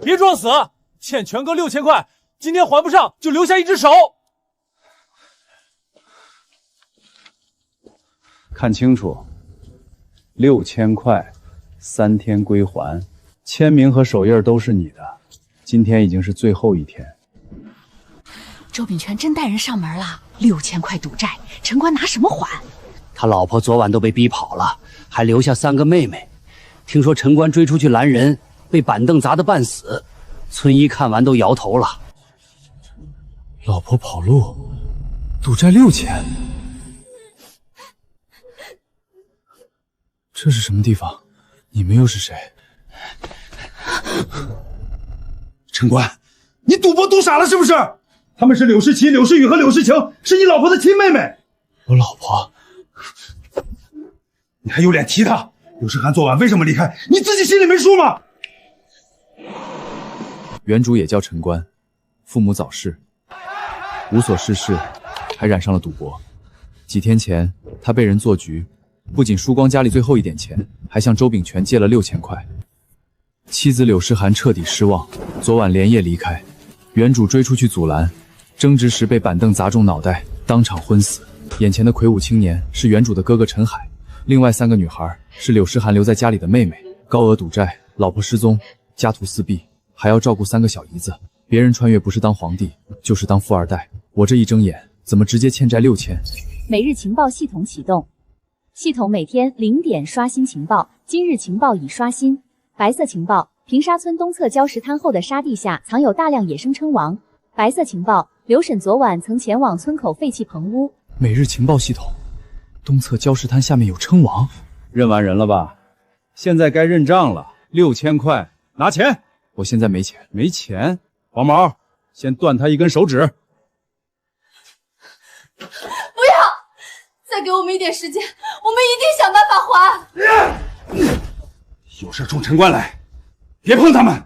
别装死，欠全哥6000块，今天还不上就留下一只手。看清楚，6000块，3天归还，签名和手印都是你的。今天已经是最后一天。周秉权真带人上门了，6000块赌债，陈官拿什么还？他老婆昨晚都被逼跑了，还留下3个妹妹。听说陈官追出去拦人，被板凳砸得半死。村医看完都摇头了。老婆跑路，赌债6000，这是什么地方？你们又是谁？陈官，你赌博赌傻了是不是？他们是柳世奇、柳世宇和柳世晴，是你老婆的亲妹妹。我老婆，你还有脸提她？柳世涵昨晚为什么离开？你自己心里没数吗？原主也叫陈官，父母早逝，无所事事，还染上了赌博。几天前，他被人做局，不仅输光家里最后一点钱，还向周秉权借了6000块。妻子柳世涵彻底失望，昨晚连夜离开。原主追出去阻拦，争执时被板凳砸中脑袋，当场昏死。眼前的魁梧青年是原主的哥哥陈海，另外3个女孩是柳世涵留在家里的妹妹。高额赌债，老婆失踪，家徒四壁，还要照顾3个小姨子。别人穿越不是当皇帝，就是当富二代。我这一睁眼，怎么直接欠债6000？每日情报系统启动，系统每天0点刷新情报，今日情报已刷新。白色情报：平沙村东侧礁石滩后的沙地下藏有大量野生称王。白色情报：刘婶昨晚曾前往村口废弃棚屋。每日情报系统，东侧礁石滩下面有称王。认完人了吧？现在该认账了。6000块，拿钱！我现在没钱。没钱？黄毛，先断他一根手指。不要！再给我们一点时间，我们一定想办法还。有事冲陈官来，别碰他们。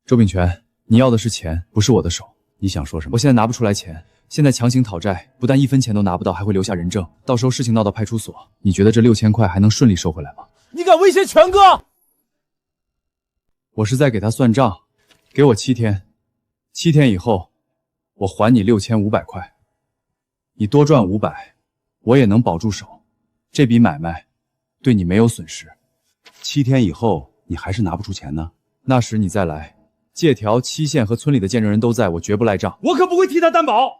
周秉权，你要的是钱，不是我的手。你想说什么？我现在拿不出来钱，现在强行讨债，不但1分钱都拿不到，还会留下人证。到时候事情闹到派出所，你觉得这6000块还能顺利收回来吗？你敢威胁权哥？我是在给他算账，给我7天，7天以后，我还你6500块。你多赚500，我也能保住手。这笔买卖对你没有损失。7天以后，你还是拿不出钱呢？那时你再来。借条、期限和村里的见证人都在，我绝不赖账。我可不会替他担保，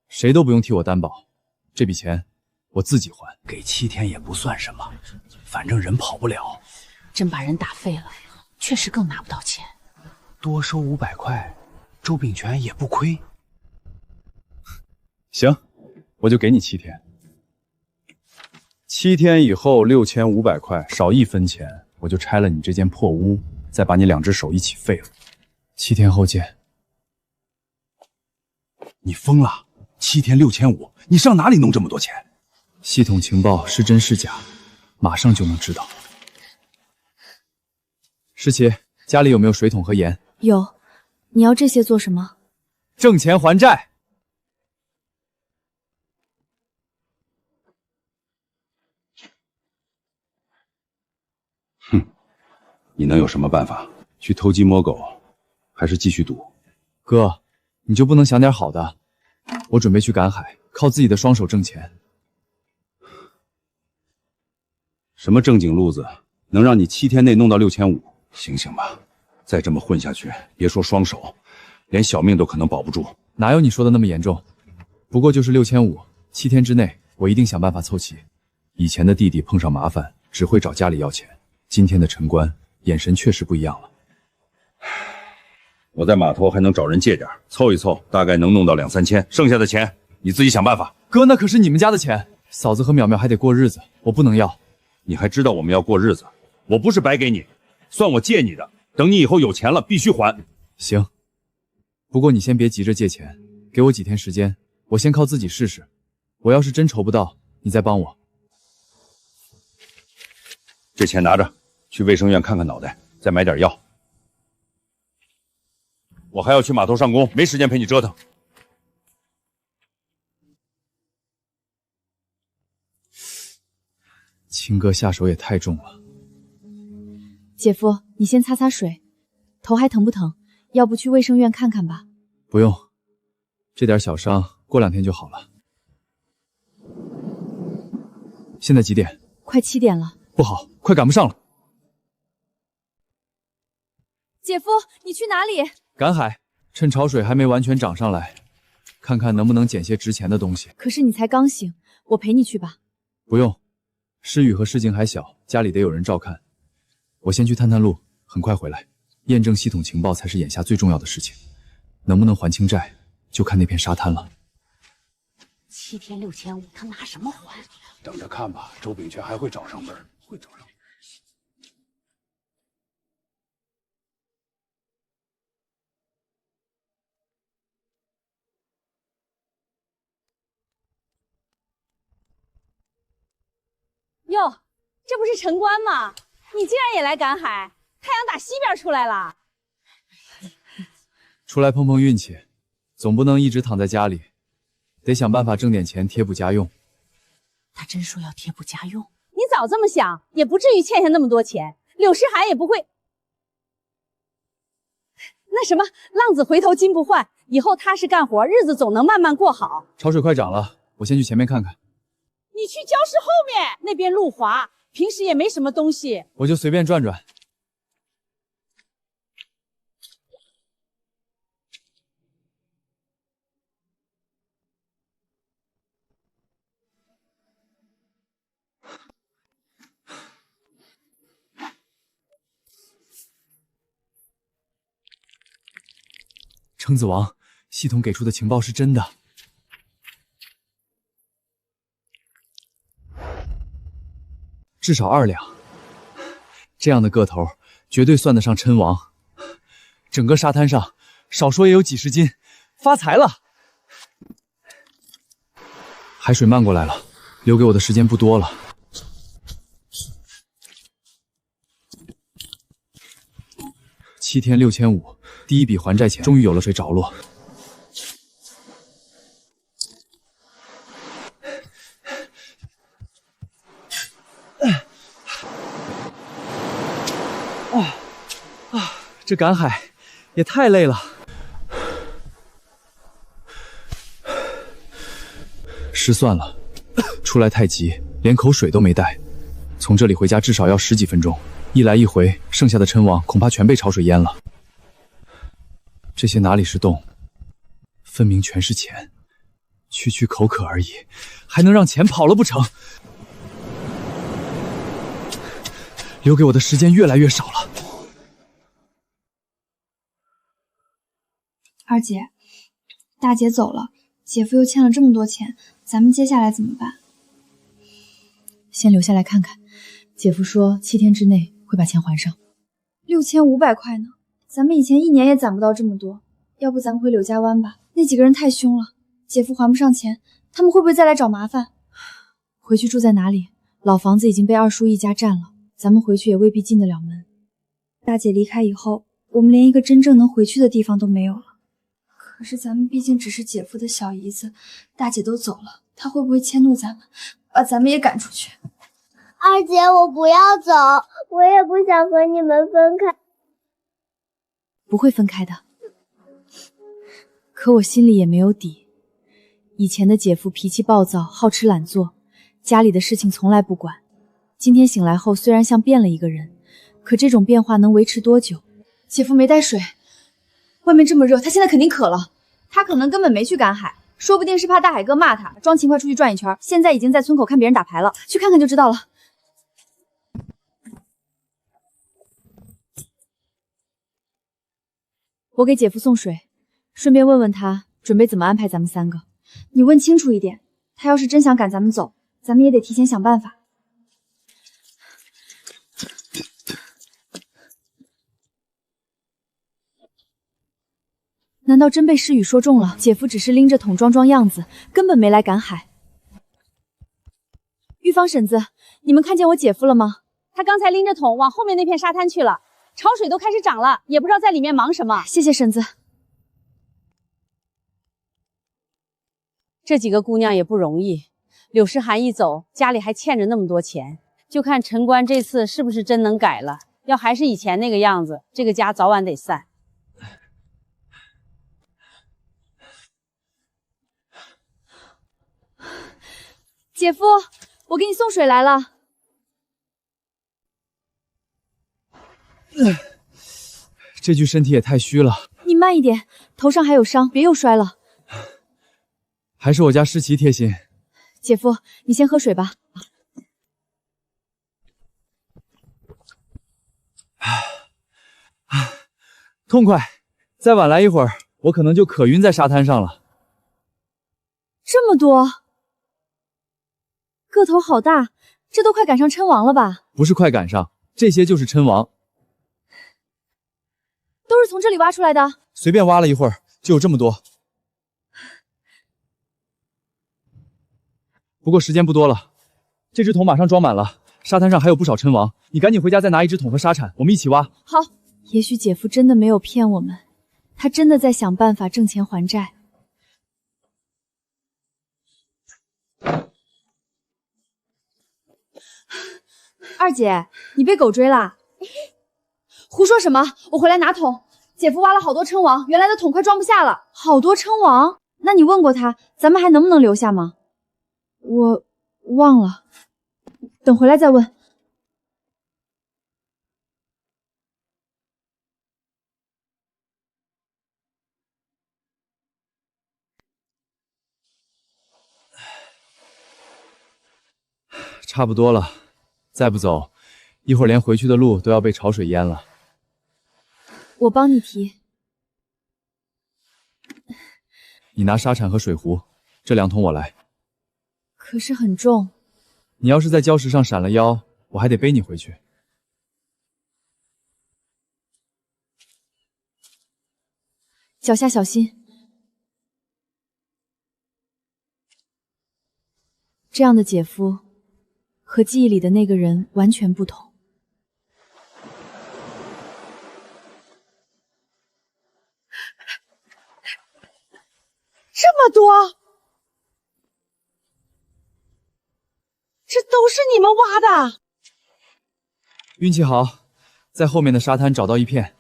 谁都不用替我担保，这笔钱我自己还。给7天也不算什么，反正人跑不了。真把人打废了，确实更拿不到钱。多收500块，周秉权也不亏。行，我就给你7天。7天以后6500块，少1分钱，我就拆了你这间破屋，再把你2只手一起废了。7天后见。你疯了？7天6500，你上哪里弄这么多钱？系统情报是真是假，马上就能知道。诗琪，家里有没有水桶和盐？有。你要这些做什么？挣钱还债。哼，你能有什么办法？去偷鸡摸狗，还是继续赌？哥，你就不能想点好的？我准备去赶海，靠自己的双手挣钱。什么正经路子能让你7天内弄到6500？醒醒吧，再这么混下去，别说双手，连小命都可能保不住。哪有你说的那么严重？不过就是6500，7天之内我一定想办法凑齐。以前的弟弟碰上麻烦只会找家里要钱，今天的陈官眼神确实不一样了。我在码头还能找人借点，凑一凑，大概能弄到2、3千，剩下的钱你自己想办法。哥，那可是你们家的钱，嫂子和淼淼还得过日子，我不能要。你还知道我们要过日子？我不是白给你，算我借你的，等你以后有钱了必须还。行，不过你先别急着借钱，给我几天时间，我先靠自己试试。我要是真筹不到，你再帮我。这钱拿着，去卫生院看看脑袋，再买点药。我还要去码头上工，没时间陪你折腾。亲哥下手也太重了。姐夫，你先擦擦水，头还疼不疼？要不去卫生院看看吧？不用，这点小伤过2天就好了。现在几点？快7点了。不好，快赶不上了。姐夫，你去哪里？赶海，趁潮水还没完全涨上来，看看能不能捡些值钱的东西。可是你才刚醒，我陪你去吧。不用，诗雨和诗静还小，家里得有人照看。我先去探探路，很快回来。验证系统情报才是眼下最重要的事情，能不能还清债，就看那片沙滩了。7天6500，他拿什么还？等着看吧，周秉权还会找上门，会找上门。哟，这不是城关吗？你竟然也来赶海！太阳打西边出来了。出来碰碰运气，总不能一直躺在家里，得想办法挣点钱贴补家用。他真说要贴补家用？你早这么想，也不至于欠下那么多钱。柳诗涵也不会。那什么，浪子回头金不换，以后踏实干活，日子总能慢慢过好。潮水快涨了，我先去前面看看。你去礁石后面，那边路滑，平时也没什么东西。我就随便转转。橙子王，系统给出的情报是真的。至少2两，这样的个头绝对算得上琛王。整个沙滩上少说也有几10斤，发财了。海水漫过来了，留给我的时间不多了。7天6500，第一笔还债钱终于有了水着落。这赶海也太累了。失算了，出来太急，连口水都没带。从这里回家至少要10几分钟，一来一回，剩下的琛王恐怕全被潮水淹了。这些哪里是洞，分明全是钱，区区口渴而已，还能让钱跑了不成？留给我的时间越来越少了。二姐，大姐走了，姐夫又欠了这么多钱，咱们接下来怎么办？先留下来看看，姐夫说7天之内会把钱还上。6500块呢，咱们以前1年也攒不到这么多。要不咱们回柳家湾吧？那几个人太凶了，姐夫还不上钱，他们会不会再来找麻烦？回去住在哪里？老房子已经被二叔一家占了，咱们回去也未必进得了门。大姐离开以后，我们连一个真正能回去的地方都没有了。可是咱们毕竟只是姐夫的小姨子，大姐都走了，她会不会迁怒咱们，把咱们也赶出去？二姐，我不要走，我也不想和你们分开。不会分开的，可我心里也没有底。以前的姐夫脾气暴躁，好吃懒做，家里的事情从来不管。今天醒来后，虽然像变了一个人，可这种变化能维持多久？姐夫没带水，外面这么热，他现在肯定渴了。他可能根本没去赶海，说不定是怕大海哥骂他，装勤快出去转一圈，现在已经在村口看别人打牌了，去看看就知道了。我给姐夫送水，顺便问问他准备怎么安排咱们3个。你问清楚一点，他要是真想赶咱们走，咱们也得提前想办法。难道真被诗雨说中了？姐夫只是拎着桶装装样子，根本没来赶海。玉芳婶子，你们看见我姐夫了吗？他刚才拎着桶往后面那片沙滩去了，潮水都开始涨了，也不知道在里面忙什么。谢谢婶子。这几个姑娘也不容易，柳诗涵一走，家里还欠着那么多钱，就看陈官这次是不是真能改了。要还是以前那个样子，这个家早晚得散。姐夫，我给你送水来了。这具身体也太虚了。你慢一点，头上还有伤，别又摔了。还是我家诗琪贴心。姐夫，你先喝水吧。痛快！再晚来一会儿，我可能就渴晕在沙滩上了。这么多，个头好大，这都快赶上称王了吧？不是快赶上，这些就是称王。都是从这里挖出来的？随便挖了一会儿，就有这么多。不过时间不多了，这只桶马上装满了，沙滩上还有不少称王，你赶紧回家再拿一只桶和沙铲，我们一起挖。好。也许姐夫真的没有骗我们，他真的在想办法挣钱还债。二姐，你被狗追啦？胡说什么？我回来拿桶。姐夫挖了好多称王，原来的桶快装不下了。好多称王？那你问过他，咱们还能不能留下吗？我忘了，等回来再问。差不多了，再不走，一会儿连回去的路都要被潮水淹了。我帮你提。你拿沙铲和水壶，这2桶我来。可是很重。你要是在礁石上闪了腰，我还得背你回去。脚下小心。这样的姐夫和记忆里的那个人完全不同。这么多，这都是你们挖的？运气好，在后面的沙滩找到一片。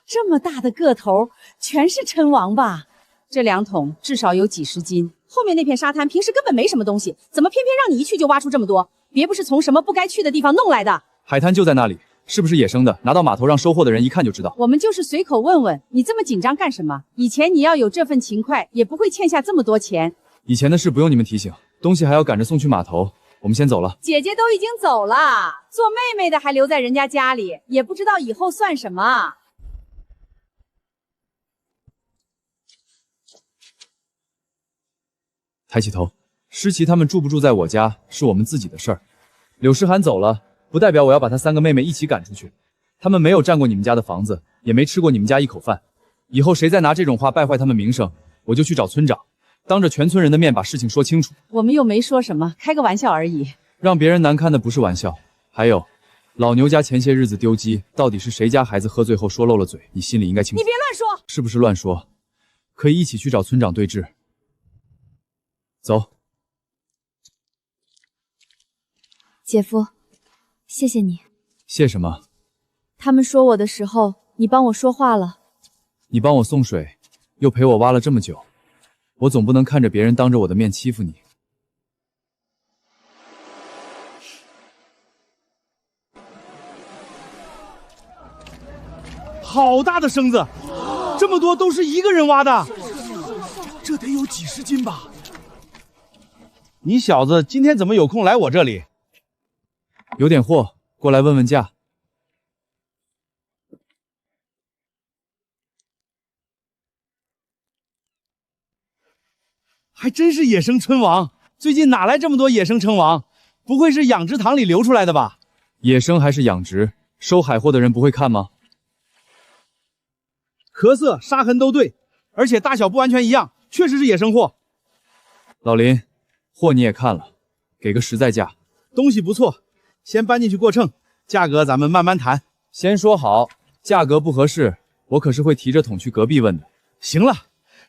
这么大的个头，全是称王吧？这2桶至少有几十斤。后面那片沙滩平时根本没什么东西，怎么偏偏让你一去就挖出这么多？别不是从什么不该去的地方弄来的？海滩就在那里，是不是野生的？拿到码头让收货的人一看就知道。我们就是随口问问，你这么紧张干什么？以前你要有这份勤快，也不会欠下这么多钱。以前的事不用你们提醒，东西还要赶着送去码头。我们先走了。姐姐都已经走了，做妹妹的还留在人家家里，也不知道以后算什么。抬起头，诗琪他们住不住在我家是我们自己的事儿。柳诗涵走了，不代表我要把她3个妹妹一起赶出去。她们没有占过你们家的房子，也没吃过你们家一口饭。以后谁再拿这种话败坏他们名声，我就去找村长，当着全村人的面把事情说清楚。我们又没说什么，开个玩笑而已。让别人难堪的不是玩笑。还有，老牛家前些日子丢鸡，到底是谁家孩子喝醉后说漏了嘴？你心里应该清楚。你别乱说。是不是乱说？可以一起去找村长对质。走。姐夫，谢谢你。谢什么？他们说我的时候，你帮我说话了。你帮我送水，又陪我挖了这么久，我总不能看着别人当着我的面欺负你。好大的绳子，这么多都是一个人挖的，这得有几十斤吧？你小子今天怎么有空来我这里？有点货，过来问问价。还真是野生称王，最近哪来这么多野生称王？不会是养殖塘里流出来的吧？野生还是养殖？收海货的人不会看吗？壳色、沙痕都对，而且大小不完全一样，确实是野生货。老林，货你也看了，给个实在价。东西不错，先搬进去过秤，价格咱们慢慢谈。先说好，价格不合适，我可是会提着桶去隔壁问的。行了，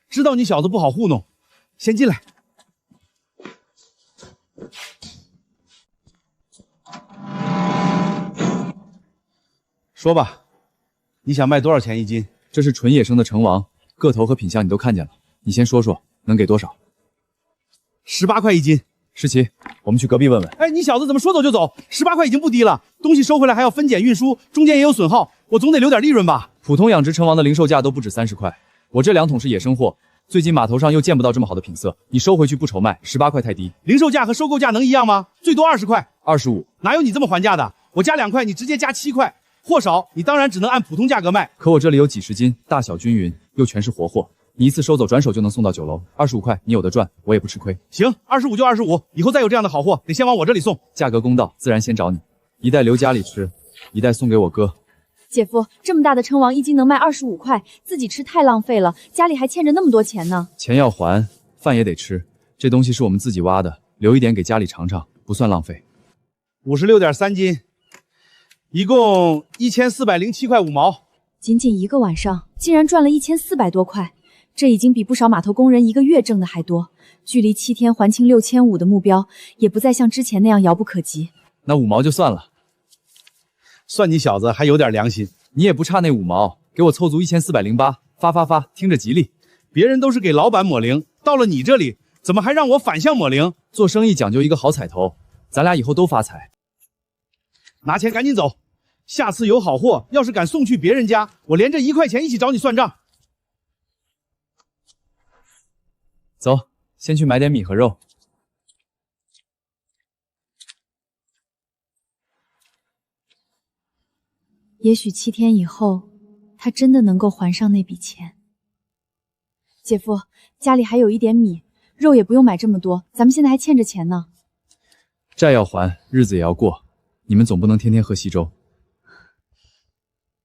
知道你小子不好糊弄，先进来。说吧，你想卖多少钱一斤？这是纯野生的成王，个头和品相你都看见了，你先说说能给多少？18块一斤。诗琪，我们去隔壁问问。哎，你小子怎么说走就走？18块已经不低了，东西收回来还要分拣运输，中间也有损耗，我总得留点利润吧？普通养殖成王的零售价都不止30块，我这2桶是野生货，最近码头上又见不到这么好的品色，你收回去不愁卖，18块太低。零售价和收购价能一样吗？最多20块。25。哪有你这么还价的？我加2块，你直接加7块。货少，你当然只能按普通价格卖。可我这里有几十斤，大小均匀，又全是活货，你一次收走，转手就能送到酒楼，25块你有的赚，我也不吃亏。行，25就25，以后再有这样的好货，得先往我这里送。价格公道，自然先找你，一袋留家里吃，一袋送给我哥。姐夫，这么大的称王一斤能卖25块，自己吃太浪费了，家里还欠着那么多钱呢。钱要还，饭也得吃，这东西是我们自己挖的，留一点给家里尝尝，不算浪费。56.3斤。一共1407块5毛，仅仅1个晚上，竟然赚了1400多块，这已经比不少码头工人1个月挣的还多。距离7天还清6500的目标，也不再像之前那样遥不可及。那5毛就算了，算你小子还有点良心。你也不差那5毛，给我凑足1408，发，听着吉利。别人都是给老板抹零，到了你这里，怎么还让我反向抹零？做生意讲究一个好彩头，咱俩以后都发财。拿钱赶紧走，下次有好货，要是敢送去别人家，我连这1块钱一起找你算账。走，先去买点米和肉。也许7天以后，他真的能够还上那笔钱。姐夫，家里还有一点米，肉也不用买这么多，咱们现在还欠着钱呢。债要还，日子也要过，你们总不能天天喝稀粥。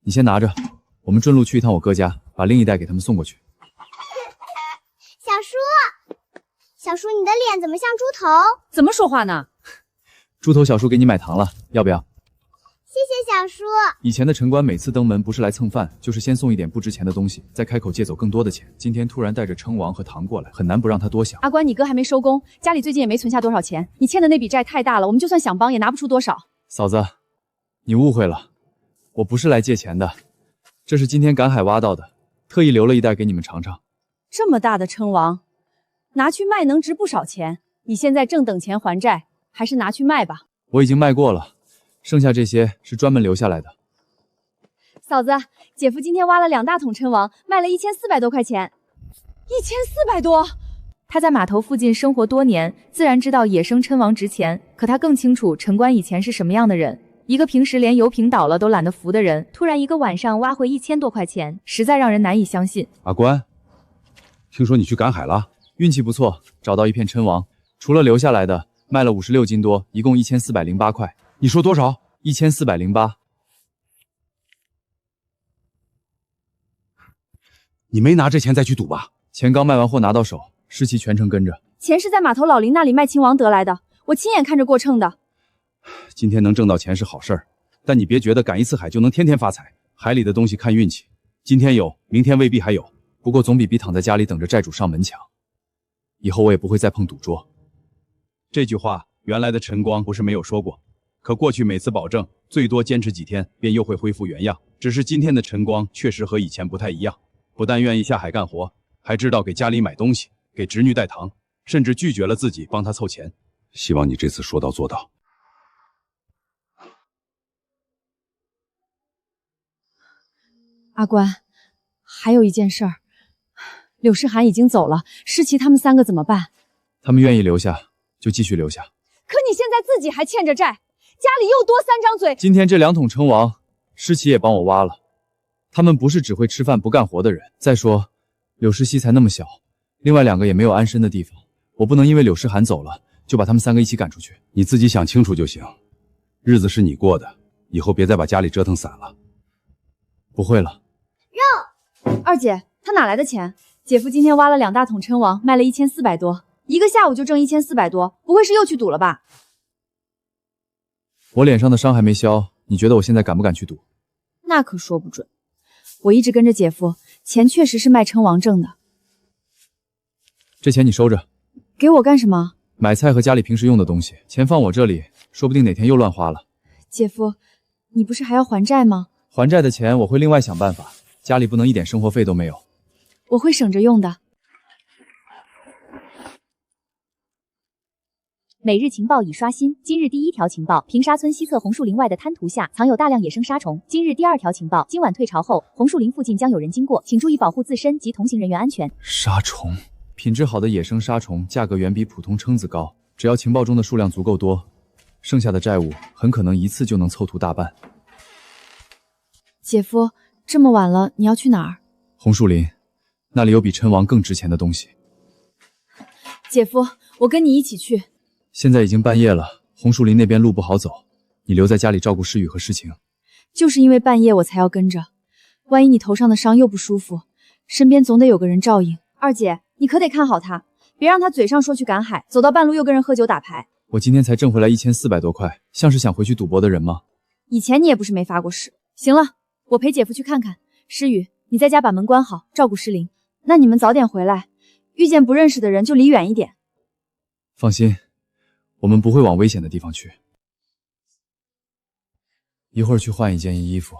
你先拿着，我们顺路去一趟我哥家，把另一袋给他们送过去。小叔，你的脸怎么像猪头？怎么说话呢？猪头小叔给你买糖了，要不要？谢谢小叔。以前的城关每次登门不是来蹭饭，就是先送一点不值钱的东西，再开口借走更多的钱。今天突然带着称王和糖过来，很难不让他多想。阿关，你哥还没收工，家里最近也没存下多少钱，你欠的那笔债太大了，我们就算想帮也拿不出多少。嫂子，你误会了，我不是来借钱的，这是今天赶海挖到的，特意留了一袋给你们尝尝。这么大的称王，拿去卖能值不少钱。你现在正等钱还债，还是拿去卖吧。我已经卖过了，剩下这些是专门留下来的。嫂子，姐夫今天挖了2大桶称王，卖了1400多块钱。1400多？他在码头附近生活多年，自然知道野生称王值钱。可他更清楚城关以前是什么样的人，一个平时连油瓶倒了都懒得扶的人，突然一个晚上挖回1000多块钱，实在让人难以相信。阿关，听说你去赶海了？运气不错，找到一片称王，除了留下来的，卖了56斤多，一共1408块。你说多少？1408。你没拿这钱再去赌吧？钱刚卖完货拿到手，诗琪全程跟着。钱是在码头老林那里卖亲王得来的，我亲眼看着过秤的。今天能挣到钱是好事儿，但你别觉得赶一次海就能天天发财。海里的东西看运气，今天有，明天未必还有。不过总比躺在家里等着债主上门强。以后我也不会再碰赌桌。这句话原来的陈光不是没有说过，可过去每次保证最多坚持几天便又会恢复原样。只是今天的陈光确实和以前不太一样，不但愿意下海干活，还知道给家里买东西，给侄女带糖，甚至拒绝了自己帮他凑钱。希望你这次说到做到。阿关，还有一件事儿，柳诗涵已经走了，诗琪他们3个怎么办？他们愿意留下就继续留下。可你现在自己还欠着债，家里又多3张嘴。今天这2桶称王，诗琪也帮我挖了。他们不是只会吃饭不干活的人。再说，柳诗熙才那么小，另外2个也没有安身的地方，我不能因为柳诗涵走了就把他们3个一起赶出去。你自己想清楚就行，日子是你过的，以后别再把家里折腾散了。不会了。肉，二姐，他哪来的钱？姐夫今天挖了2大桶称王，卖了1400多，一个下午就挣1400多，不会是又去赌了吧？我脸上的伤还没消，你觉得我现在敢不敢去赌？那可说不准。我一直跟着姐夫，钱确实是卖称王挣的。这钱你收着。给我干什么？买菜和家里平时用的东西，钱放我这里，说不定哪天又乱花了。姐夫，你不是还要还债吗？还债的钱我会另外想办法，家里不能一点生活费都没有。我会省着用的。每日情报已刷新。今日第1条情报：平沙村西侧红树林外的滩涂下藏有大量野生沙虫。今日第2条情报：今晚退潮后，红树林附近将有人经过，请注意保护自身及同行人员安全。沙虫，品质好的野生沙虫价格远比普通蛏子高，只要情报中的数量足够多，剩下的债务很可能一次就能凑图大半。姐夫，这么晚了，你要去哪儿？红树林，那里有比琛王更值钱的东西。姐夫，我跟你一起去。现在已经半夜了，红树林那边路不好走，你留在家里照顾诗雨和诗晴。就是因为半夜我才要跟着，万一你头上的伤又不舒服，身边总得有个人照应。二姐，你可得看好他，别让他嘴上说去赶海，走到半路又跟人喝酒打牌。我今天才挣回来1400多块，像是想回去赌博的人吗？以前你也不是没发过誓。行了，我陪姐夫去看看。诗雨，你在家把门关好，照顾诗玲。那你们早点回来，遇见不认识的人就离远一点。放心，我们不会往危险的地方去。一会儿去换一件衣服。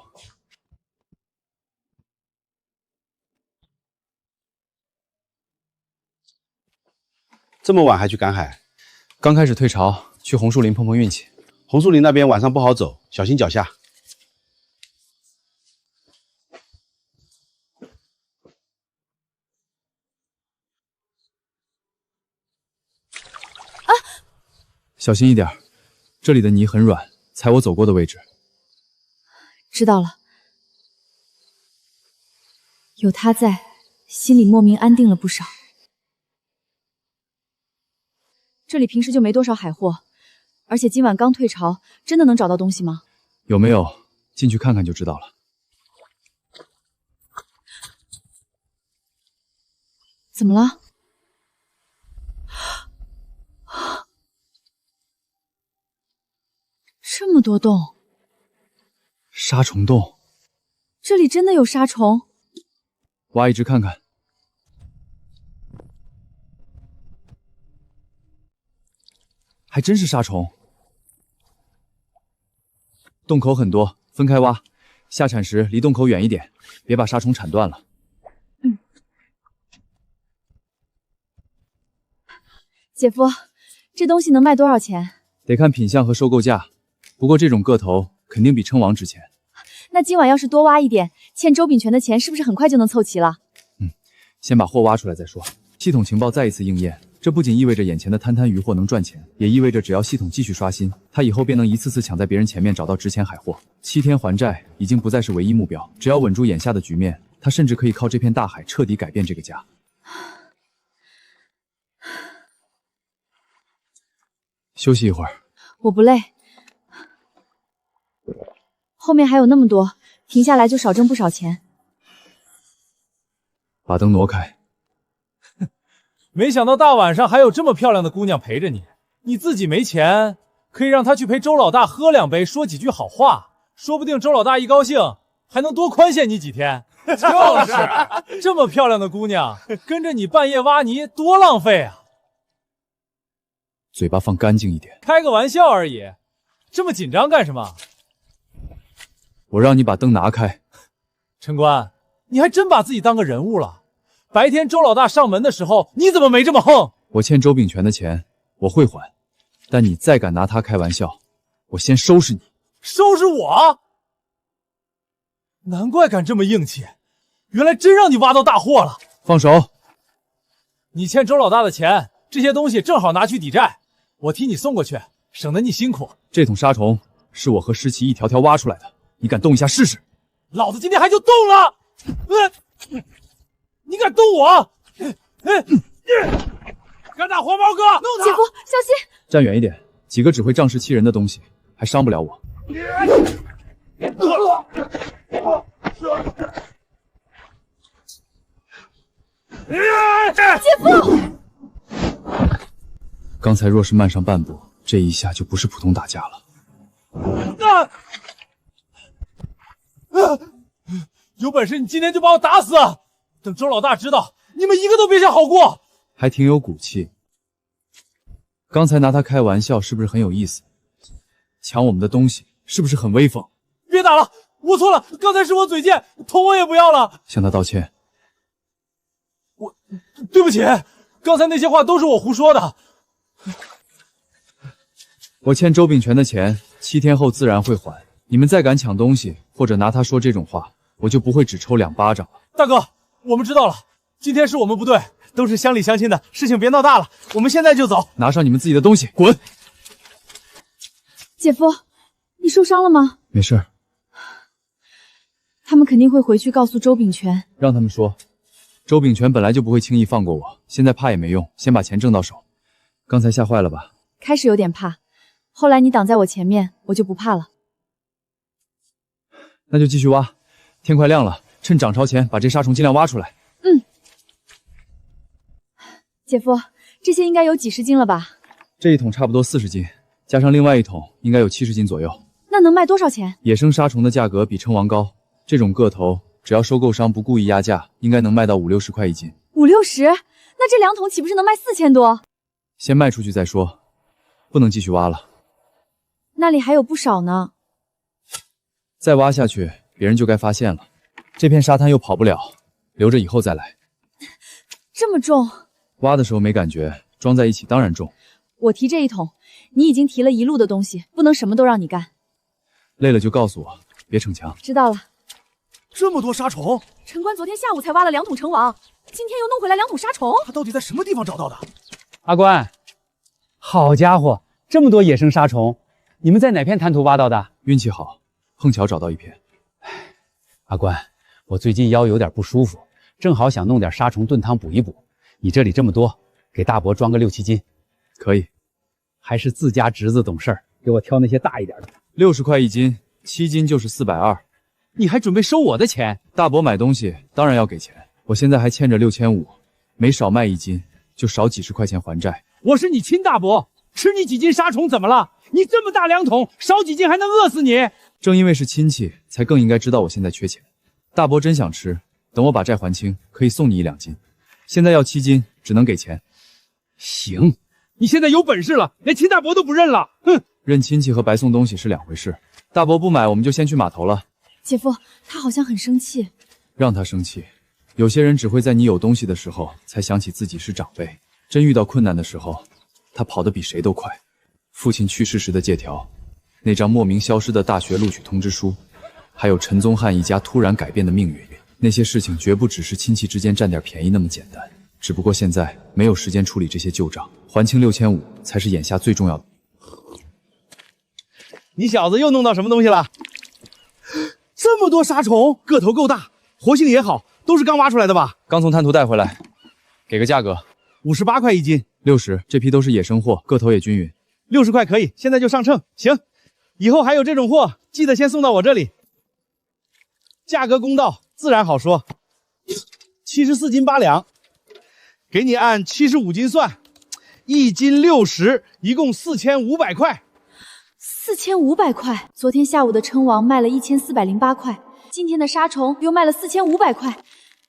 这么晚还去赶海？刚开始退潮，去红树林碰碰运气。红树林那边晚上不好走，小心脚下。小心一点，这里的泥很软，踩我走过的位置。知道了。有他在，心里莫名安定了不少。这里平时就没多少海货，而且今晚刚退潮，真的能找到东西吗？有没有？进去看看就知道了。怎么了？这么多洞，沙虫洞，这里真的有沙虫？挖一只看看。还真是沙虫，洞口很多，分开挖，下铲时离洞口远一点，别把沙虫铲断了。姐夫，这东西能卖多少钱？得看品相和收购价，不过这种个头肯定比称王值钱。那今晚要是多挖一点，欠周秉权的钱是不是很快就能凑齐了？先把货挖出来再说。系统情报再一次应验，这不仅意味着眼前的摊渔获能赚钱，也意味着只要系统继续刷新，他以后便能一次次抢在别人前面找到值钱海货。7天还债已经不再是唯一目标，只要稳住眼下的局面，他甚至可以靠这片大海彻底改变这个家。休息一会儿。我不累，后面还有那么多，停下来就少挣不少钱。把灯挪开。没想到大晚上还有这么漂亮的姑娘陪着你，你自己没钱，可以让她去陪周老大喝2杯，说几句好话，说不定周老大一高兴，还能多宽限你几天。就是，这么漂亮的姑娘跟着你半夜挖泥，多浪费啊！嘴巴放干净一点。开个玩笑而已，这么紧张干什么？我让你把灯拿开。陈官，你还真把自己当个人物了。白天周老大上门的时候，你怎么没这么横？我欠周秉权的钱我会还，但你再敢拿他开玩笑，我先收拾你。收拾我？难怪敢这么硬气，原来真让你挖到大货了。放手！你欠周老大的钱，这些东西正好拿去抵债，我替你送过去，省得你辛苦。这桶沙虫是我和诗琪一条条挖出来的，你敢动一下试试？老子今天还就动了！你敢动我？敢打黄毛哥！弄他！姐夫，小心！站远一点，几个只会仗势欺人的东西，还伤不了我。姐夫！刚才若是慢上半步，这一下就不是普通打架了。有本事你今天就把我打死！等周老大知道，你们一个都别想好过。还挺有骨气。刚才拿他开玩笑是不是很有意思？抢我们的东西是不是很威风？别打了，我错了，刚才是我嘴贱，头我也不要了。向他道歉。对不起，刚才那些话都是我胡说的。我欠周秉权的钱，7天后自然会还。你们再敢抢东西，或者拿他说这种话，我就不会只抽2巴掌了。大哥，我们知道了，今天是我们不对，都是乡里乡亲的事情，别闹大了，我们现在就走。拿上你们自己的东西，滚！姐夫，你受伤了吗？没事，他们肯定会回去告诉周秉权。让他们说。周秉权本来就不会轻易放过我，现在怕也没用，先把钱挣到手。刚才吓坏了吧？开始有点怕，后来你挡在我前面，我就不怕了。那就继续挖，天快亮了，趁涨潮前把这沙虫尽量挖出来。姐夫，这些应该有几十斤了吧？这一桶差不多40斤，加上另外一桶，应该有70斤左右。那能卖多少钱？野生沙虫的价格比称王高，这种个头，只要收购商不故意压价，应该能卖到50-60块一斤。50-60？那这2桶岂不是能卖4000多？先卖出去再说，不能继续挖了。那里还有不少呢。再挖下去，别人就该发现了。这片沙滩又跑不了，留着以后再来。这么重？挖的时候没感觉，装在一起当然重。我提这一桶，你已经提了一路的东西，不能什么都让你干。累了就告诉我，别逞强。知道了。这么多沙虫，陈官昨天下午才挖了2桶成王，今天又弄回来2桶沙虫，他到底在什么地方找到的？阿官，好家伙，这么多野生沙虫，你们在哪片滩涂挖到的？运气好，碰巧找到一片。阿官，我最近腰有点不舒服，正好想弄点沙虫炖汤补一补。你这里这么多，给大伯装个6-7斤。可以。还是自家侄子懂事儿，给我挑那些大一点的。60块一斤，7斤就是420。你还准备收我的钱？大伯买东西当然要给钱，我现在还欠着6500，每少卖1斤就少几十块钱还债。我是你亲大伯，吃你几斤沙虫怎么了？你这么大2桶，少几斤还能饿死你？正因为是亲戚，才更应该知道我现在缺钱。大伯真想吃，等我把债还清，可以送你1-2斤。现在要7斤，只能给钱。行，你现在有本事了，连亲大伯都不认了。哼，认亲戚和白送东西是2回事。大伯不买，我们就先去码头了。姐夫，他好像很生气。让他生气。有些人只会在你有东西的时候才想起自己是长辈，真遇到困难的时候，他跑得比谁都快。父亲去世时的借条，那张莫名消失的大学录取通知书，还有陈宗翰一家突然改变的命运，那些事情绝不只是亲戚之间占点便宜那么简单。只不过现在没有时间处理这些旧账，还清6500才是眼下最重要的。你小子又弄到什么东西了？这么多沙虫，个头够大，活性也好，都是刚挖出来的吧？刚从滩涂带回来，给个价格，58块一斤，60。这批都是野生货，个头也均匀。60块可以，现在就上秤。行，以后还有这种货，记得先送到我这里。价格公道，自然好说。74斤8两，给你按75斤算，1斤60，一共4500块。4500块，昨天下午的称王卖了1408块，今天的沙虫又卖了4500块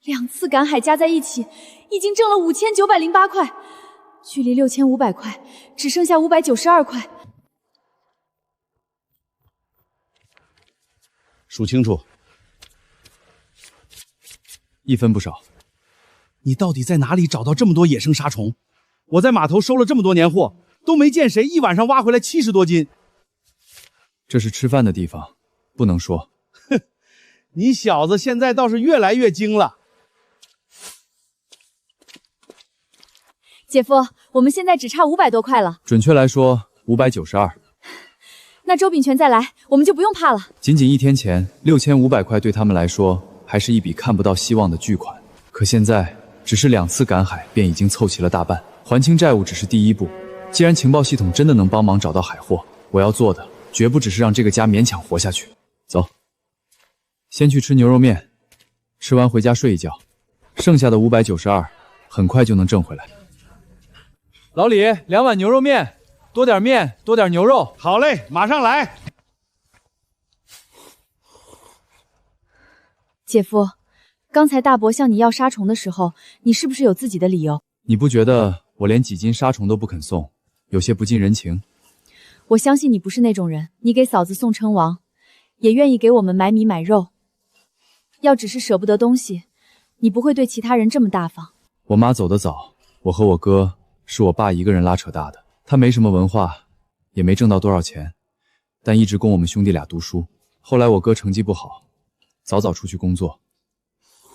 ，2次赶海加在一起，已经挣了5908块，距离6500块只剩下592块。数清楚，1分不少。你到底在哪里找到这么多野生沙虫？我在码头收了这么多年货，都没见谁一晚上挖回来70多斤。这是吃饭的地方，不能说。哼，你小子现在倒是越来越精了。姐夫，我们现在只差500多块了。准确来说592。那周秉权再来，我们就不用怕了。仅仅1天前，6500块对他们来说还是一笔看不到希望的巨款。可现在只是2次赶海，便已经凑齐了大半，还清债务只是第一步。既然情报系统真的能帮忙找到海货，我要做的绝不只是让这个家勉强活下去。走，先去吃牛肉面，吃完回家睡一觉，剩下的592很快就能挣回来。老李，2碗牛肉面，多点面，多点牛肉。好嘞，马上来。姐夫，刚才大伯向你要沙虫的时候，你是不是有自己的理由？你不觉得我连几斤沙虫都不肯送，有些不近人情？我相信你不是那种人。你给嫂子送称王，也愿意给我们买米买肉。要只是舍不得东西，你不会对其他人这么大方。我妈走得早，我和我哥是我爸一个人拉扯大的。他没什么文化，也没挣到多少钱，但一直供我们兄弟俩读书。后来我哥成绩不好，早早出去工作，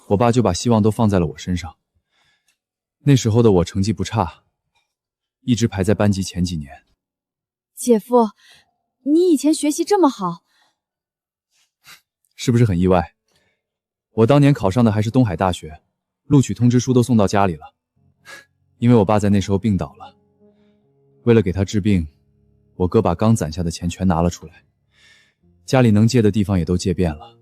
我爸就把希望都放在了我身上。那时候的我成绩不差，一直排在班级前几年。姐夫，你以前学习这么好，是不是很意外？我当年考上的还是东海大学，录取通知书都送到家里了。因为我爸在那时候病倒了，为了给他治病，我哥把刚攒下的钱全拿了出来，家里能借的地方也都借遍了，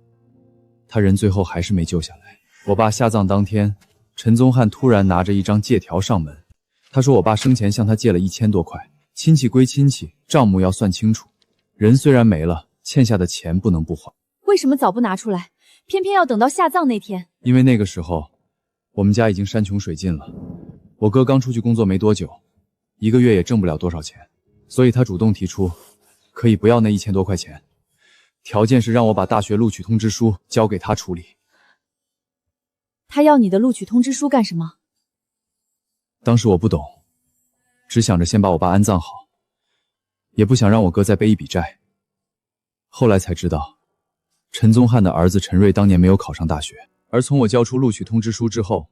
他人最后还是没救下来。我爸下葬当天，陈宗翰突然拿着一张借条上门，他说我爸生前向他借了1000多块，亲戚归亲戚，账目要算清楚，人虽然没了，欠下的钱不能不还。为什么早不拿出来，偏偏要等到下葬那天？因为那个时候我们家已经山穷水尽了，我哥刚出去工作没多久，1个月也挣不了多少钱，所以他主动提出可以不要那1000多块钱，条件是让我把大学录取通知书交给他处理。他要你的录取通知书干什么？当时我不懂，只想着先把我爸安葬好，也不想让我哥再背一笔债。后来才知道，陈宗翰的儿子陈瑞当年没有考上大学，而从我交出录取通知书之后，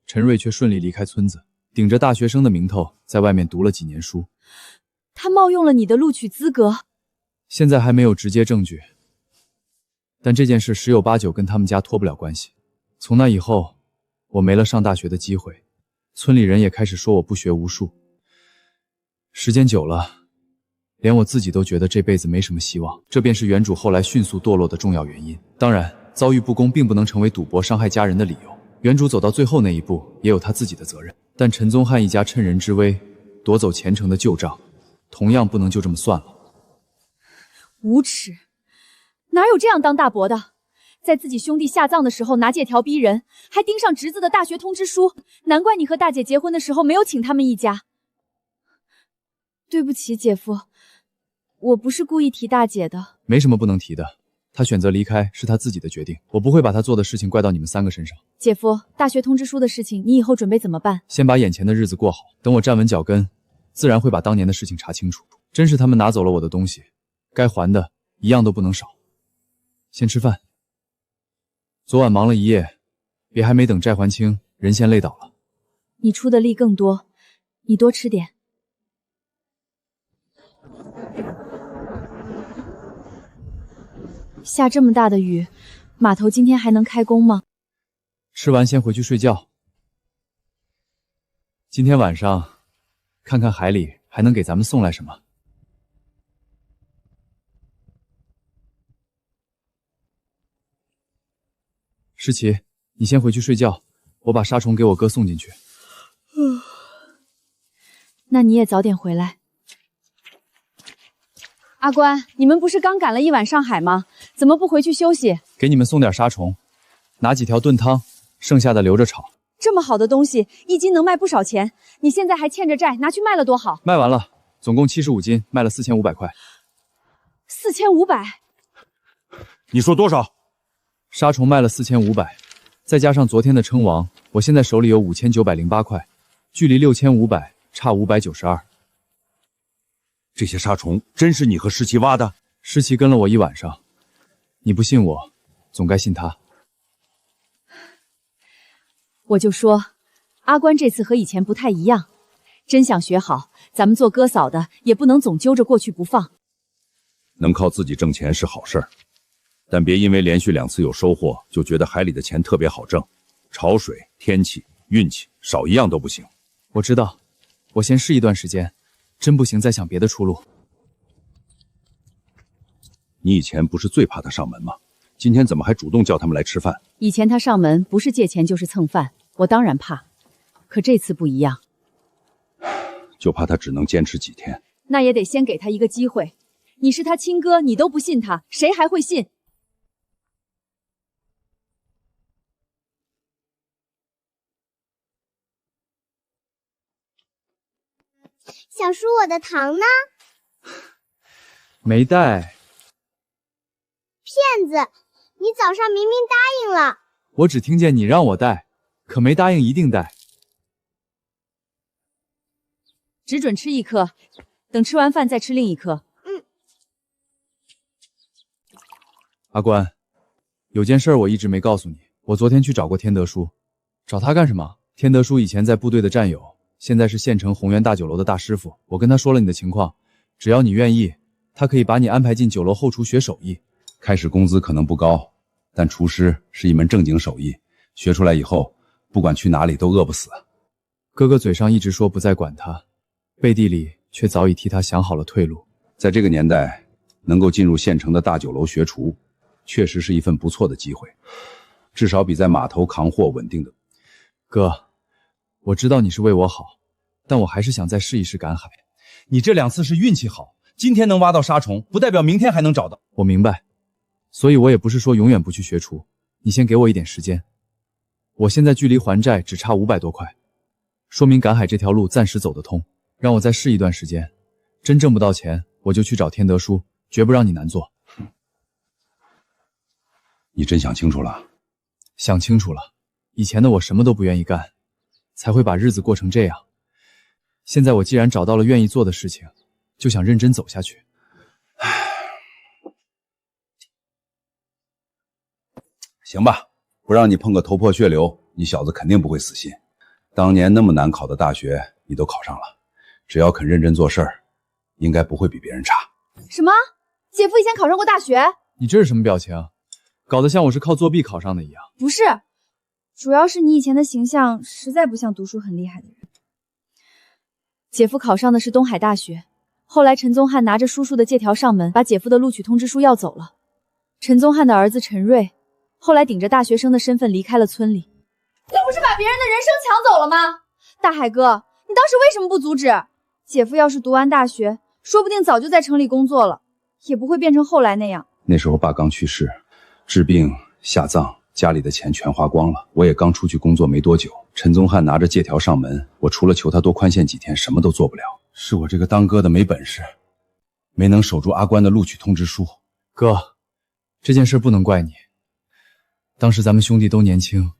陈瑞却顺利离开村子，顶着大学生的名头在外面读了几年书。他冒用了你的录取资格？现在还没有直接证据，但这件事十有八九跟他们家脱不了关系。从那以后，我没了上大学的机会，村里人也开始说我不学无术。时间久了，连我自己都觉得这辈子没什么希望，这便是原主后来迅速堕落的重要原因。当然，遭遇不公并不能成为赌博伤害家人的理由，原主走到最后那一步也有他自己的责任。但陈宗翰一家趁人之危夺走前程的旧账，同样不能就这么算了。无耻！哪有这样当大伯的？在自己兄弟下葬的时候拿借条逼人，还盯上侄子的大学通知书，难怪你和大姐结婚的时候没有请他们一家。对不起，姐夫，我不是故意提大姐的。没什么不能提的，她选择离开是她自己的决定，我不会把她做的事情怪到你们3个身上。姐夫，大学通知书的事情你以后准备怎么办？先把眼前的日子过好，等我站稳脚跟，自然会把当年的事情查清楚。真是他们拿走了我的东西，该还的一样都不能少。先吃饭。昨晚忙了一夜，别还没等债还清，人先累倒了。你出的力更多，你多吃点。下这么大的雨，码头今天还能开工吗？吃完先回去睡觉。今天晚上看看海里还能给咱们送来什么。诗琪，你先回去睡觉，我把杀虫给我哥送进去。那你也早点回来。阿关，你们不是刚赶了一晚上海吗？怎么不回去休息？给你们送点杀虫，拿几条炖汤，剩下的留着炒。这么好的东西，1斤能卖不少钱。你现在还欠着债，拿去卖了多好？卖完了，总共75斤，卖了4500块。4500？你说多少？杀虫卖了4500，再加上昨天的称王，我现在手里有5908块，距离6500差592。这些杀虫真是你和诗琪挖的？诗琪跟了我一晚上，你不信我，总该信他。我就说，阿关这次和以前不太一样，真想学好，咱们做哥嫂的也不能总揪着过去不放。能靠自己挣钱是好事儿，但别因为连续2次有收获，就觉得海里的钱特别好挣。潮水、天气、运气，少一样都不行。我知道，我先试一段时间，真不行再想别的出路。你以前不是最怕他上门吗？今天怎么还主动叫他们来吃饭？以前他上门不是借钱就是蹭饭，我当然怕。可这次不一样，就怕他只能坚持几天。那也得先给他一个机会。你是他亲哥，你都不信他，谁还会信？小叔，我的糖呢？没带。骗子！你早上明明答应了。我只听见你让我带，可没答应一定带。只准吃1颗，等吃完饭再吃另1颗。阿关，有件事我一直没告诉你，我昨天去找过天德叔。找他干什么？天德叔以前在部队的战友，现在是县城宏源大酒楼的大师傅。我跟他说了你的情况，只要你愿意，他可以把你安排进酒楼后厨学手艺。开始工资可能不高，但厨师是一门正经手艺，学出来以后，不管去哪里都饿不死。哥哥嘴上一直说不再管他，背地里却早已替他想好了退路。在这个年代，能够进入县城的大酒楼学厨，确实是一份不错的机会，至少比在码头扛货稳定的。哥，我知道你是为我好，但我还是想再试一试赶海。你这2次是运气好，今天能挖到沙虫，不代表明天还能找到。我明白，所以我也不是说永远不去学厨。你先给我一点时间，我现在距离还债只差500多块，说明赶海这条路暂时走得通。让我再试一段时间，真挣不到钱，我就去找天德叔，绝不让你难做。你真想清楚了？想清楚了。以前的我什么都不愿意干，才会把日子过成这样。现在我既然找到了愿意做的事情，就想认真走下去。行吧，不让你碰个头破血流，你小子肯定不会死心。当年那么难考的大学，你都考上了，只要肯认真做事儿，应该不会比别人差。什么？姐夫以前考上过大学？你这是什么表情？搞得像我是靠作弊考上的一样。不是，主要是你以前的形象实在不像读书很厉害的人。姐夫考上的是东海大学，后来陈宗翰拿着叔叔的借条上门，把姐夫的录取通知书要走了。陈宗翰的儿子陈瑞，后来顶着大学生的身份离开了村里。这不是把别人的人生抢走了吗？大海哥，你当时为什么不阻止？姐夫要是读完大学，说不定早就在城里工作了，也不会变成后来那样。那时候爸刚去世，治病下葬，家里的钱全花光了。我也刚出去工作没多久，陈宗翰拿着借条上门，我除了求他多宽限几天，什么都做不了。是我这个当哥的没本事，没能守住阿关的录取通知书。哥，这件事不能怪你。当时咱们兄弟都年轻，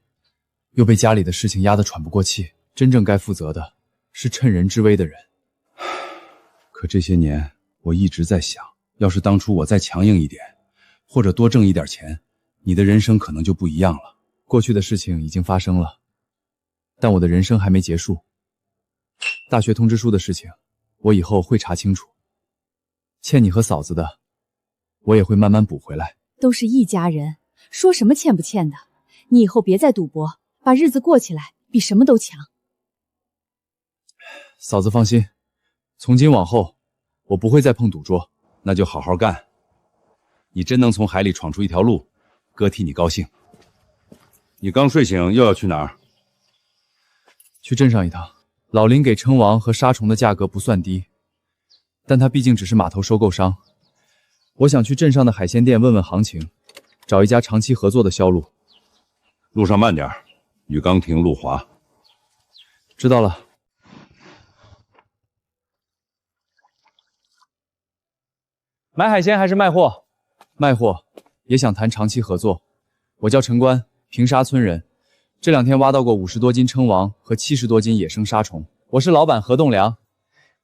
又被家里的事情压得喘不过气，真正该负责的是趁人之危的人。可这些年我一直在想，要是当初我再强硬一点，或者多挣一点钱，你的人生可能就不一样了。过去的事情已经发生了，但我的人生还没结束。大学通知书的事情，我以后会查清楚。欠你和嫂子的，我也会慢慢补回来。都是一家人，说什么欠不欠的？你以后别再赌博，把日子过起来，比什么都强。嫂子放心，从今往后，我不会再碰赌桌。那就好好干。你真能从海里闯出一条路，哥替你高兴。你刚睡醒又要去哪儿？去镇上一趟。老林给称王和杀虫的价格不算低，但他毕竟只是码头收购商。我想去镇上的海鲜店问问行情，找一家长期合作的销路。路上慢点，雨刚停路滑。知道了。买海鲜还是卖货？卖货，也想谈长期合作。我叫陈官，平沙村人，这2天挖到过50多斤称王和70多斤野生沙虫。我是老板何栋梁。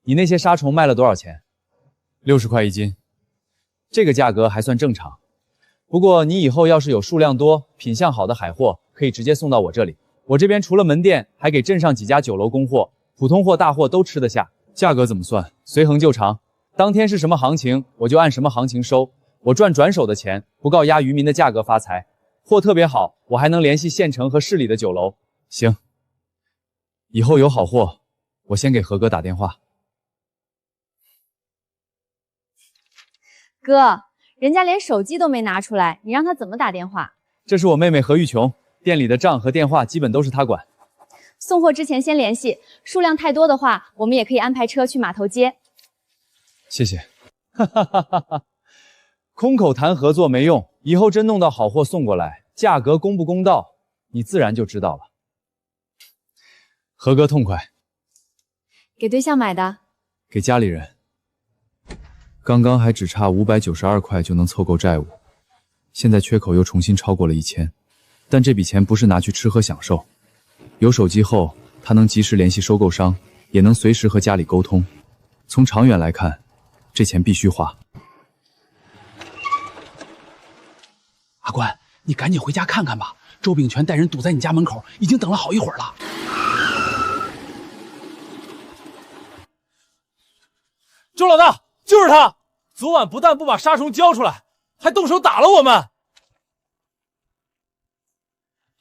你那些沙虫卖了多少钱？60块1斤，这个价格还算正常。不过你以后要是有数量多、品相好的海货，可以直接送到我这里。我这边除了门店，还给镇上几家酒楼供货，普通货、大货都吃得下。价格怎么算？随衡就长。当天是什么行情，我就按什么行情收。我赚转手的钱，不靠压渔民的价格发财。货特别好，我还能联系县城和市里的酒楼。行，以后有好货，我先给何哥打电话。哥，人家连手机都没拿出来，你让他怎么打电话？这是我妹妹何玉琼，店里的账和电话基本都是她管。送货之前先联系，数量太多的话，我们也可以安排车去码头接。谢谢。哈哈哈哈哈！空口谈合作没用，以后真弄到好货送过来，价格公不公道，你自然就知道了。何哥痛快。给对象买的？给家里人。刚刚还只差592块就能凑够债务，现在缺口又重新超过了1000，但这笔钱不是拿去吃喝享受。有手机后，他能及时联系收购商，也能随时和家里沟通。从长远来看，这钱必须花。阿关，你赶紧回家看看吧。周秉全带人堵在你家门口，已经等了好一会儿了。周老大，就是他！昨晚不但不把杀虫交出来，还动手打了我们。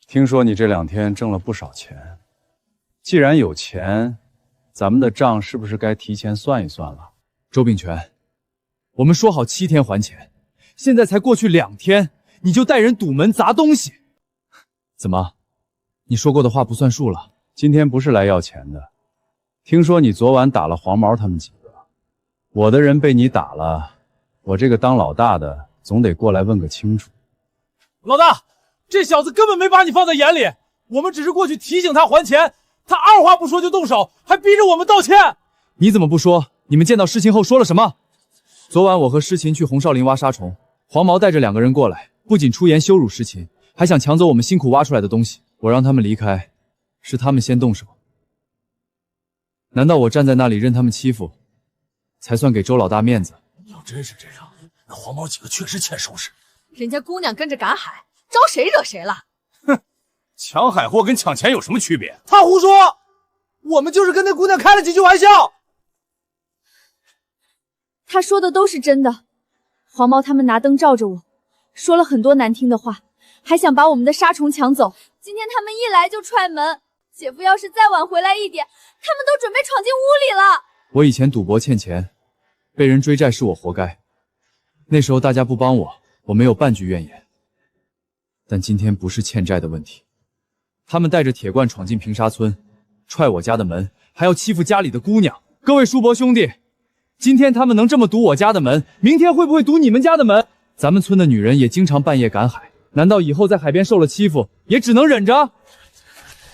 听说你这2天挣了不少钱，既然有钱，咱们的账是不是该提前算一算了？周秉全，我们说好7天还钱，现在才过去2天，你就带人堵门砸东西，怎么？你说过的话不算数了？今天不是来要钱的，听说你昨晚打了黄毛他们几个，我的人被你打了，我这个当老大的总得过来问个清楚。老大，这小子根本没把你放在眼里，我们只是过去提醒他还钱，他二话不说就动手，还逼着我们道歉。你怎么不说？你们见到事情后说了什么？昨晚我和诗琴去红少林挖沙虫，黄毛带着2个人过来，不仅出言羞辱诗琴，还想抢走我们辛苦挖出来的东西。我让他们离开，是他们先动手。难道我站在那里任他们欺负，才算给周老大面子？要真是这样，那黄毛几个确实欠收拾。人家姑娘跟着赶海，招谁惹谁了？哼，抢海货跟抢钱有什么区别？他胡说，我们就是跟那姑娘开了几句玩笑。他说的都是真的。黄毛他们拿灯照着我，说了很多难听的话，还想把我们的沙虫抢走。今天他们一来就踹门，姐夫要是再晚回来一点，他们都准备闯进屋里了。我以前赌博欠钱，被人追债是我活该。那时候大家不帮我，我没有半句怨言。但今天不是欠债的问题，他们带着铁罐闯进平沙村，踹我家的门，还要欺负家里的姑娘。各位叔伯兄弟，今天他们能这么堵我家的门，明天会不会堵你们家的门？咱们村的女人也经常半夜赶海，难道以后在海边受了欺负，也只能忍着？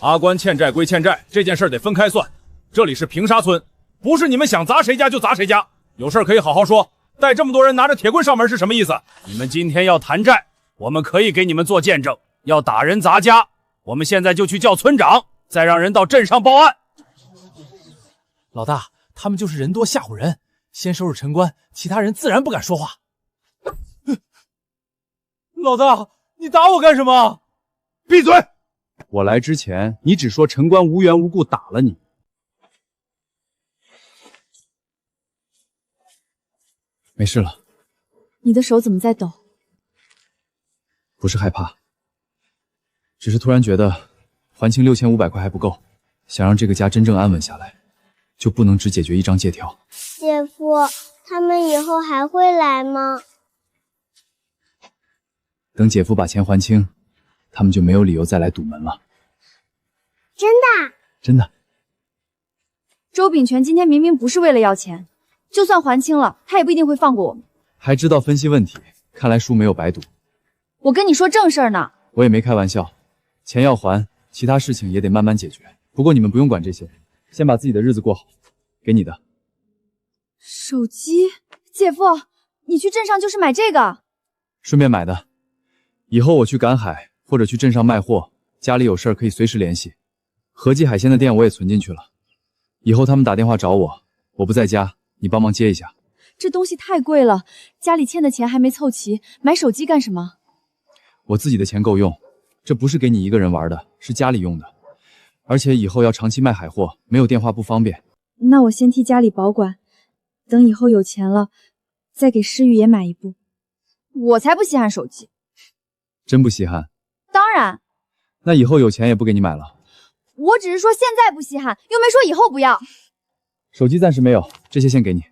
阿关欠债归欠债，这件事得分开算。这里是平沙村，不是你们想砸谁家就砸谁家，有事可以好好说。带这么多人拿着铁棍上门是什么意思？你们今天要谈债，我们可以给你们做见证。要打人砸家，我们现在就去叫村长，再让人到镇上报案。老大，他们就是人多吓唬人，先收拾陈官，其他人自然不敢说话。老大，你打我干什么？闭嘴！我来之前，你只说陈官无缘无故打了你。没事了。你的手怎么在抖？不是害怕，只是突然觉得还清6500块还不够，想让这个家真正安稳下来，就不能只解决一张借条。姐夫，他们以后还会来吗？等姐夫把钱还清，他们就没有理由再来堵门了。真的？真的。周秉全今天明明不是为了要钱，就算还清了，他也不一定会放过我们。还知道分析问题，看来书没有白读。我跟你说正事儿呢。我也没开玩笑，钱要还，其他事情也得慢慢解决。不过你们不用管这些，先把自己的日子过好。给你的手机，姐夫，你去镇上就是买这个？顺便买的。以后我去赶海或者去镇上卖货，家里有事儿可以随时联系。和记海鲜的店我也存进去了，以后他们打电话找我，我不在家，你帮忙接一下。这东西太贵了，家里欠的钱还没凑齐，买手机干什么？我自己的钱够用，这不是给你一个人玩的，是家里用的。而且以后要长期卖海货，没有电话不方便。那我先替家里保管，等以后有钱了，再给诗雨也买一部。我才不稀罕手机。真不稀罕？当然。那以后有钱也不给你买了。我只是说现在不稀罕，又没说以后不要。手机暂时没有，这些先给你。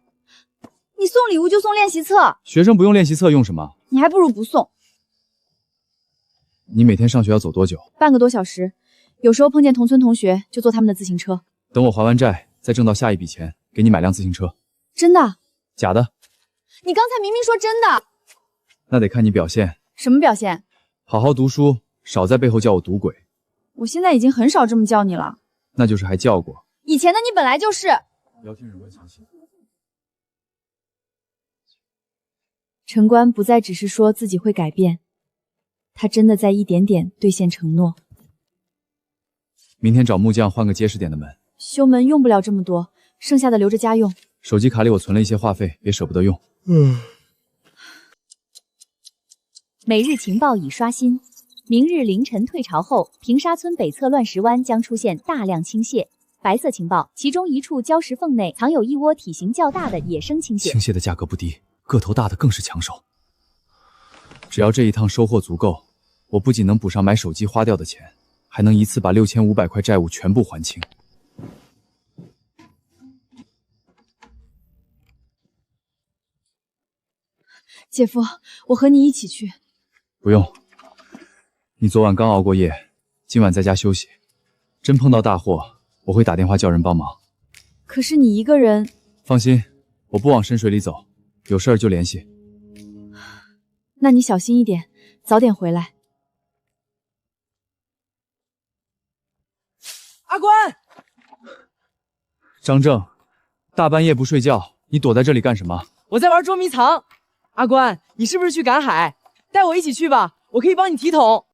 你送礼物就送练习册，学生不用练习册用什么？你还不如不送。你每天上学要走多久？半个多小时，有时候碰见同村同学就坐他们的自行车。等我还完债，再挣到下一笔钱，给你买辆自行车。真的？假的？你刚才明明说真的。那得看你表现。什么表现？好好读书，少在背后叫我赌鬼。我现在已经很少这么叫你了。那就是还叫过。以前的你本来就是。聊天人关详细。陈官不再只是说自己会改变，他真的在一点点兑现承诺。明天找木匠换个结实点的门。修门用不了这么多，剩下的留着家用。手机卡里我存了一些话费，别舍不得用。每日情报已刷新。明日凌晨退潮后，平沙村北侧乱石湾将出现大量青蟹。白色情报，其中一处礁石缝内藏有一窝体型较大的野生青蟹。青蟹的价格不低，个头大的更是抢手。只要这一趟收获足够，我不仅能补上买手机花掉的钱，还能一次把6500块债务全部还清。姐夫，我和你一起去。不用，你昨晚刚熬过夜，今晚在家休息。真碰到大祸，我会打电话叫人帮忙。可是你一个人……放心，我不往深水里走，有事儿就联系。那你小心一点，早点回来。阿关，张正，大半夜不睡觉，你躲在这里干什么？我在玩捉迷藏。阿关，你是不是去赶海？带我一起去吧，我可以帮你提桶。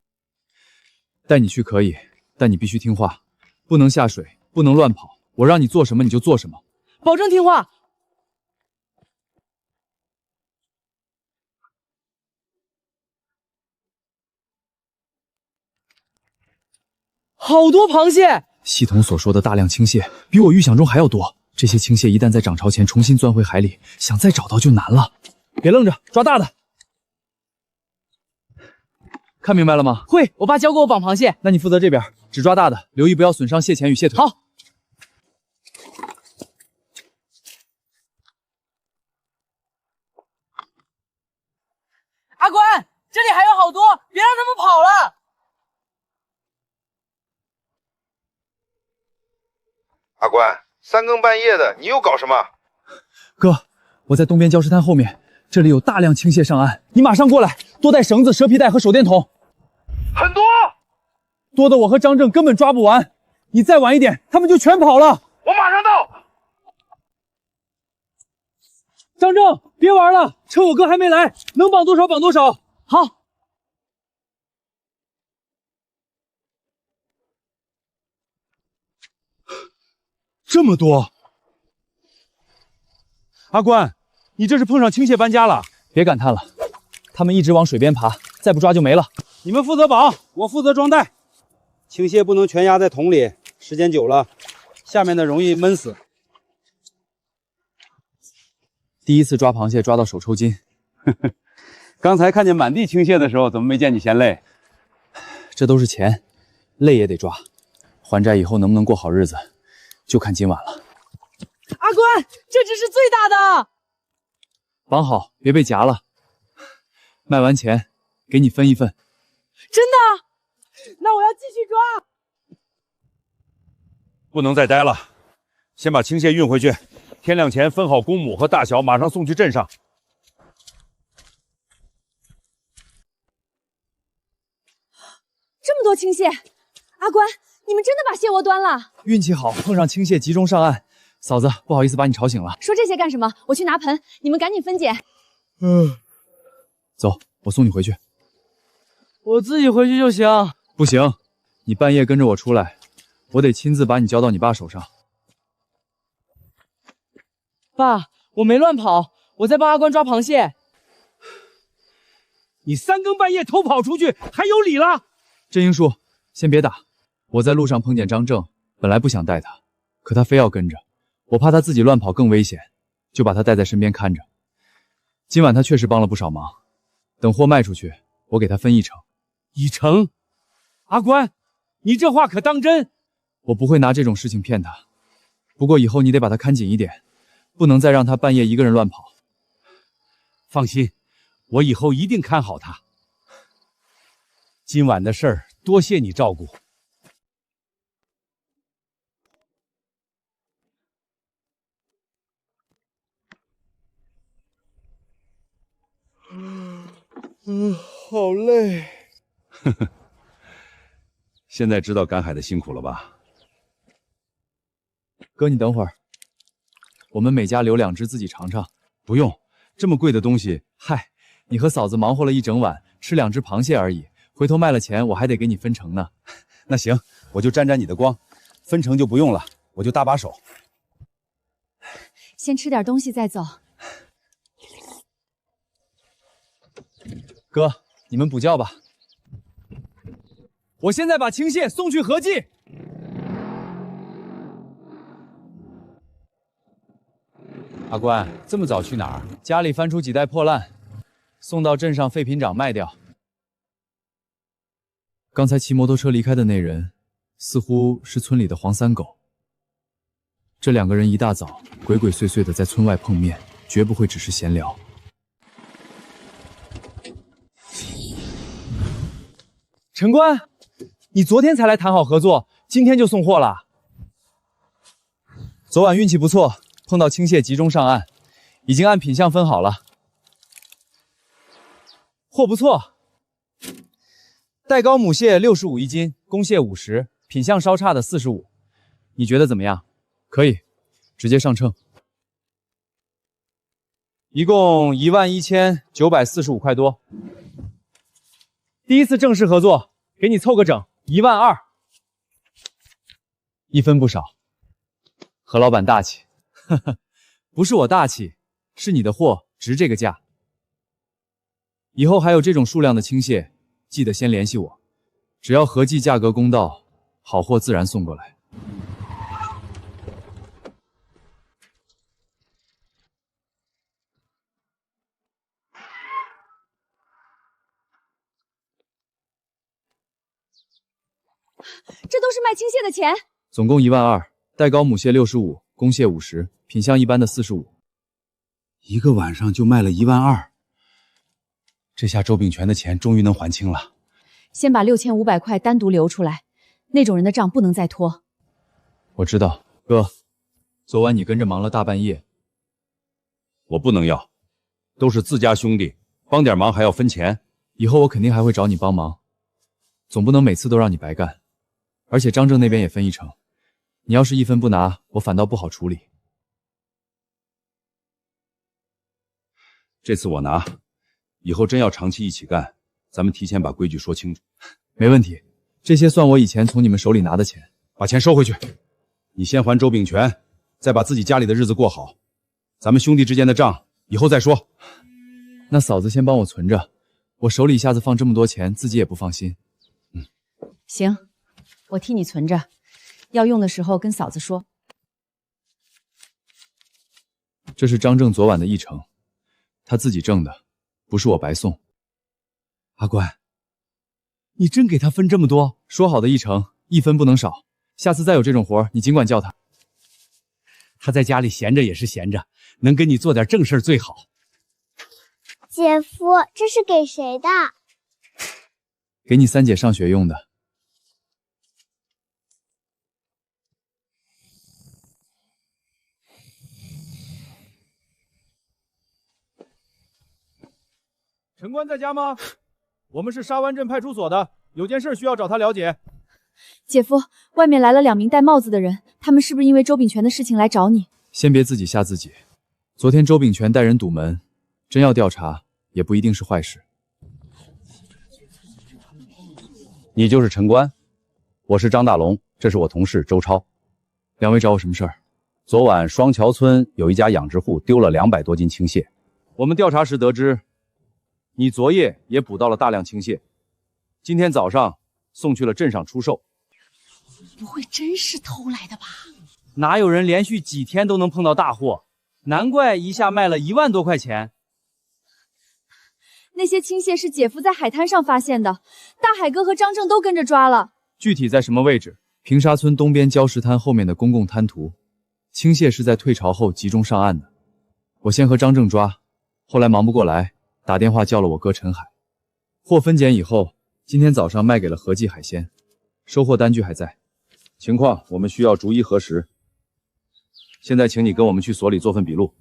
带你去可以，但你必须听话，不能下水，不能乱跑。我让你做什么你就做什么，保证听话。好多螃蟹！系统所说的大量青蟹，比我预想中还要多。这些青蟹一旦在涨潮前重新钻回海里，想再找到就难了。别愣着，抓大的！看明白了吗？会，我爸教过我绑螃蟹。那你负责这边，只抓大的，留意不要损伤蟹钳与蟹腿。好。阿关，这里还有好多，别让他们跑了。阿关，三更半夜的，你又搞什么？哥，我在东边礁石滩后面，这里有大量青蟹上岸，你马上过来，多带绳子、蛇皮袋和手电筒。很多，多的我和张正根本抓不完，你再晚一点，他们就全跑了。我马上到。张正，别玩了，趁我哥还没来，能绑多少绑多少。好。这么多！阿关，你这是碰上青蟹搬家了？别感叹了，他们一直往水边爬，再不抓就没了。你们负责绑，我负责装袋。青蟹不能全压在桶里，时间久了，下面的容易闷死。第一次抓螃蟹抓到手抽筋。刚才看见满地青蟹的时候，怎么没见你嫌累？这都是钱，累也得抓。还债以后能不能过好日子，就看今晚了。阿关，这只是最大的。绑好，别被夹了。卖完钱，给你分一份。真的？那我要继续抓。不能再待了，先把青蟹运回去，天亮前分好公母和大小，马上送去镇上。这么多青蟹，阿关，你们真的把蟹窝端了？运气好，碰上青蟹集中上岸。嫂子，不好意思把你吵醒了。说这些干什么？我去拿盆，你们赶紧分拣。走，我送你回去。我自己回去就行。不行，你半夜跟着我出来，我得亲自把你交到你爸手上。爸，我没乱跑，我在帮阿关抓螃蟹。你三更半夜偷跑出去，还有理了？振英叔，先别打。我在路上碰见张正，本来不想带他，可他非要跟着，我怕他自己乱跑更危险，就把他带在身边看着。今晚他确实帮了不少忙，等货卖出去，我给他分1成。1成？阿关，你这话可当真？我不会拿这种事情骗他，不过以后你得把他看紧一点，不能再让他半夜一个人乱跑。放心，我以后一定看好他。今晚的事儿，多谢你照顾。好累。呵呵，现在知道赶海的辛苦了吧？哥，你等会儿，我们每家留2只自己尝尝。不用，这么贵的东西，嗨，你和嫂子忙活了一整晚，吃2只螃蟹而已，回头卖了钱，我还得给你分成呢。那行，我就沾沾你的光，分成就不用了，我就搭把手。先吃点东西再走。哥，你们补觉吧。我现在把青蟹送去合记。阿关，这么早去哪儿？家里翻出几袋破烂，送到镇上废品厂卖掉。刚才骑摩托车离开的那人，似乎是村里的黄三狗。这两个人一大早鬼鬼祟祟的在村外碰面，绝不会只是闲聊。陈官，你昨天才来谈好合作，今天就送货了？昨晚运气不错，碰到青蟹集中上岸，已经按品相分好了。货不错，带膏母蟹65一斤，公蟹50，品相稍差的45，你觉得怎么样？可以，直接上秤。一共11945块多。第一次正式合作，给你凑个整，12000，一分不少。何老板大气，呵呵，不是我大气，是你的货值这个价。以后还有这种数量的青蟹，记得先联系我，只要合计价格公道，好货自然送过来。这都是卖青蟹的钱，总共12000，带膏母蟹65，公蟹50，品相一般的45。一个晚上就卖了12000，这下周秉权的钱终于能还清了。先把6500块单独留出来，那种人的账不能再拖。我知道，哥，昨晚你跟着忙了大半夜，我不能要，都是自家兄弟，帮点忙还要分钱。以后我肯定还会找你帮忙，总不能每次都让你白干。而且张正那边也分一成，你要是一分不拿，我反倒不好处理。这次我拿，以后真要长期一起干，咱们提前把规矩说清楚。没问题，这些算我以前从你们手里拿的钱，把钱收回去。你先还周秉权，再把自己家里的日子过好，咱们兄弟之间的账以后再说。那嫂子先帮我存着，我手里一下子放这么多钱，自己也不放心。行，我替你存着，要用的时候跟嫂子说。这是张正昨晚的议程，他自己挣的，不是我白送。阿关，你真给他分这么多？说好的议程，一分不能少。下次再有这种活，你尽管叫他。他在家里闲着也是闲着，能给你做点正事最好。姐夫，这是给谁的？给你三姐上学用的。陈官在家吗？我们是沙湾镇派出所的，有件事需要找他了解。姐夫，外面来了2名戴帽子的人，他们是不是因为周秉权的事情来找你？先别自己吓自己。昨天周秉权带人堵门，真要调查，也不一定是坏事。你就是陈官，我是张大龙，这是我同事周超。两位找我什么事儿？昨晚双桥村有一家养殖户丢了200多斤青蟹，我们调查时得知，你昨夜也捕到了大量青蟹，今天早上送去了镇上出售。不会真是偷来的吧？哪有人连续几天都能碰到大货？难怪一下卖了1万多块钱。那些青蟹是姐夫在海滩上发现的，大海哥和张正都跟着抓了。具体在什么位置？平沙村东边礁石滩后面的公共滩涂。青蟹是在退潮后集中上岸的。我先和张正抓，后来忙不过来，打电话叫了我哥陈海。货分拣以后，今天早上卖给了和记海鲜，收货单据还在。情况我们需要逐一核实。现在请你跟我们去所里做份笔录。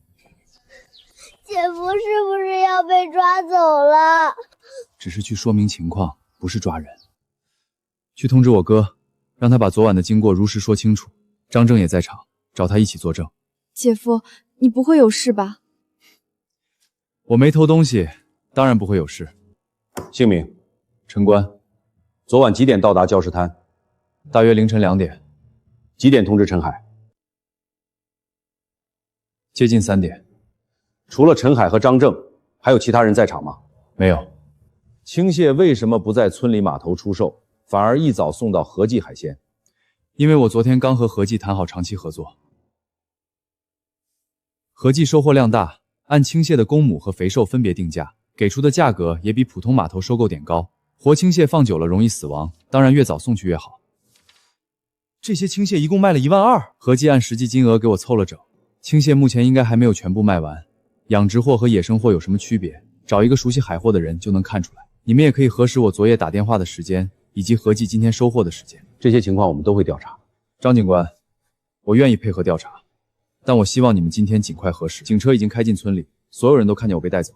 姐夫是不是要被抓走了？只是去说明情况，不是抓人。去通知我哥，让他把昨晚的经过如实说清楚。张正也在场，找他一起作证。姐夫，你不会有事吧？我没偷东西，当然不会有事。姓名？陈官。昨晚几点到达礁石滩？大约凌晨2点。几点通知陈海？接近3点。除了陈海和张正，还有其他人在场吗？没有。青蟹为什么不在村里码头出售，反而一早送到和记海鲜？因为我昨天刚和和记谈好长期合作。和记收获量大，按青蟹的公母和肥瘦分别定价，给出的价格也比普通码头收购点高。活青蟹放久了容易死亡，当然越早送去越好。这些青蟹一共卖了12000，和记按实际金额给我凑了整。青蟹目前应该还没有全部卖完。养殖货和野生货有什么区别？找一个熟悉海货的人就能看出来。你们也可以核实我昨夜打电话的时间，以及和记今天收货的时间。这些情况我们都会调查。张警官，我愿意配合调查，但我希望你们今天尽快核实。警车已经开进村里，所有人都看见我被带走。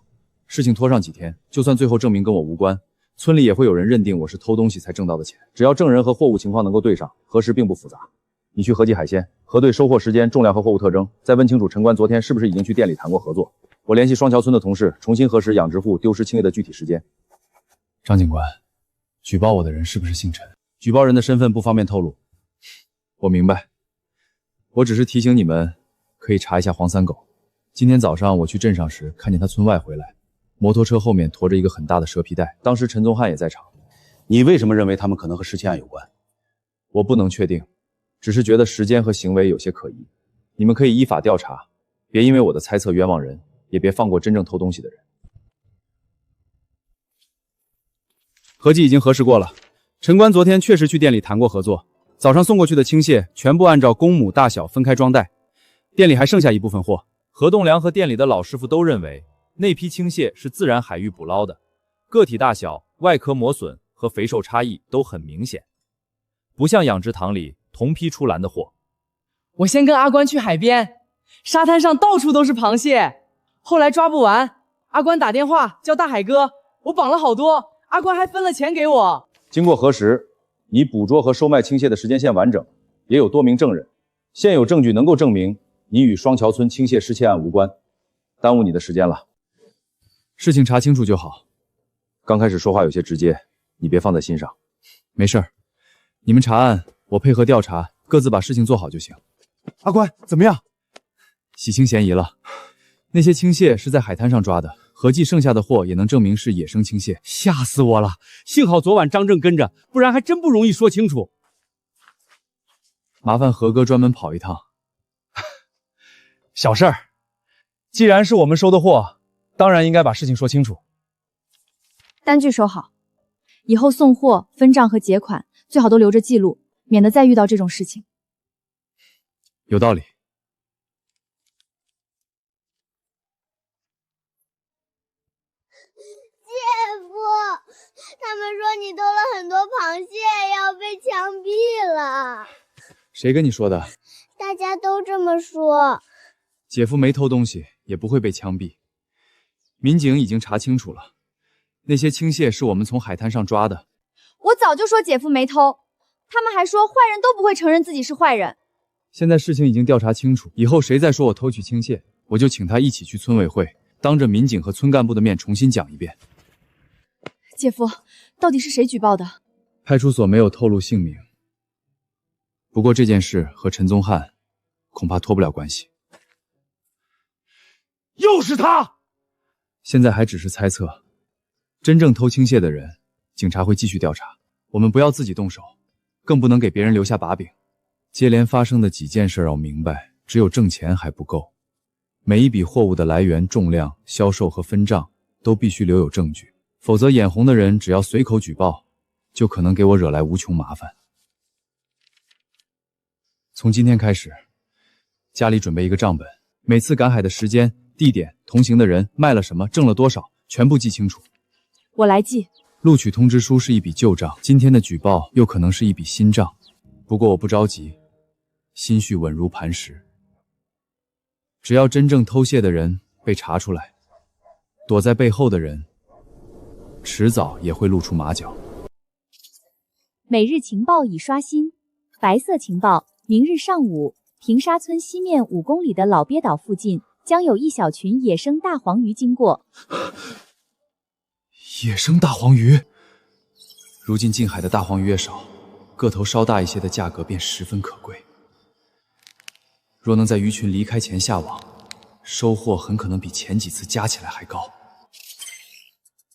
事情拖上几天，就算最后证明跟我无关，村里也会有人认定我是偷东西才挣到的钱。只要证人和货物情况能够对上，核实并不复杂。你去和记海鲜核对收货时间、重量和货物特征，再问清楚陈官昨天是不是已经去店里谈过合作。我联系双桥村的同事，重新核实养殖户丢失青叶的具体时间。张警官，举报我的人是不是姓陈？举报人的身份不方便透露。我明白，我只是提醒你们，可以查一下黄三狗。今天早上我去镇上时，看见他村外回来，摩托车后面驮着一个很大的蛇皮袋，当时陈宗翰也在场。你为什么认为他们可能和失窃案有关？我不能确定，只是觉得时间和行为有些可疑。你们可以依法调查，别因为我的猜测冤枉人，也别放过真正偷东西的人。合计已经核实过了，陈官昨天确实去店里谈过合作，早上送过去的青蟹全部按照公母大小分开装袋，店里还剩下一部分货。何栋梁和店里的老师傅都认为那批青蟹是自然海域捕捞的，个体大小、外壳磨损和肥瘦差异都很明显，不像养殖塘里同批出栏的货。我先跟阿关去海边，沙滩上到处都是螃蟹，后来抓不完，阿关打电话叫大海哥，我绑了好多，阿关还分了钱给我。经过核实，你捕捉和收卖青蟹的时间线完整，也有多名证人，现有证据能够证明你与双桥村青蟹失窃案无关，耽误你的时间了。事情查清楚就好。刚开始说话有些直接，你别放在心上。没事儿，你们查案，我配合调查，各自把事情做好就行。阿关，怎么样？洗清嫌疑了。那些青蟹是在海滩上抓的，合计剩下的货也能证明是野生青蟹。吓死我了！幸好昨晚张正跟着，不然还真不容易说清楚。麻烦何哥专门跑一趟。小事儿，既然是我们收的货，当然应该把事情说清楚。单据收好，以后送货、分账和结款最好都留着记录，免得再遇到这种事情。有道理。姐夫，他们说你偷了很多螃蟹，要被枪毙了。谁跟你说的？大家都这么说。姐夫没偷东西，也不会被枪毙。民警已经查清楚了，那些青蟹是我们从海滩上抓的。我早就说姐夫没偷，他们还说坏人都不会承认自己是坏人。现在事情已经调查清楚，以后谁再说我偷取青蟹，我就请他一起去村委会，当着民警和村干部的面重新讲一遍。姐夫，到底是谁举报的？派出所没有透露姓名，不过这件事和陈宗翰恐怕脱不了关系。又是他！现在还只是猜测，真正偷青蟹的人，警察会继续调查。我们不要自己动手，更不能给别人留下把柄。接连发生的几件事让我明白，只有挣钱还不够，每一笔货物的来源、重量、销售和分账都必须留有证据，否则眼红的人只要随口举报，就可能给我惹来无穷麻烦。从今天开始，家里准备一个账本，每次赶海的时间、地点、同行的人、卖了什么、挣了多少，全部记清楚。我来记。录取通知书是一笔旧账，今天的举报又可能是一笔新账。不过我不着急，心绪稳如磐石。只要真正偷蟹的人被查出来，躲在背后的人迟早也会露出马脚。每日情报已刷新，白色情报：明日上午，平沙村西面5公里的老鳖岛附近将有一小群野生大黄鱼经过。野生大黄鱼，如今近海的大黄鱼越少，个头稍大一些的价格便十分可贵。若能在鱼群离开前下网，收获很可能比前几次加起来还高。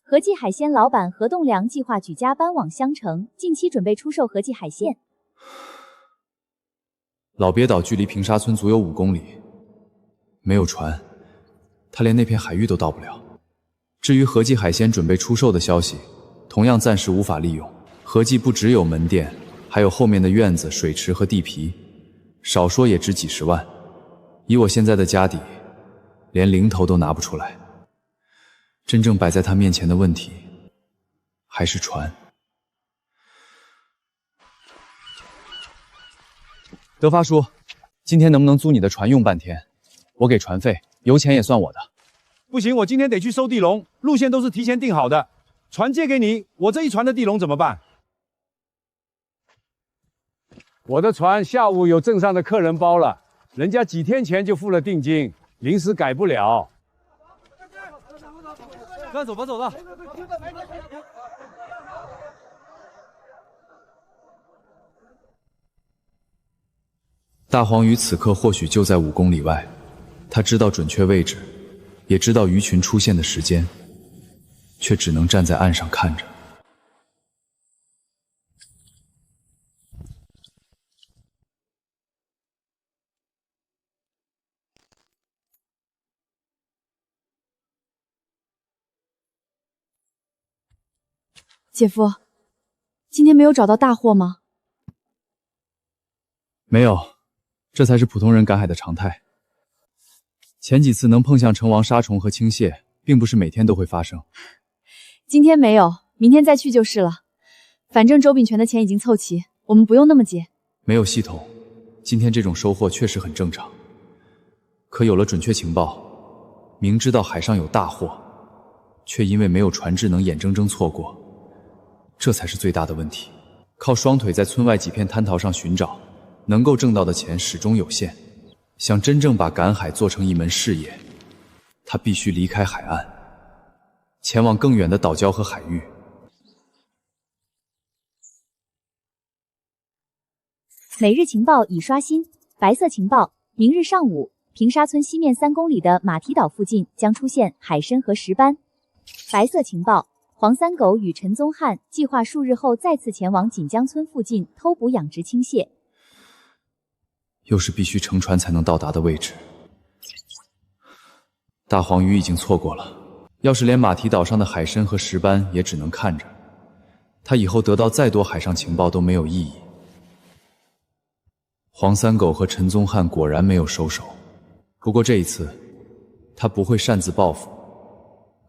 和记海鲜老板何栋梁计划举家搬往襄城，近期准备出售和记海鲜。老鳖岛距离平沙村足有5公里，没有船，他连那片海域都到不了。至于和记海鲜准备出售的消息，同样暂时无法利用。和记不只有门店，还有后面的院子、水池和地皮，少说也值几十万。以我现在的家底，连零头都拿不出来。真正摆在他面前的问题，还是船。德发叔，今天能不能租你的船用半天？我给船费，油钱也算我的。不行，我今天得去收地笼，路线都是提前定好的。船借给你，我这一船的地笼怎么办？我的船下午有镇上的客人包了，人家几天前就付了定金，临时改不了。快走吧，走吧。大黄鱼此刻或许就在5公里外，他知道准确位置，也知道鱼群出现的时间，却只能站在岸上看着。姐夫，今天没有找到大货吗？没有，这才是普通人赶海的常态。前几次能碰上成王沙虫和青蟹，并不是每天都会发生。今天没有，明天再去就是了。反正周秉权的钱已经凑齐，我们不用那么急。没有系统，今天这种收获确实很正常。可有了准确情报，明知道海上有大货，却因为没有船只能眼睁睁错过，这才是最大的问题。靠双腿在村外几片滩头上寻找，能够挣到的钱始终有限。想真正把赶海做成一门事业，他必须离开海岸，前往更远的岛礁和海域。每日情报已刷新，白色情报：明日上午，平沙村西面3公里的马蹄岛附近将出现海参和石斑。白色情报：黄三狗与陈宗翰计划数日后再次前往锦江村附近偷捕养殖青蟹。又是必须乘船才能到达的位置。大黄鱼已经错过了，要是连马蹄岛上的海参和石斑也只能看着，他以后得到再多海上情报都没有意义。黄三狗和陈宗翰果然没有收手，不过这一次，他不会擅自报复，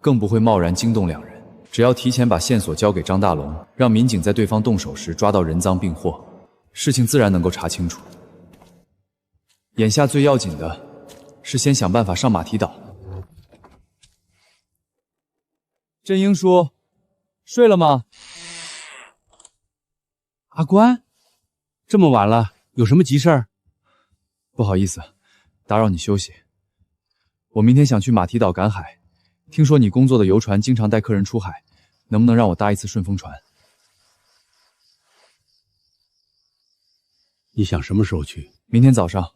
更不会贸然惊动两人。只要提前把线索交给张大龙，让民警在对方动手时抓到人赃并获，事情自然能够查清楚。眼下最要紧的是先想办法上马蹄岛。振英叔，睡了吗？阿关，这么晚了，有什么急事儿？不好意思，打扰你休息。我明天想去马蹄岛赶海，听说你工作的游船经常带客人出海，能不能让我搭一次顺风船？你想什么时候去？明天早上。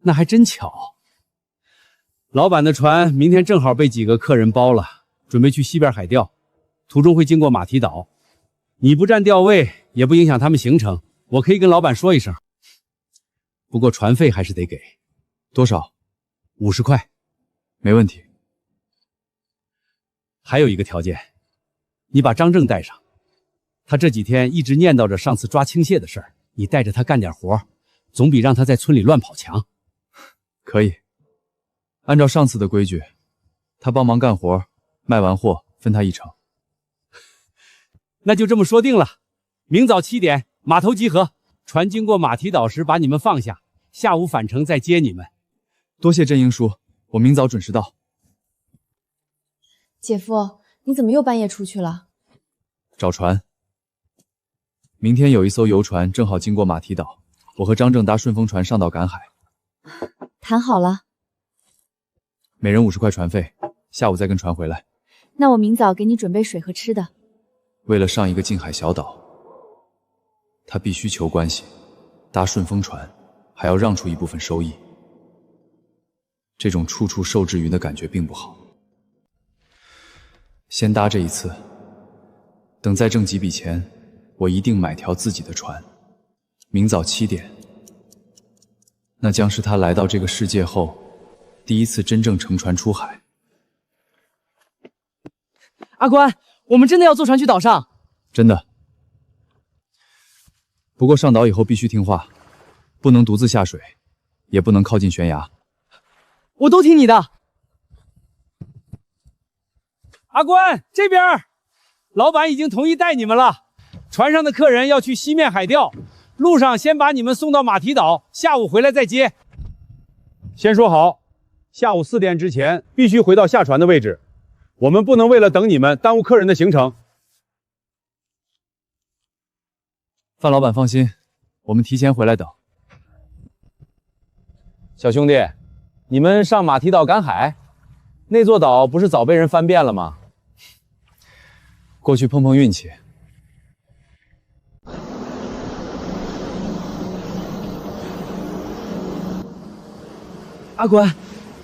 那还真巧，老板的船明天正好被几个客人包了，准备去西边海钓，途中会经过马蹄岛。你不占钓位，也不影响他们行程，我可以跟老板说一声。不过船费还是得给。多少？50块。没问题。还有一个条件，你把张正带上，他这几天一直念叨着上次抓青蟹的事儿，你带着他干点活，总比让他在村里乱跑强。可以，按照上次的规矩，他帮忙干活，卖完货分他1成。那就这么说定了。明早7点码头集合，船经过马蹄岛时把你们放下，下午返程再接你们。多谢振英叔，我明早准时到。姐夫，你怎么又半夜出去了？找船。明天有一艘游船正好经过马蹄岛，我和张正搭顺风船上岛赶海。谈好了，每人50块船费，下午再跟船回来。那我明早给你准备水和吃的。为了上一个近海小岛，他必须求关系，搭顺风船，还要让出一部分收益。这种处处受制于的感觉并不好。先搭这一次，等再挣几笔钱，我一定买条自己的船。明早7点，那将是他来到这个世界后第一次真正乘船出海。阿关，我们真的要坐船去岛上？真的。不过上岛以后必须听话，不能独自下水，也不能靠近悬崖。我都听你的。阿关，这边，老板已经同意带你们了。船上的客人要去西面海钓，路上先把你们送到马蹄岛，下午回来再接。先说好，下午4点之前必须回到下船的位置，我们不能为了等你们耽误客人的行程。范老板放心，我们提前回来等。小兄弟，你们上马蹄岛赶海？那座岛不是早被人翻遍了吗？过去碰碰运气。阿关，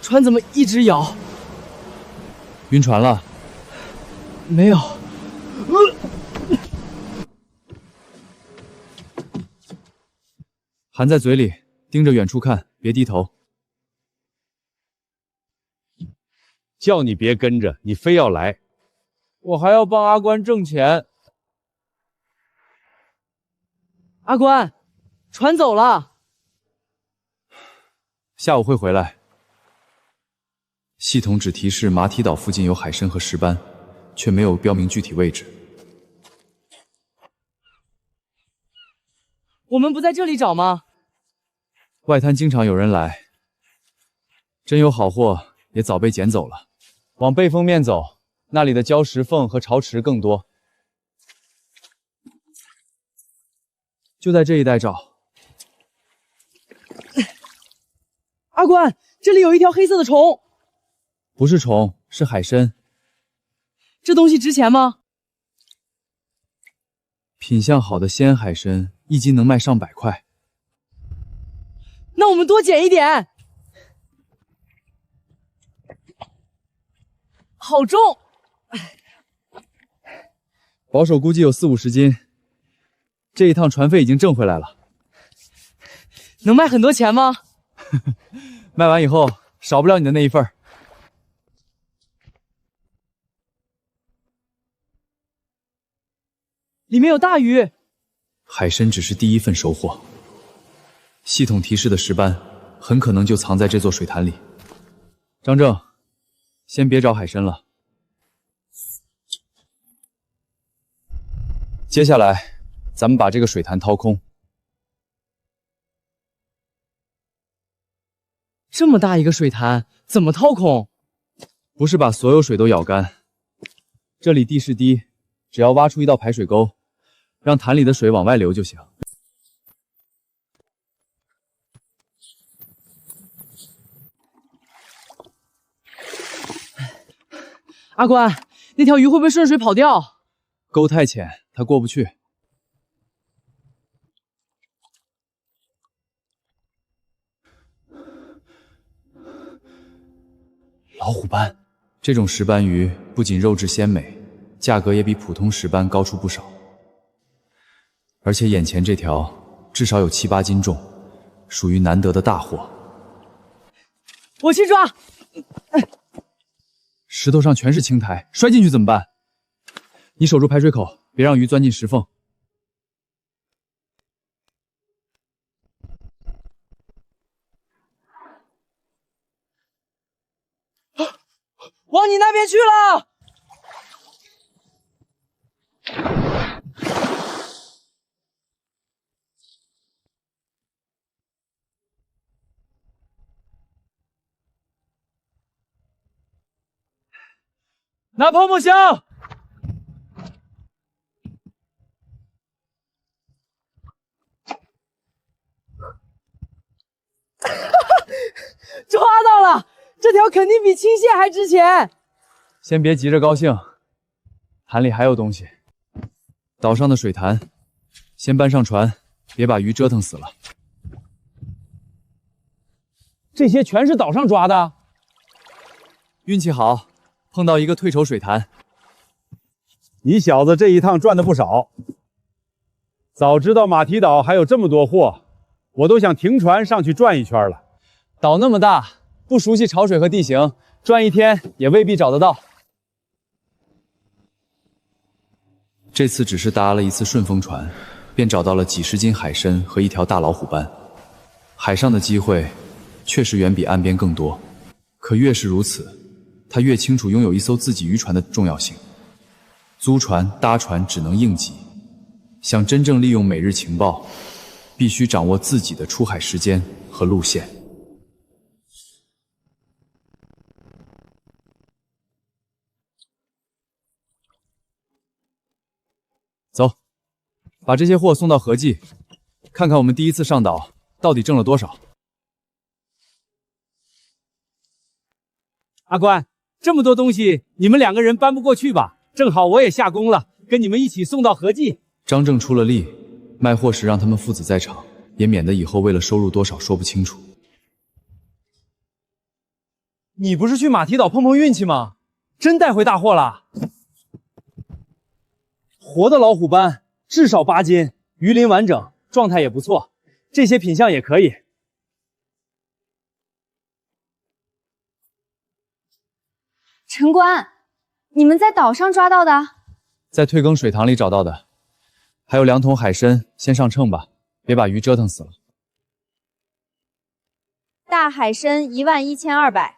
船怎么一直摇？晕船了？没有。含在嘴里，盯着远处看，别低头。叫你别跟着，你非要来。我还要帮阿关挣钱。阿关，船走了。下午会回来。系统只提示马蹄岛附近有海参和石斑，却没有标明具体位置。我们不在这里找吗？外滩经常有人来，真有好货也早被捡走了。往背风面走，那里的礁石缝和潮池更多。就在这一带找。阿关，这里有一条黑色的虫。不是虫，是海参。这东西值钱吗？品相好的鲜海参1斤能卖上100块。那我们多捡一点。好重，保守估计有40-50斤。这一趟船费已经挣回来了。能卖很多钱吗？卖完以后少不了你的那一份。里面有大鱼。海参只是第一份收获，系统提示的石斑很可能就藏在这座水潭里。张正，先别找海参了。接下来，咱们把这个水潭掏空。这么大一个水潭，怎么掏空？不是把所有水都舀干，这里地势低，只要挖出一道排水沟，让潭里的水往外流就行。阿关，那条鱼会不会顺水跑掉？沟太浅，它过不去。老虎斑，这种石斑鱼不仅肉质鲜美，价格也比普通石斑高出不少。而且眼前这条至少有7-8斤重，属于难得的大货。我去抓！石头上全是青苔，摔进去怎么办？你守住排水口，别让鱼钻进石缝。往你那边去了！拿泡沫箱！抓到了！这条肯定比青蟹还值钱。先别急着高兴，潭里还有东西。岛上的水潭，先搬上船，别把鱼折腾死了。这些全是岛上抓的。运气好，碰到一个退筹水潭。你小子这一趟赚的不少。早知道马蹄岛还有这么多货，我都想停船上去转一圈了。岛那么大，不熟悉潮水和地形，转一天也未必找得到。这次只是搭了一次顺风船，便找到了几十斤海参和一条大老虎斑。海上的机会确实远比岸边更多，可越是如此，他越清楚拥有一艘自己渔船的重要性。租船搭船只能应急，想真正利用每日情报，必须掌握自己的出海时间和路线。走，把这些货送到合记，看看我们第一次上岛到底挣了多少。阿关，这么多东西，你们2个人搬不过去吧？正好我也下工了，跟你们一起送到合记。张正出了力，卖货时让他们父子在场，也免得以后为了收入多少说不清楚。你不是去马蹄岛碰碰运气吗？真带回大货了？活的老虎斑，至少8斤，鱼鳞完整，状态也不错，这些品相也可以。陈官，你们在岛上抓到的？在退耕水塘里找到的，还有2桶海参，先上秤吧，别把鱼折腾死了。大海参11200，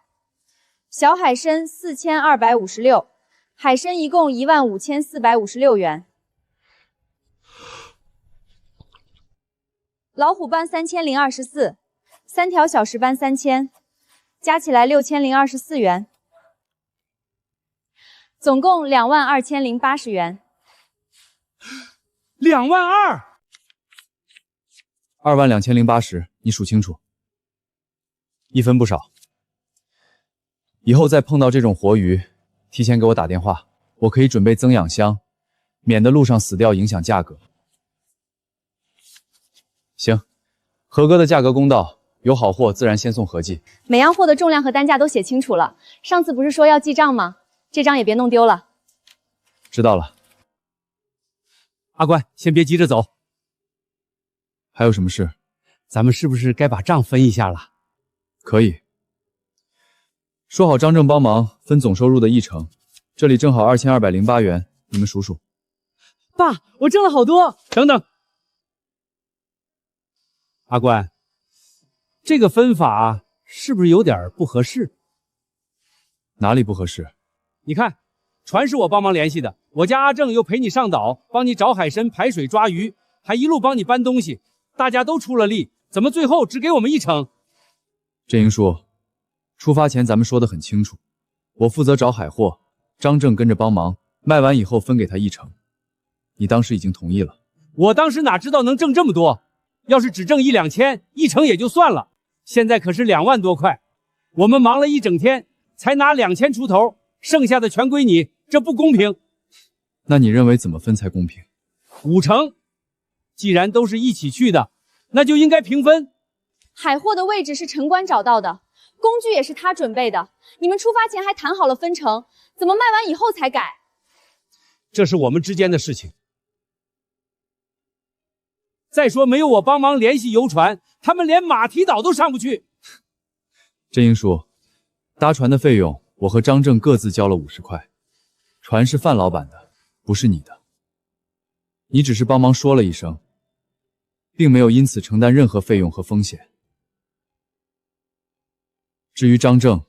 小海参4256，海参一共15456元。老虎斑3024，3条小石斑3000，加起来6024元，总共22080元。22080，你数清楚，一分不少。以后再碰到这种活鱼，提前给我打电话，我可以准备增氧箱，免得路上死掉影响价格。行，合格的价格公道，有好货自然先送合记。每样货的重量和单价都写清楚了，上次不是说要记账吗？这张也别弄丢了。知道了。阿关，先别急着走。还有什么事？咱们是不是该把账分一下了？可以。说好张正帮忙分总收入的1成，这里正好2208元，你们数数。爸，我挣了好多。等等，阿关，这个分法是不是有点不合适？哪里不合适？你看，船是我帮忙联系的，我家阿正又陪你上岛，帮你找海参、排水、抓鱼，还一路帮你搬东西，大家都出了力，怎么最后只给我们1成？振英叔，出发前咱们说得很清楚，我负责找海货，张正跟着帮忙，卖完以后分给他1成。你当时已经同意了。我当时哪知道能挣这么多，要是只挣1、2千，1成也就算了，现在可是2万多块，我们忙了一整天，才拿2000出头，剩下的全归你，这不公平。那你认为怎么分才公平？5成。既然都是一起去的，那就应该平分。海货的位置是陈官找到的，工具也是他准备的，你们出发前还谈好了分成，怎么卖完以后才改？这是我们之间的事情。再说没有我帮忙联系游船，他们连马蹄岛都上不去。振英叔，搭船的费用我和张正各自交了50块，船是范老板的，不是你的。你只是帮忙说了一声，并没有因此承担任何费用和风险。至于张正，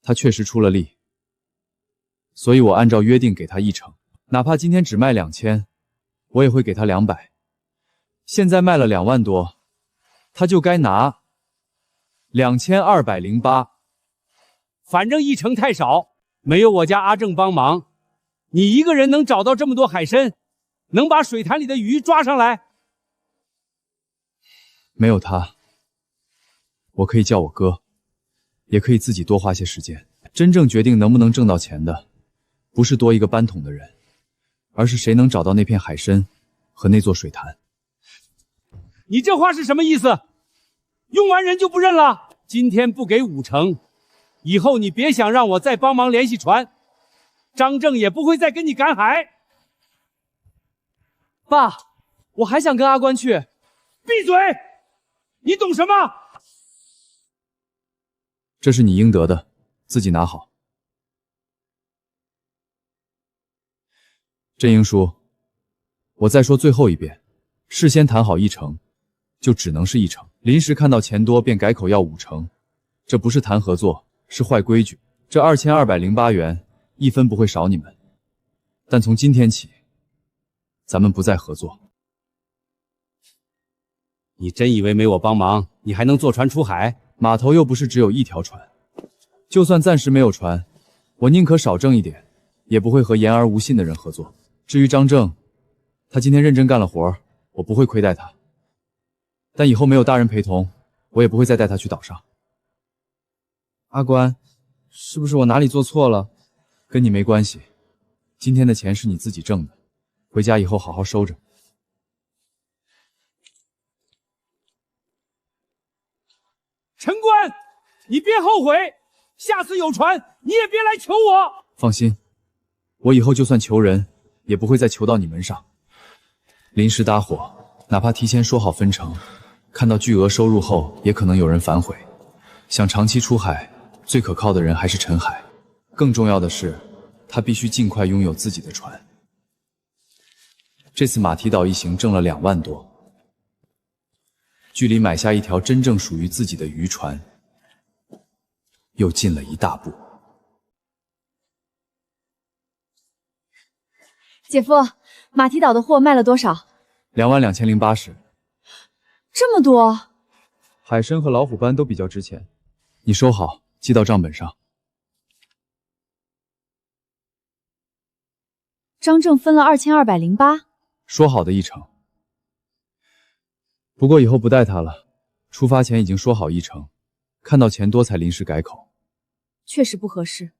他确实出了力，所以我按照约定给他1成，哪怕今天只卖2000，我也会给他200。现在卖了2万多，他就该拿2208。反正1成太少，没有我家阿正帮忙，你一个人能找到这么多海参，能把水潭里的鱼抓上来？没有他，我可以叫我哥，也可以自己多花些时间。真正决定能不能挣到钱的，不是多一个搬桶的人，而是谁能找到那片海参和那座水潭。你这话是什么意思？用完人就不认了？今天不给5成，以后你别想让我再帮忙联系船，张正也不会再跟你赶海。爸，我还想跟阿关去。闭嘴！你懂什么？这是你应得的，自己拿好。振英叔，我再说最后一遍，事先谈好1成，就只能是1成。临时看到钱多便改口要5成，这不是谈合作，是坏规矩。这2208元1分不会少你们，但从今天起，咱们不再合作。你真以为没我帮忙，你还能坐船出海？码头又不是只有1条船，就算暂时没有船，我宁可少挣一点，也不会和言而无信的人合作。至于张正，他今天认真干了活，我不会亏待他。但以后没有大人陪同，我也不会再带他去岛上。阿关，是不是我哪里做错了？跟你没关系，今天的钱是你自己挣的，回家以后好好收着。陈官，你别后悔，下次有船你也别来求我。放心，我以后就算求人，也不会再求到你门上。临时搭伙，哪怕提前说好分成，看到巨额收入后，也可能有人反悔。想长期出海，最可靠的人还是陈海。更重要的是，他必须尽快拥有自己的船。这次马蹄岛一行挣了2万多，距离买下一条真正属于自己的渔船，又近了一大步。姐夫，马蹄岛的货卖了多少22080。这么多？海参和老虎斑都比较值钱，你收好，记到账本上。张正分了2208，说好的1成。不过以后不带他了，出发前已经说好1成，看到钱多才临时改口。确实不合适，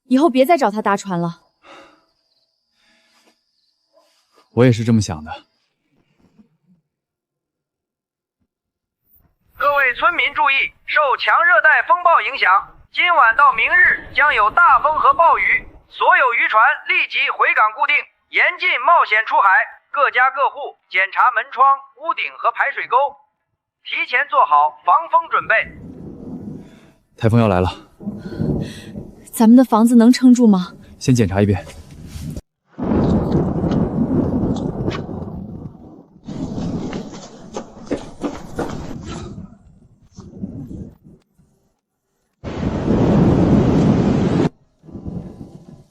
以后别再找他搭船了。我也是这么想的。各位村民注意，受强热带风暴影响，今晚到明日将有大风和暴雨，所有渔船立即回港固定，严禁冒险出海。各家各户检查门窗、屋顶和排水沟，提前做好防风准备。台风要来了，咱们的房子能撑住吗？先检查一遍。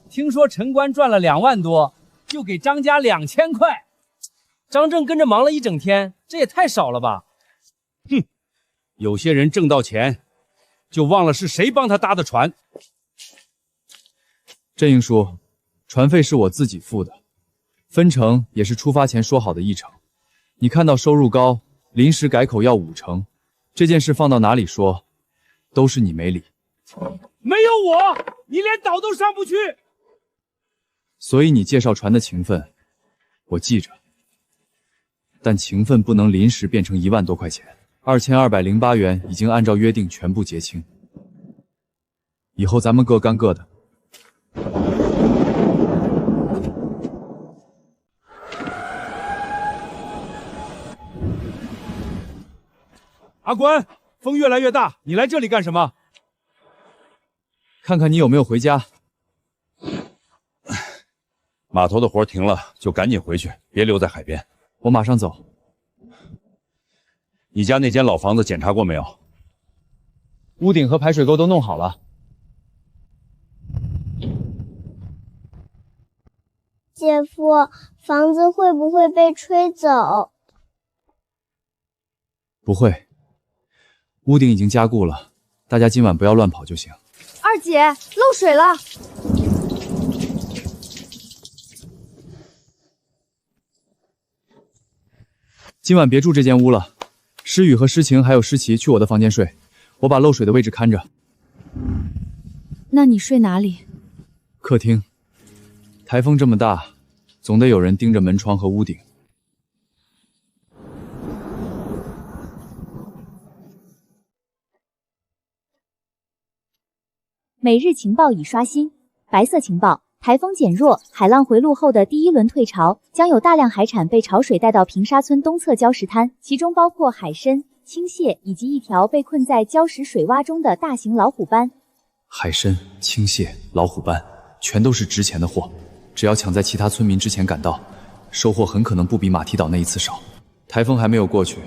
听说陈官赚了2万多，就给张家2000块。张正跟着忙了一整天，这也太少了吧？哼，有些人挣到钱，就忘了是谁帮他搭的船。振英叔，船费是我自己付的，分成也是出发前说好的1成。你看到收入高，临时改口要5成，这件事放到哪里说，都是你没理。没有我，你连岛都上不去。所以你介绍船的情分，我记着。但情分不能临时变成1万多块钱，2208元已经按照约定全部结清。以后咱们各干各的。阿关，风越来越大，你来这里干什么？看看你有没有回家。码头的活停了，就赶紧回去，别留在海边。我马上走。你家那间老房子检查过没有？屋顶和排水沟都弄好了。姐夫，房子会不会被吹走？不会，屋顶已经加固了，大家今晚不要乱跑就行。二姐，漏水了。今晚别住这间屋了，诗雨和诗晴还有诗琪去我的房间睡，我把漏水的位置看着。那你睡哪里？客厅。台风这么大，总得有人盯着门窗和屋顶。每日情报已刷新，白色情报：台风减弱，海浪回路后的第一轮退潮，将有大量海产被潮水带到平沙村东侧礁石滩，其中包括海参、青蟹以及一条被困在礁石水洼中的大型老虎斑。海参、青蟹、老虎斑，全都是值钱的货。只要抢在其他村民之前赶到，收获很可能不比马蹄岛那一次少。台风还没有过去，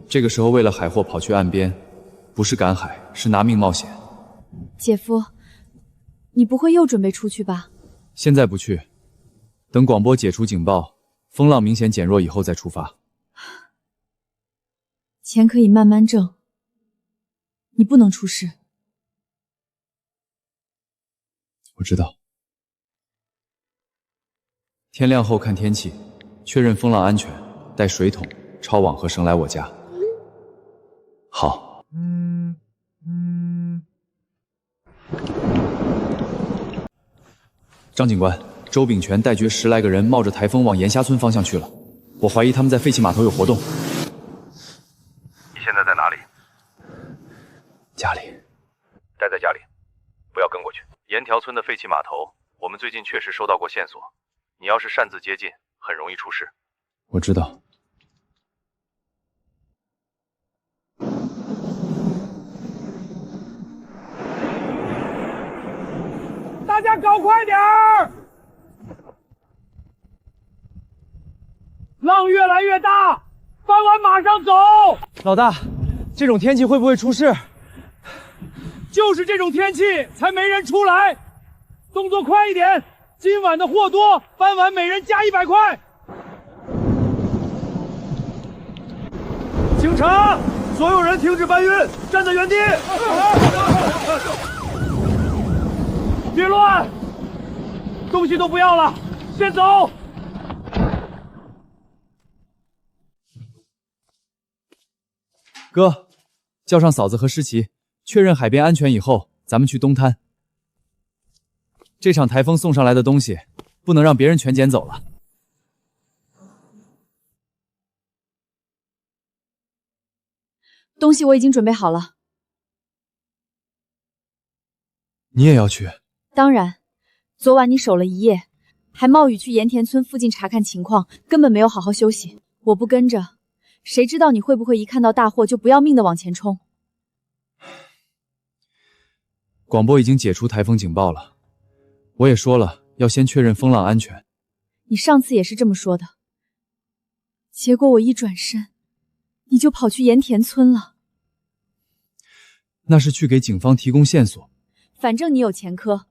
这个时候为了海货跑去岸边，不是赶海，是拿命冒险。姐夫，你不会又准备出去吧？现在不去，等广播解除警报，风浪明显减弱以后再出发。钱可以慢慢挣，你不能出事。我知道。天亮后看天气，确认风浪安全，带水桶、抄网和绳来我家。好。张警官，周秉全带绝10来个人冒着台风往盐虾村方向去了，我怀疑他们在废弃码头有活动。你现在在哪里？家里。待在家里，不要跟过去。盐条村的废弃码头，我们最近确实收到过线索，你要是擅自接近，很容易出事。我知道。大家搞快点儿！浪越来越大，翻完马上走。老大，这种天气会不会出事？就是这种天气才没人出来，动作快一点。今晚的货多，翻完每人加100块。警察，所有人停止搬运，站在原地。别乱，东西都不要了，先走。哥，叫上嫂子和诗琪，确认海边安全以后，咱们去东滩。这场台风送上来的东西，不能让别人全捡走了。东西我已经准备好了。你也要去？当然，昨晚你守了一夜，还冒雨去盐田村附近查看情况，根本没有好好休息。我不跟着，谁知道你会不会一看到大祸就不要命的往前冲？广播已经解除台风警报了，我也说了要先确认风浪安全。你上次也是这么说的，结果我一转身，你就跑去盐田村了。那是去给警方提供线索。反正你有前科。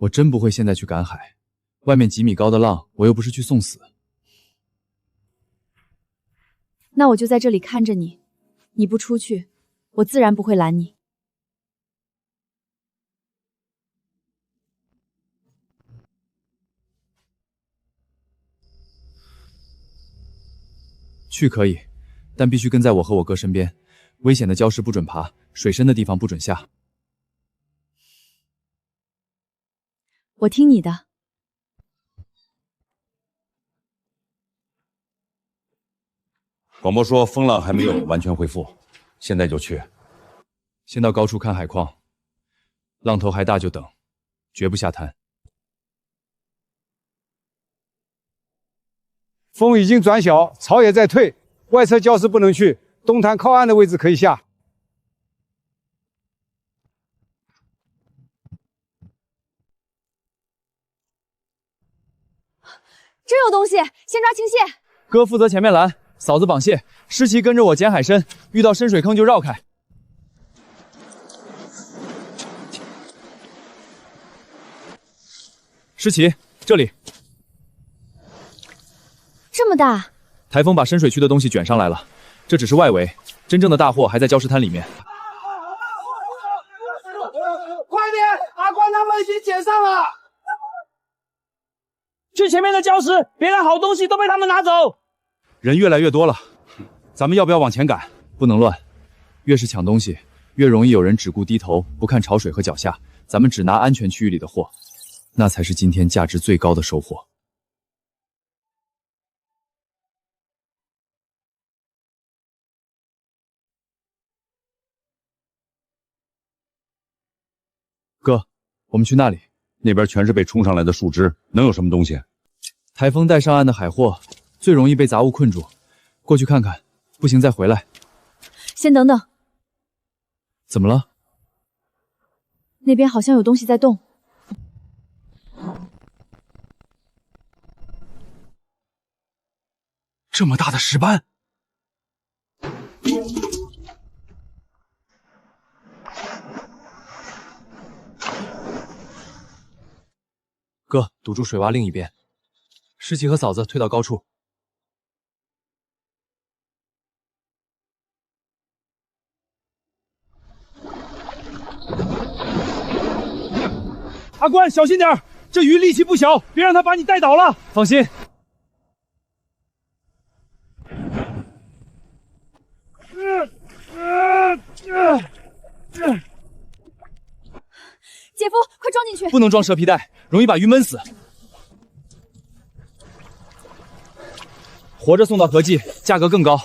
我真不会现在去赶海，外面几米高的浪，我又不是去送死。那我就在这里看着你，你不出去，我自然不会拦你。去可以，但必须跟在我和我哥身边，危险的礁石不准爬，水深的地方不准下。我听你的。广播说风浪还没有完全恢复，现在就去。先到高处看海况，浪头还大就等，绝不下滩。风已经转小，潮也在退，外侧礁石不能去，东滩靠岸的位置可以下。真有东西，先抓青蟹。哥负责前面拦，嫂子绑蟹，诗琪跟着我捡海参，遇到深水坑就绕开。诗琪，这里。这么大，台风把深水区的东西卷上来了，这只是外围，真正的大货还在礁石滩里面。快点，阿关他们已经捡上了。去前面的礁石，别让好东西都被他们拿走。人越来越多了，咱们要不要往前赶？不能乱，越是抢东西，越容易有人只顾低头，不看潮水和脚下。咱们只拿安全区域里的货，那才是今天价值最高的收获。哥，我们去那里。那边全是被冲上来的树枝，能有什么东西？台风带上岸的海货，最容易被杂物困住。过去看看，不行再回来。先等等，怎么了？那边好像有东西在动。这么大的石斑！哥，堵住水洼另一边。诗琪和嫂子退到高处。阿关，小心点，这鱼力气不小，别让它把你带倒了。放心。姐夫，快装进去！不能装蛇皮袋，容易把鱼闷死。活着送到合记，价格更高。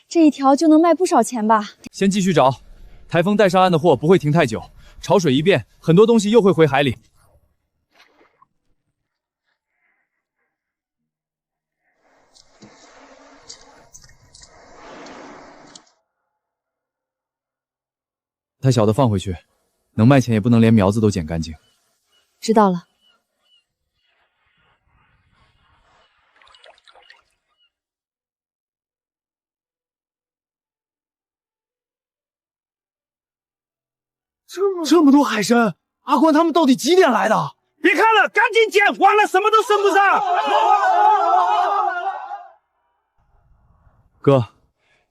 这一条就能卖不少钱吧？先继续找，台风带上岸的货不会停太久，潮水一变，很多东西又会回海里。太小的放回去，能卖钱也不能连苗子都捡干净。知道了。这么多海参，阿关他们到底几点来的？别看了，赶紧捡，完了什么都升不上。哥，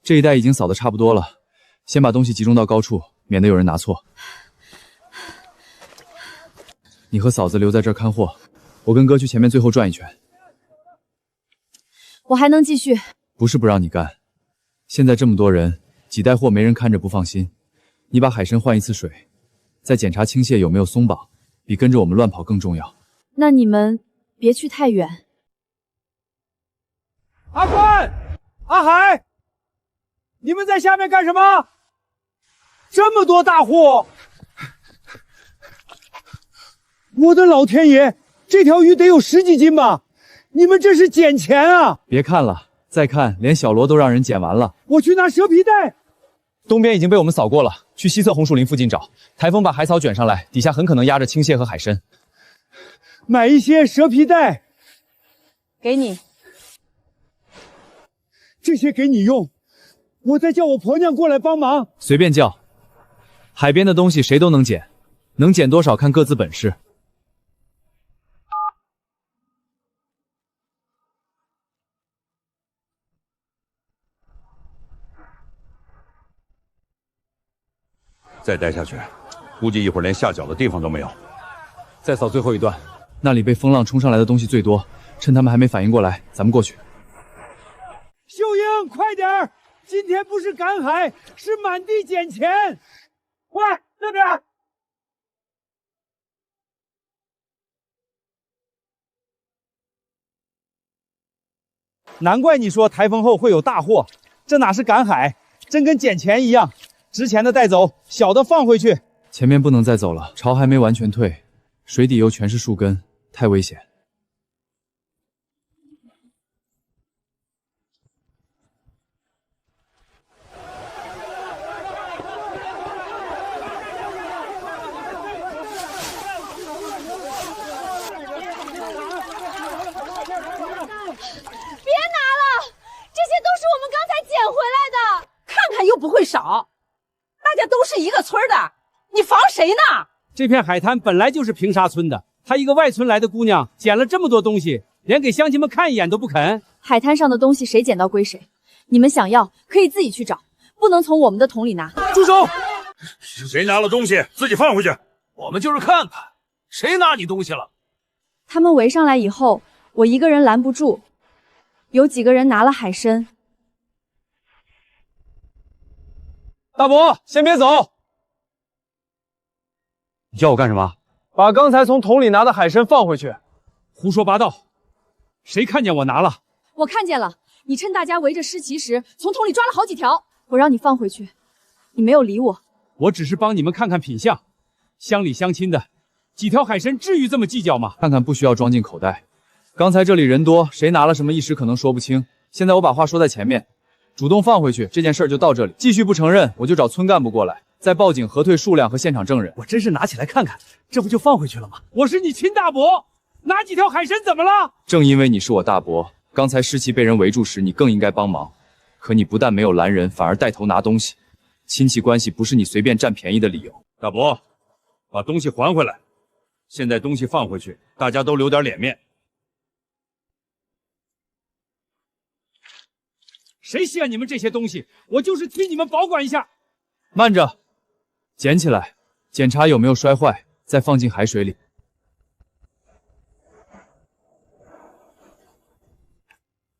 这一带已经扫得差不多了，先把东西集中到高处，免得有人拿错。你和嫂子留在这儿看货，我跟哥去前面最后转一圈。我还能继续。不是不让你干，现在这么多人，几袋货没人看着不放心。你把海参换一次水，再检查轻蟹有没有松绑，比跟着我们乱跑更重要。那你们别去太远。阿关、阿海，你们在下面干什么？这么多大货！我的老天爷，这条鱼得有10几斤吧？你们这是捡钱啊！别看了，再看，连小螺都让人捡完了。我去拿蛇皮袋。东边已经被我们扫过了，去西侧红树林附近找。台风把海草卷上来，底下很可能压着青蟹和海参。买一些蛇皮袋，给你。这些给你用，我再叫我婆娘过来帮忙。随便叫，海边的东西谁都能捡，能捡多少看各自本事。再待下去，估计一会儿连下脚的地方都没有。再扫最后一段，那里被风浪冲上来的东西最多，趁他们还没反应过来，咱们过去。秀英，快点儿！今天不是赶海，是满地捡钱。喂，那边！难怪你说台风后会有大货，这哪是赶海，真跟捡钱一样。值钱的带走，小的放回去。前面不能再走了，潮还没完全退，水底又全是树根，太危险。别拿了，这些都是我们刚才捡回来的。看看又不会少。大家都是一个村的，你防谁呢？这片海滩本来就是平沙村的，她一个外村来的姑娘，捡了这么多东西，连给乡亲们看一眼都不肯。海滩上的东西谁捡到归谁，你们想要可以自己去找，不能从我们的桶里拿。住手！谁拿了东西自己放回去。我们就是看看谁拿你东西了。他们围上来以后，我一个人拦不住，有几个人拿了海参。大伯，先别走！你叫我干什么？把刚才从桶里拿的海参放回去。胡说八道！谁看见我拿了？我看见了，你趁大家围着尸齐时，从桶里抓了好几条。我让你放回去，你没有理我。我只是帮你们看看品相，乡里乡亲的，几条海参至于这么计较吗？看看不需要装进口袋。刚才这里人多，谁拿了什么一时可能说不清。现在我把话说在前面，主动放回去，这件事就到这里。继续不承认，我就找村干部过来，再报警核对数量和现场证人。我真是拿起来看看，这不就放回去了吗？我是你亲大伯，拿几条海参怎么了？正因为你是我大伯，刚才尸气被人围住时，你更应该帮忙。可你不但没有拦人，反而带头拿东西，亲戚关系不是你随便占便宜的理由。大伯，把东西还回来。现在东西放回去，大家都留点脸面。谁稀罕你们这些东西？我就是替你们保管一下。慢着，捡起来，检查有没有摔坏，再放进海水里。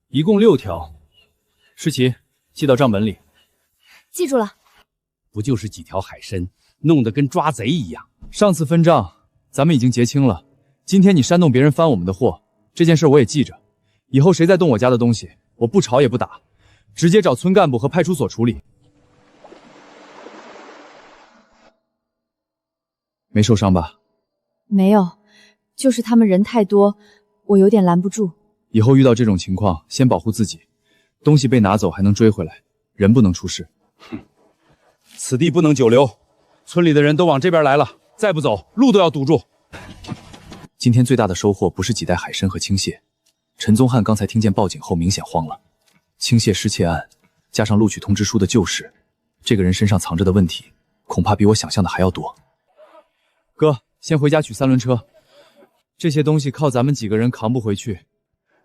一共6条，诗琪，记到账本里。记住了。不就是几条海参，弄得跟抓贼一样。上次分账，咱们已经结清了。今天你煽动别人翻我们的货，这件事我也记着。以后谁再动我家的东西，我不吵也不打。直接找村干部和派出所处理。没受伤吧？没有，就是他们人太多，我有点拦不住。以后遇到这种情况，先保护自己。东西被拿走还能追回来，人不能出事。此地不能久留，村里的人都往这边来了，再不走，路都要堵住。今天最大的收获不是几袋海参和青蟹，陈宗翰刚才听见报警后明显慌了。青蟹失窃案，加上录取通知书的旧事，这个人身上藏着的问题，恐怕比我想象的还要多。哥，先回家取3轮车，这些东西靠咱们几个人扛不回去。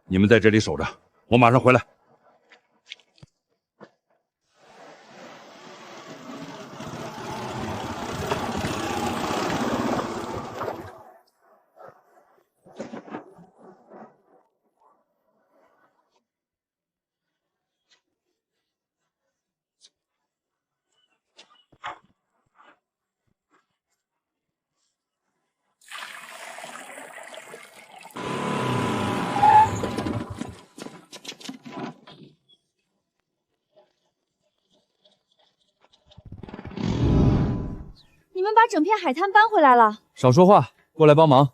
你们在这里守着，我马上回来。你们把整片海滩搬回来了。少说话，过来帮忙。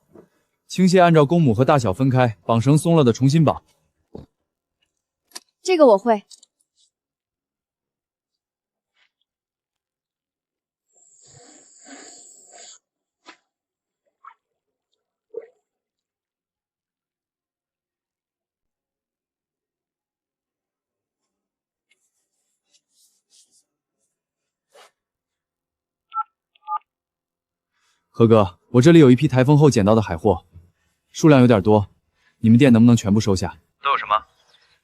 青蟹按照公母和大小分开，绑绳松了的重新绑。这个我会。何哥，我这里有一批台风后捡到的海货，数量有点多，你们店能不能全部收下？都有什么？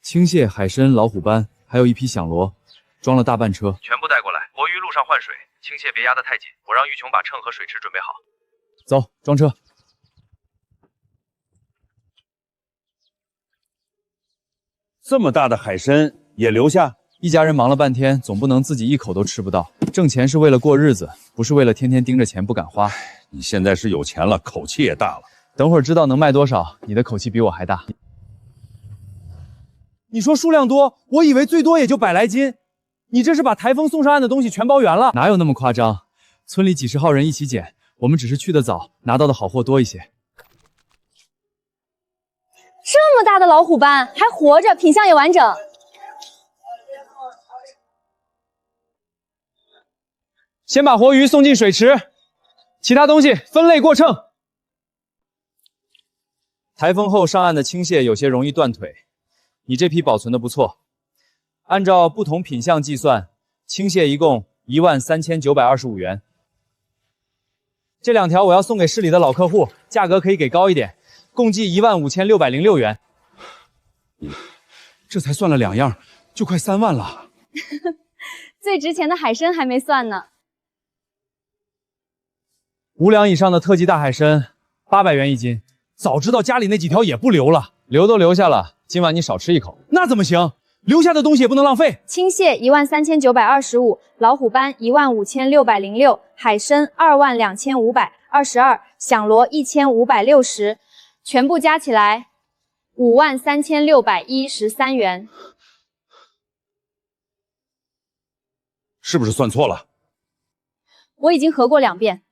青蟹、海参、老虎斑，还有一批响螺，装了大半车，全部带过来。活鱼路上换水，青蟹别压得太紧，我让玉琼把秤和水池准备好。走，装车。这么大的海参也留下？一家人忙了半天，总不能自己一口都吃不到。挣钱是为了过日子，不是为了天天盯着钱不敢花。你现在是有钱了，口气也大了。等会儿知道能卖多少，你的口气比我还大。你说数量多，我以为最多也就100来斤，你这是把台风送上岸的东西全包圆了？哪有那么夸张？村里几十号人一起捡，我们只是去得早，拿到的好货多一些。这么大的老虎斑还活着，品相也完整。先把活鱼送进水池，其他东西分类过秤。台风后上岸的青蟹有些容易断腿，你这批保存的不错。按照不同品相计算，青蟹一共13925元。这2条我要送给市里的老客户，价格可以给高一点，共计15606元。这才算了2样，就快3万了。最值钱的海参还没算呢。5两以上的特级大海参，800元一斤。早知道家里那几条也不留了，留都留下了，今晚你少吃一口。那怎么行？留下的东西也不能浪费。青蟹13925，老虎斑15606，海参22522，响螺1560，全部加起来53613元。是不是算错了？我已经核过2遍，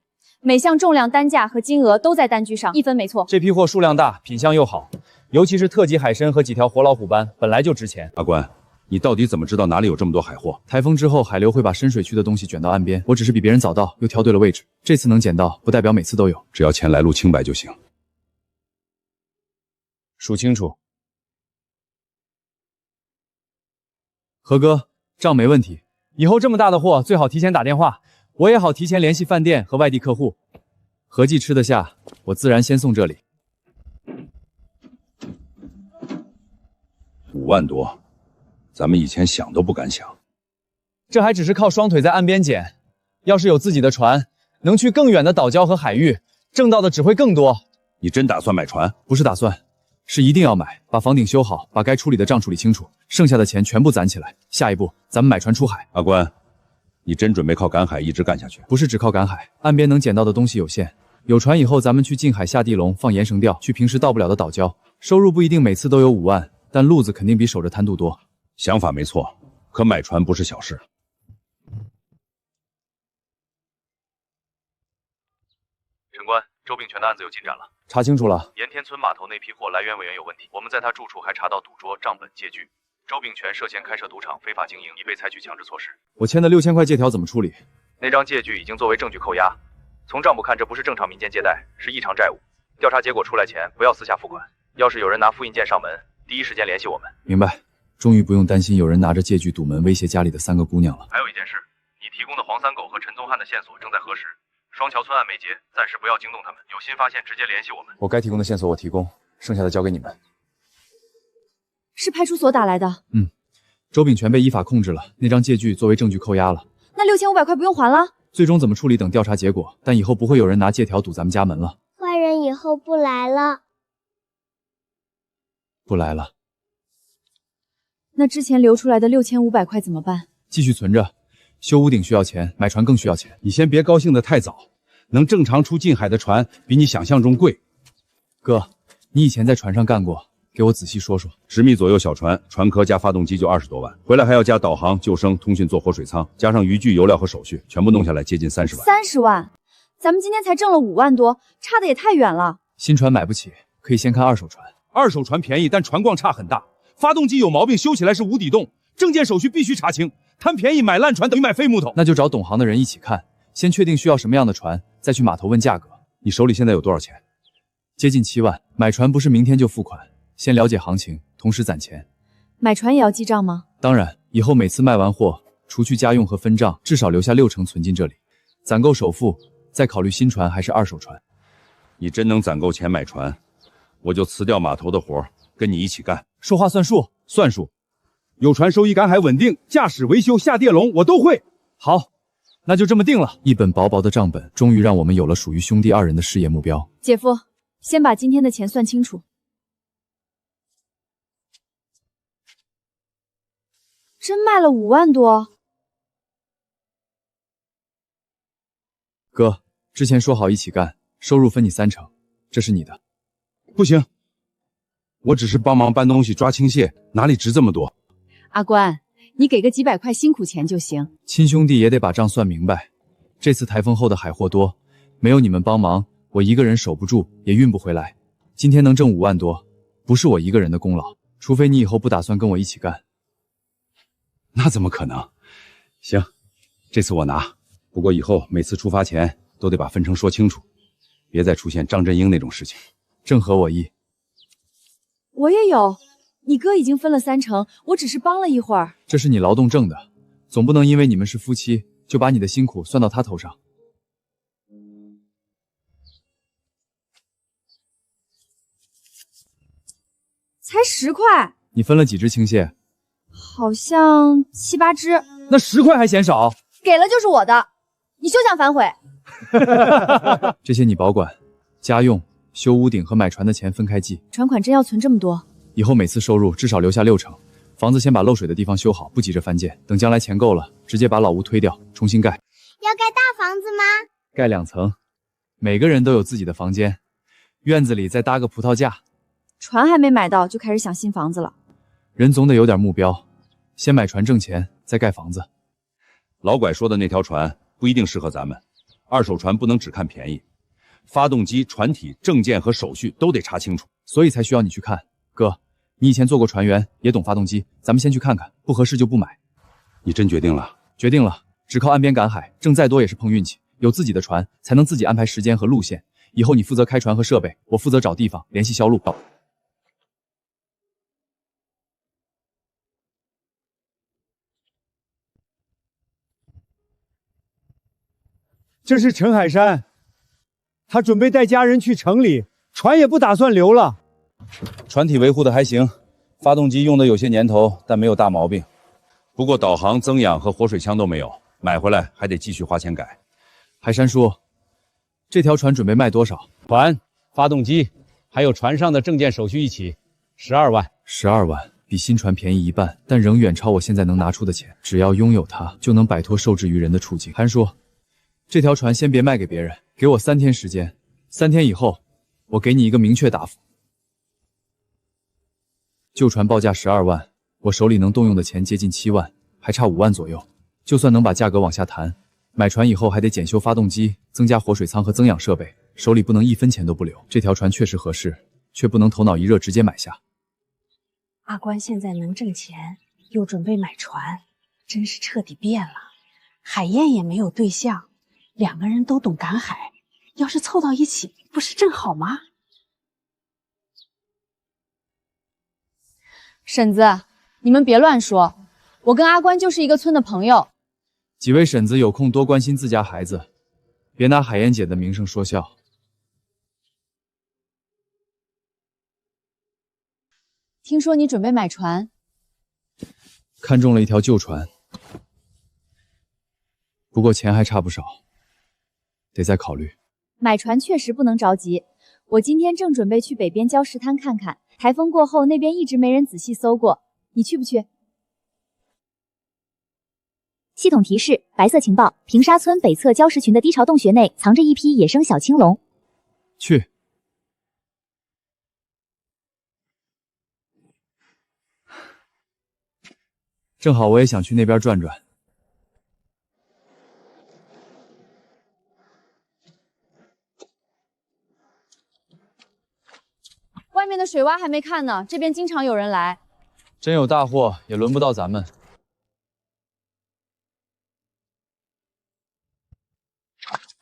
每项重量、单价和金额都在单据上，1分没错。这批货数量大，品相又好，尤其是特级海参和几条活老虎斑，本来就值钱。阿关，你到底怎么知道哪里有这么多海货？台风之后，海流会把深水区的东西卷到岸边，我只是比别人早到，又挑对了位置。这次能捡到，不代表每次都有，只要钱来路清白就行。数清楚。何哥，账没问题。以后这么大的货，最好提前打电话，我也好提前联系饭店和外地客户。合计吃得下，我自然先送这里。5万多，咱们以前想都不敢想。这还只是靠双腿在岸边捡，要是有自己的船，能去更远的岛礁和海域，挣到的只会更多。你真打算买船？不是打算，是一定要买，把房顶修好，把该处理的账处理清楚，剩下的钱全部攒起来。下一步，咱们买船出海。阿关，你真准备靠赶海一直干下去？不是只靠赶海，岸边能捡到的东西有限。有船以后，咱们去近海下地笼放延绳钓，去平时到不了的岛礁，收入不一定每次都有5万，但路子肯定比守着滩渡多。想法没错，可买船不是小事。陈官，周秉权的案子有进展了。查清楚了，盐田村码头那批货来源委员有问题，我们在他住处还查到赌桌、账本、借据。周秉权涉嫌开设赌场非法经营，已被采取强制措施。我签的6000块借条怎么处理？那张借据已经作为证据扣押。从账簿看，这不是正常民间借贷，是异常债务。调查结果出来前，不要私下付款。要是有人拿复印件上门，第一时间联系我们。明白。终于不用担心有人拿着借据堵门威胁家里的3个姑娘了。还有一件事，你提供的黄三狗和陈宗翰的线索正在核实，双桥村案没接，暂时不要惊动他们。有新发现直接联系我们。我该提供的线索我提供，剩下的交给你们。是派出所打来的。周秉权被依法控制了，那张借据作为证据扣押了。那6500块不用还了？最终怎么处理等调查结果，但以后不会有人拿借条堵咱们家门了。坏人以后不来了。不来了。那之前流出来的6500块怎么办？继续存着。修屋顶需要钱，买船更需要钱。你先别高兴得太早，能正常出近海的船比你想象中贵。哥，你以前在船上干过，给我仔细说说。10米左右小船，船壳加发动机就20多万，回来还要加导航、救生、通讯、做活水舱，加上渔具、油料和手续，全部弄下来接近30万。30万？咱们今天才挣了5万多，差的也太远了。新船买不起，可以先看二手船。二手船便宜，但船况差很大，发动机有毛病，修起来是无底洞，证件手续必须查清。贪便宜买烂船等于买废木头。那就找懂行的人一起看，先确定需要什么样的船，再去码头问价格。你手里现在有多少钱？接近7万。买船不是明天就付款，先了解行情，同时攒钱。买船也要记账吗？当然，以后每次卖完货，除去家用和分账，至少留下60%存进这里，攒够首付，再考虑新船还是二手船。你真能攒够钱买船，我就辞掉码头的活，跟你一起干。说话算数，算数。有船收益赶海稳定，驾驶、维修、下电笼我都会。好，那就这么定了。一本薄薄的账本，终于让我们有了属于兄弟2人的事业目标。姐夫，先把今天的钱算清楚。真卖了5万多。哥，之前说好一起干，收入分你30%，这是你的。不行，我只是帮忙搬东西、抓青蟹，哪里值这么多？阿关，你给个几百块辛苦钱就行。亲兄弟也得把账算明白。这次台风后的海货多，没有你们帮忙，我一个人守不住，也运不回来。今天能挣5万多，不是我一个人的功劳，除非你以后不打算跟我一起干。那怎么可能？行，这次我拿，不过以后每次出发前都得把分成说清楚，别再出现张振英那种事情。正合我意。我也有，你哥已经分了30%，我只是帮了一会儿。这是你劳动挣的，总不能因为你们是夫妻，就把你的辛苦算到他头上。才10块。你分了几只青蟹？好像7、8只。那10块还嫌少？给了就是我的，你休想反悔。这些你保管，家用、修屋顶和买船的钱分开计，船款真要存这么多？以后每次收入至少留下60%。房子先把漏水的地方修好，不急着翻建，等将来钱够了，直接把老屋推掉，重新盖。要盖大房子吗？盖2层，每个人都有自己的房间，院子里再搭个葡萄架。船还没买到，就开始想新房子了。人总得有点目标，先买船挣钱，再盖房子。老拐说的那条船不一定适合咱们，二手船不能只看便宜，发动机、船体、证件和手续都得查清楚，所以才需要你去看。哥，你以前做过船员，也懂发动机，咱们先去看看，不合适就不买。你真决定了？决定了，只靠岸边赶海，挣再多也是碰运气。有自己的船，才能自己安排时间和路线。以后你负责开船和设备，我负责找地方，联系销路。这是陈海山，他准备带家人去城里，船也不打算留了。船体维护的还行，发动机用的有些年头，但没有大毛病。不过导航、增氧和活水枪都没有，买回来还得继续花钱改。海山叔，这条船准备卖多少？船、发动机，还有船上的证件手续一起，12万。12万，比新船便宜1半，但仍远超我现在能拿出的钱。只要拥有它，就能摆脱受制于人的处境。韩叔，这条船先别卖给别人，给我3天时间，3天以后，我给你一个明确答复。旧船报价12万，我手里能动用的钱接近7万，还差5万左右。就算能把价格往下谈，买船以后还得检修发动机，增加活水舱和增氧设备，手里不能1分钱都不留。这条船确实合适，却不能头脑一热直接买下。阿关现在能挣钱，又准备买船，真是彻底变了。海燕也没有对象，2个人都懂赶海，要是凑到一起，不是正好吗？婶子，你们别乱说，我跟阿关就是一个村的朋友。几位婶子有空多关心自家孩子，别拿海燕姐的名声说笑。听说你准备买船，看中了一条旧船，不过钱还差不少，得再考虑。买船确实不能着急，我今天正准备去北边礁石滩看看，台风过后那边一直没人仔细搜过，你去不去？系统提示：白色情报，平沙村北侧礁石群的低潮洞穴内藏着一批野生小青龙。去。正好我也想去那边转转。外面的水洼还没看呢，这边经常有人来。真有大货，也轮不到咱们。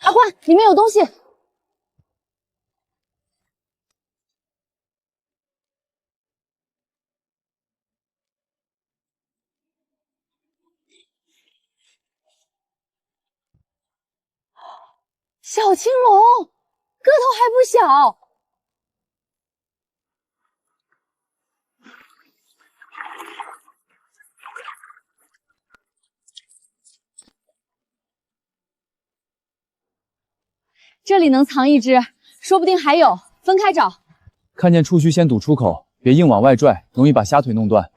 阿关，里面有东西。小青龙，个头还不小。这里能藏一只，说不定还有，分开找。看见触须先堵出口，别硬往外拽，容易把虾腿弄断。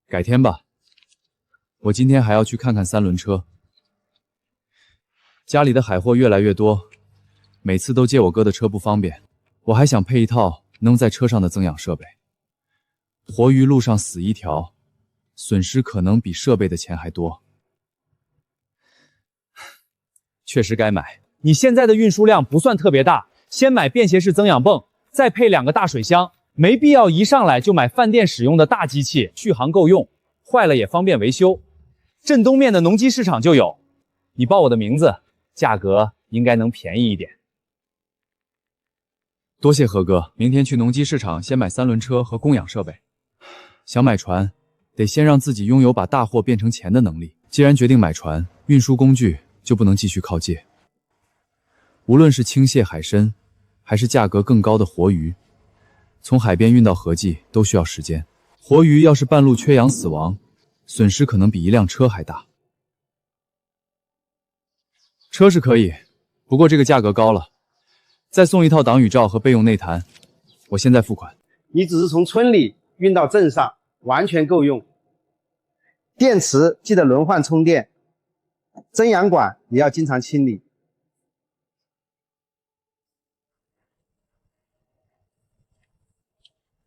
改天吧，我今天还要去看看3轮车。家里的海货越来越多，每次都借我哥的车不方便，我还想配一套能在车上的增氧设备。活鱼路上死一条，损失可能比设备的钱还多。确实该买。你现在的运输量不算特别大，先买便携式增氧泵，再配2个大水箱，没必要一上来就买饭店使用的大机器，续航够用，坏了也方便维修。镇东面的农机市场就有，你报我的名字，价格应该能便宜一点。多谢何哥，明天去农机市场先买3轮车和供氧设备。想买船，得先让自己拥有把大货变成钱的能力。既然决定买船，运输工具就不能继续靠借。无论是轻蟹海参，还是价格更高的活鱼，从海边运到河际都需要时间。活鱼要是半路缺氧死亡，损失可能比一辆车还大。车是可以，不过这个价格高了。再送一套挡雨罩和备用内弹，我现在付款。你只是从村里运到镇上，完全够用。电池记得轮换充电，增氧管也要经常清理。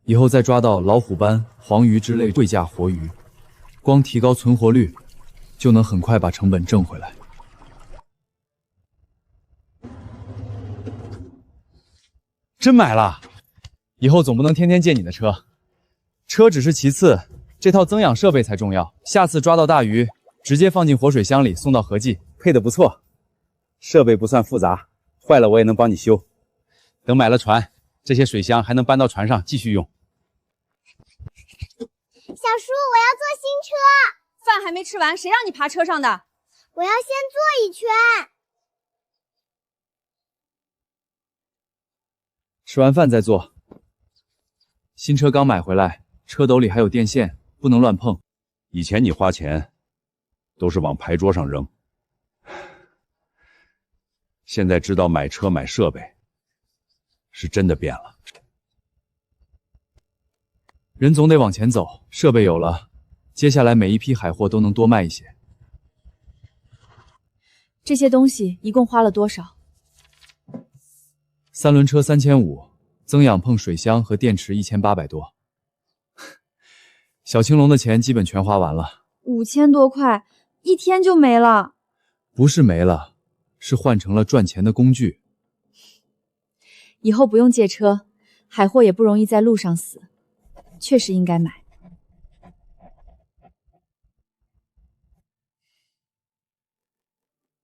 以后再抓到老虎斑、黄鱼之类贵价活鱼，光提高存活率，就能很快把成本挣回来。真买了？以后总不能天天借你的车，车只是其次，这套增氧设备才重要。下次抓到大鱼，直接放进活水箱里送到合记，配的不错。设备不算复杂，坏了我也能帮你修。等买了船，这些水箱还能搬到船上继续用。小叔，我要坐新车。饭还没吃完，谁让你爬车上的？我要先坐一圈。吃完饭再坐。新车刚买回来，车斗里还有电线，不能乱碰。以前你花钱都是往牌桌上扔，现在知道买车买设备，是真的变了。人总得往前走，设备有了，接下来每一批海货都能多卖一些。这些东西一共花了多少？3轮车3500，增氧碰水箱和电池1800多。小青龙的钱基本全花完了，5000多块，一天就没了。不是没了，是换成了赚钱的工具。以后不用借车，海货也不容易在路上死，确实应该买。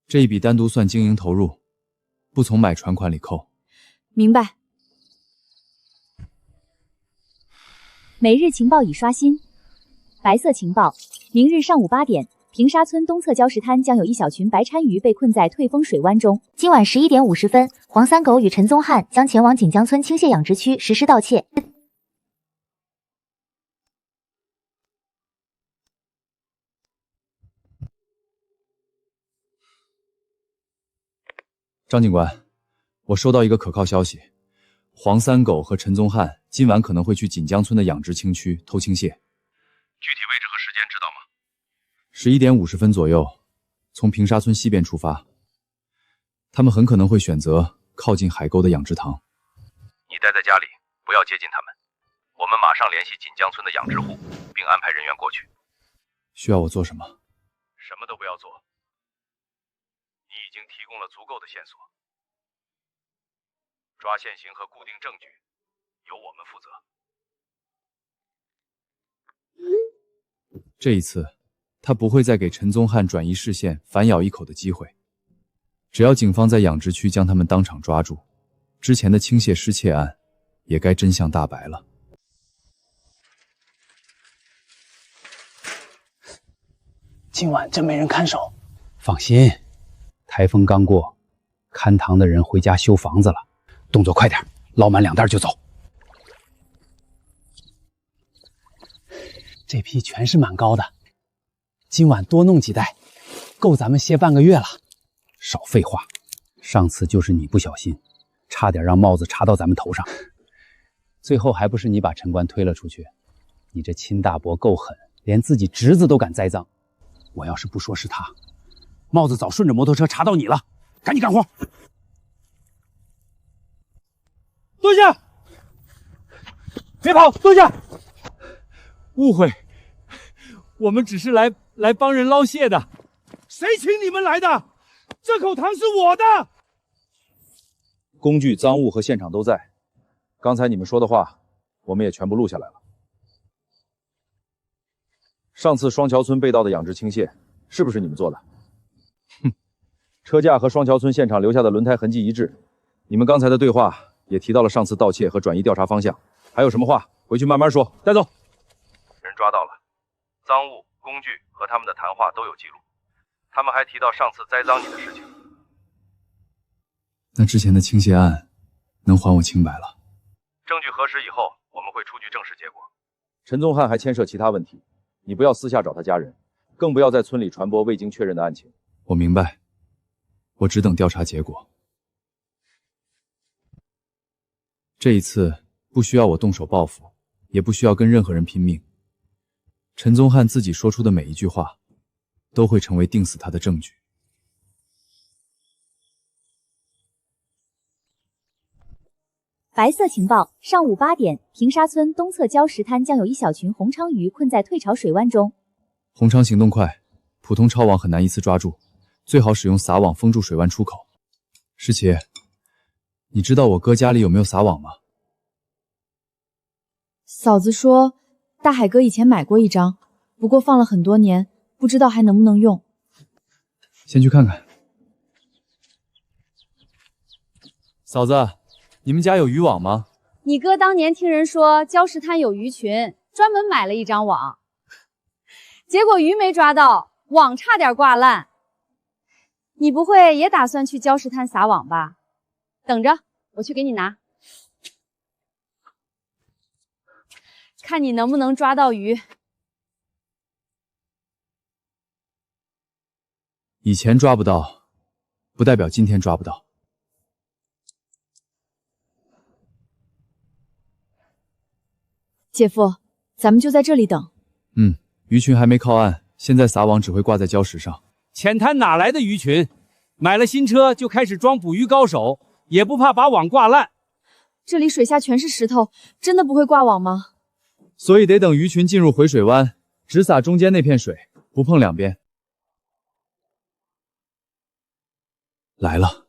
这一笔单独算经营投入，不从买船款里扣。明白。每日情报已刷新。白色情报：明日上午8点，平沙村东侧礁石滩将有一小群白鲳鱼被困在退风水湾中。今晚11点50分，黄三狗与陈宗翰将前往锦江村倾泻养殖区实施盗窃。张警官，我收到一个可靠消息，黄三狗和陈宗翰今晚可能会去锦江村的养殖青区偷倾泻。具体位置和时间知道吗？11点50分左右，从平沙村西边出发。他们很可能会选择靠近海沟的养殖塘。你待在家里，不要接近他们。我们马上联系锦江村的养殖户，并安排人员过去。需要我做什么？什么都不要做。你已经提供了足够的线索，抓现行和固定证据由我们负责。这一次，他不会再给陈宗翰转移视线、反咬一口的机会。只要警方在养殖区将他们当场抓住，之前的倾泻失窃案也该真相大白了。今晚真没人看守？放心，台风刚过，看塘的人回家修房子了。动作快点，捞满2袋就走。这批全是蛮高的，今晚多弄几袋，够咱们歇半个月了。少废话，上次就是你不小心，差点让帽子插到咱们头上，最后还不是你把陈官推了出去？你这亲大伯够狠，连自己侄子都敢栽赃。我要是不说是他，帽子早顺着摩托车插到你了。赶紧干活！蹲下！别跑，蹲下！误会，我们只是来帮人捞蟹的。谁请你们来的？这口塘是我的。工具、赃物和现场都在，刚才你们说的话，我们也全部录下来了。上次双桥村被盗的养殖倾泻，是不是你们做的？哼，车架和双桥村现场留下的轮胎痕迹一致。你们刚才的对话也提到了上次盗窃和转移调查方向。还有什么话，回去慢慢说。带走。人抓到了，赃物、工具和他们的谈话都有记录。他们还提到上次栽赃你的事情。那之前的倾泻案能还我清白了？证据核实以后，我们会出具正式结果。陈宗翰还牵涉其他问题，你不要私下找他家人，更不要在村里传播未经确认的案情。我明白，我只等调查结果。这一次不需要我动手报复，也不需要跟任何人拼命。陈宗翰自己说出的每一句话，都会成为定死他的证据。白色情报：上午8点，平沙村东侧礁石滩将有一小群红鲳鱼困在退潮水湾中。红鲳行动快，普通抄网很难一次抓住，最好使用撒网封住水湾出口。师琪，你知道我哥家里有没有撒网吗？嫂子说，大海哥以前买过一张，不过放了很多年，不知道还能不能用。先去看看。嫂子，你们家有渔网吗？你哥当年听人说礁石滩有鱼群，专门买了一张网，结果鱼没抓到，网差点挂烂。你不会也打算去礁石滩撒网吧？等着，我去给你拿，看你能不能抓到鱼。以前抓不到，不代表今天抓不到。姐夫，咱们就在这里等。鱼群还没靠岸，现在撒网只会挂在礁石上。浅滩哪来的鱼群？买了新车就开始装捕鱼高手，也不怕把网挂烂。这里水下全是石头，真的不会挂网吗？所以得等鱼群进入回水湾，只撒中间那片水，不碰两边。来了。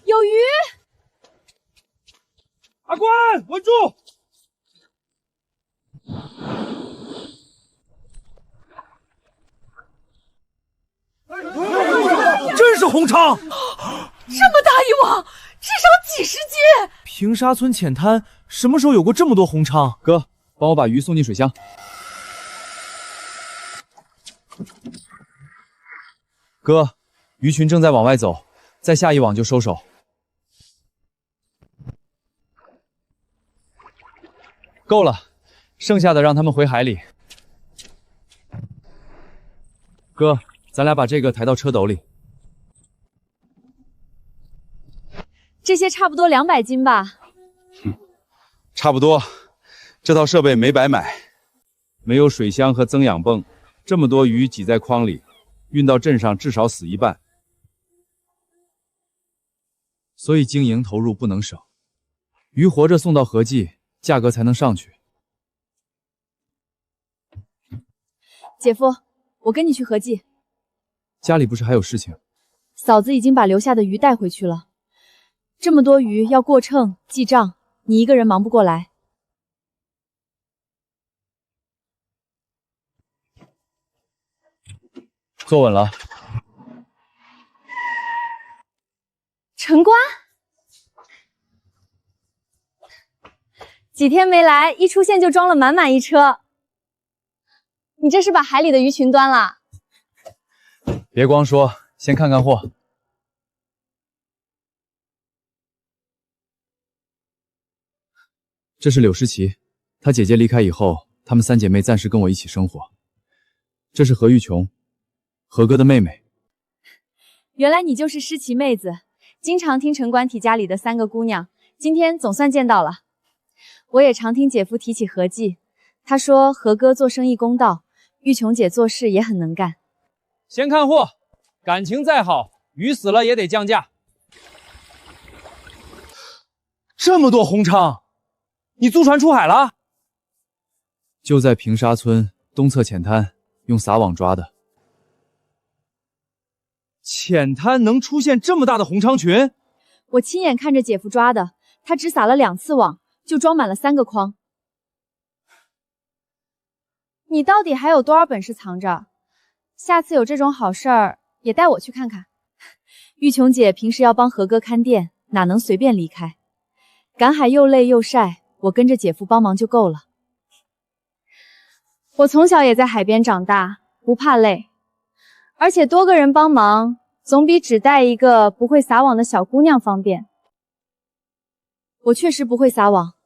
有鱼！阿关，稳住！真是红鲳！这么大一网，至少几十斤。平沙村浅滩什么时候有过这么多红鲳？哥，帮我把鱼送进水箱。哥，鱼群正在往外走，再下一网就收手。够了，剩下的让他们回海里。哥，咱俩把这个抬到车斗里。这些差不多200斤吧。差不多，这套设备没白买。没有水箱和增氧泵，这么多鱼挤在筐里，运到镇上至少死一半。所以经营投入不能省，鱼活着送到合记，价格才能上去。姐夫，我跟你去合记。家里不是还有事情？嫂子已经把留下的鱼带回去了。这么多鱼要过秤记账，你一个人忙不过来。坐稳了。陈官，几天没来，一出现就装了满满一车。你这是把海里的鱼群端了？别光说，先看看货。这是柳诗琪，她姐姐离开以后，她们3姐妹暂时跟我一起生活。这是何玉琼，何哥的妹妹。原来你就是诗琪妹子，经常听陈官提家里的3个姑娘，今天总算见到了。我也常听姐夫提起何记，他说何哥做生意公道，玉琼姐做事也很能干。先看货，感情再好，鱼死了也得降价。这么多红鲳，你租船出海了？就在平沙村东侧浅滩，用撒网抓的。浅滩能出现这么大的红鲳群？我亲眼看着姐夫抓的，他只撒了2次网，就装满了3个筐。你到底还有多少本事藏着？下次有这种好事儿，也带我去看看。玉琼姐平时要帮何哥看店，哪能随便离开？赶海又累又晒，我跟着姐夫帮忙就够了。我从小也在海边长大，不怕累，而且多个人帮忙，总比只带一个不会撒网的小姑娘方便。我确实不会撒网，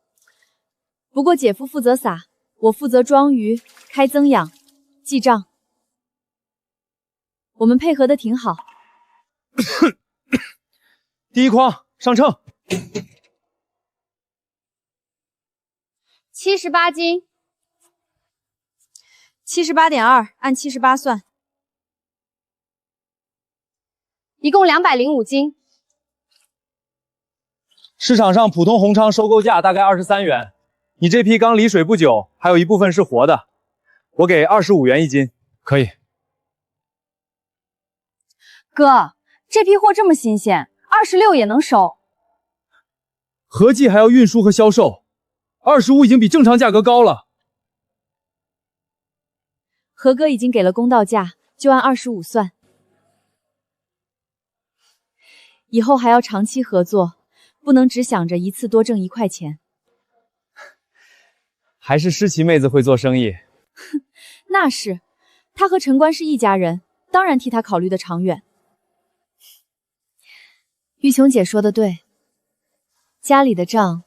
不过姐夫负责撒，我负责装鱼、开增养、记账，我们配合的挺好。第一筐上秤，78斤，78.2，按78算，一共205斤。市场上普通红鲳收购价大概23元，你这批刚离水不久，还有一部分是活的，我给25元一斤，可以。哥，这批货这么新鲜，26也能收。合计还要运输和销售，25已经比正常价格高了。何哥已经给了公道价，就按25算。以后还要长期合作，不能只想着一次多挣1块钱。还是诗琪妹子会做生意。那是，她和陈官是一家人，当然替她考虑的长远。玉琼姐说的对，家里的账，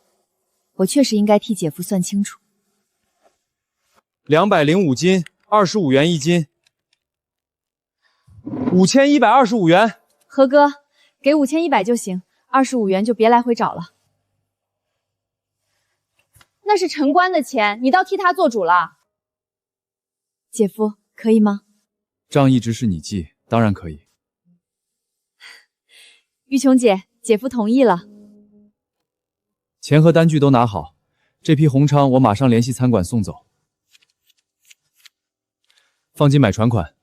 我确实应该替姐夫算清楚。205斤，25元一斤，5125元。何哥，给5100就行，25元就别来回找了。那是陈官的钱，你倒替他做主了。姐夫，可以吗？账一直是你记，当然可以。玉琼姐，姐夫同意了。钱和单据都拿好，这批红鲳我马上联系餐馆送走，放进买船款。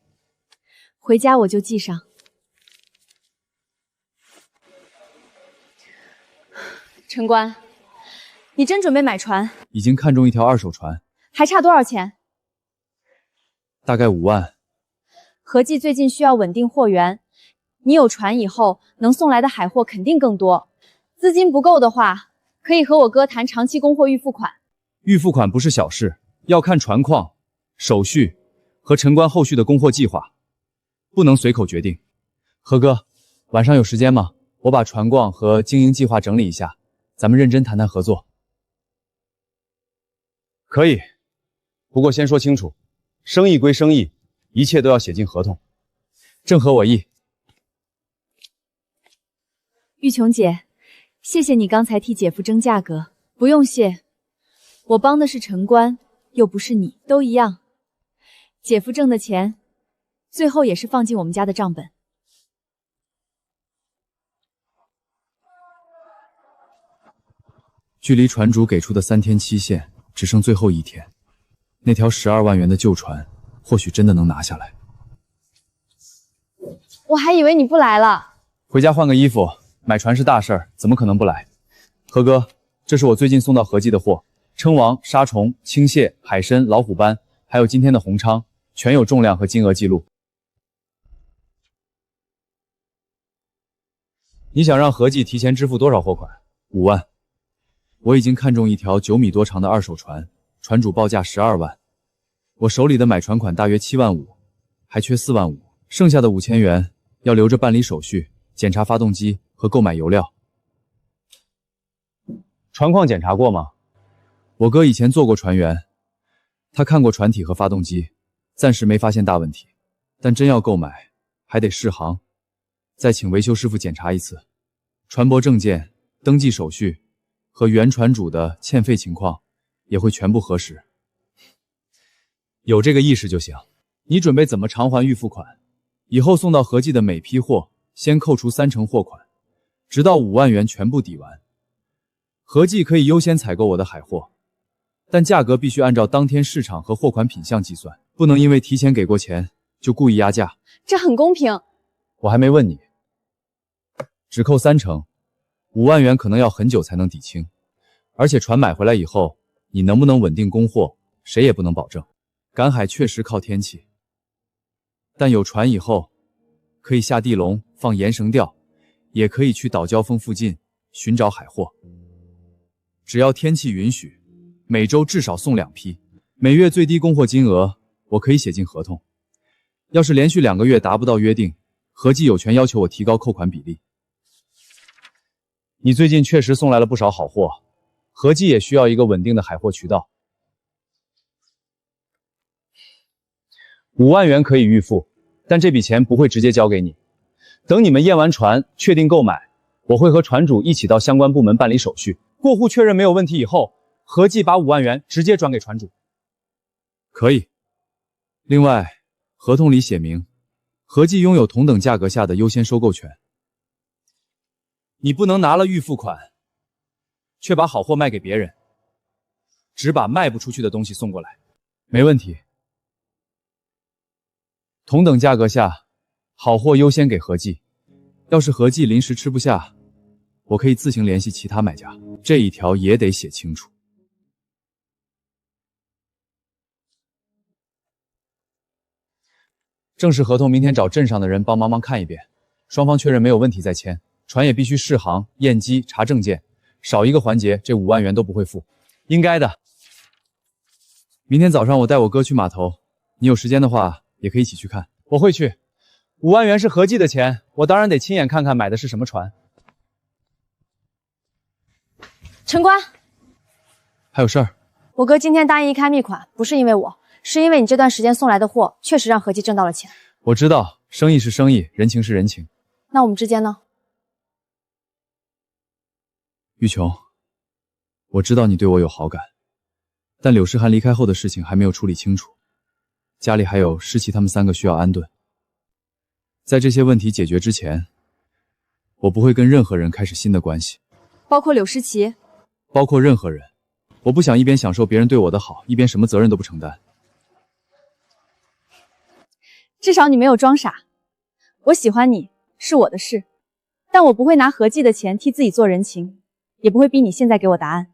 回家我就记上。陈官，你真准备买船？已经看中一条2手船，还差多少钱？大概5万。合计最近需要稳定货源，你有船以后，能送来的海货肯定更多。资金不够的话，可以和我哥谈长期供货预付款。预付款不是小事，要看船况、手续和陈官后续的供货计划，不能随口决定。何哥，晚上有时间吗？我把船况和经营计划整理一下，咱们认真谈谈合作。可以，不过先说清楚，生意归生意，一切都要写进合同。正合我意。玉琼姐，谢谢你刚才替姐夫争价格。不用谢，我帮的是陈官，又不是你，都一样。姐夫挣的钱，最后也是放进我们家的账本。距离船主给出的3天期限只剩最后1天，那条12万元的旧船或许真的能拿下来。我还以为你不来了。回家换个衣服，买船是大事儿，怎么可能不来？何哥，这是我最近送到合记的货，称王、沙虫、青蟹、海参、老虎斑，还有今天的红鲳，全有重量和金额记录。你想让合记提前支付多少货款？5万。我已经看中一条9米多长的2手船，船主报价12万，我手里的买船款大约7万5，还缺4万5，剩下的5000元要留着办理手续、检查发动机和购买油料。船况检查过吗？我哥以前做过船员，他看过船体和发动机，暂时没发现大问题，但真要购买，还得试航，再请维修师傅检查一次。船舶证件、登记手续和原船主的欠费情况也会全部核实。有这个意识就行。你准备怎么偿还预付款？以后送到合记的每批货，先扣除30%货款，直到5万元全部抵完。合记可以优先采购我的海货，但价格必须按照当天市场和货款品项计算，不能因为提前给过钱就故意压价。这很公平。我还没问你，只扣30%，5万元可能要很久才能抵清，而且船买回来以后，你能不能稳定供货，谁也不能保证。赶海确实靠天气，但有船以后，可以下地笼放盐绳钓，也可以去岛礁峰附近寻找海货。只要天气允许，每周至少送2批，每月最低供货金额我可以写进合同。要是连续2个月达不到约定，合计有权要求我提高扣款比例。你最近确实送来了不少好货，合计也需要一个稳定的海货渠道。5万元可以预付，但这笔钱不会直接交给你。等你们验完船，确定购买，我会和船主一起到相关部门办理手续，过户确认没有问题以后，合计把5万元直接转给船主。可以。另外，合同里写明，合计拥有同等价格下的优先收购权。你不能拿了预付款，却把好货卖给别人，只把卖不出去的东西送过来。没问题。同等价格下，好货优先给合计。要是合计临时吃不下，我可以自行联系其他买家。这一条也得写清楚。正式合同明天找镇上的人帮忙看一遍，双方确认没有问题再签。船也必须试航、验机、查证件，少一个环节，这5万元都不会付。应该的。明天早上我带我哥去码头，你有时间的话也可以一起去看。我会去。5万元是合计的钱，我当然得亲眼看看买的是什么船。陈官，还有事儿？我哥今天答应一开密款，不是因为我，是因为你这段时间送来的货确实让合计挣到了钱。我知道，生意是生意，人情是人情。那我们之间呢？玉琼，我知道你对我有好感，但柳诗涵离开后的事情还没有处理清楚，家里还有诗琪他们3个需要安顿。在这些问题解决之前，我不会跟任何人开始新的关系，包括柳诗琪，包括任何人。我不想一边享受别人对我的好，一边什么责任都不承担。至少你没有装傻。我喜欢你是我的事，但我不会拿合计的钱替自己做人情。也不会逼你现在给我答案。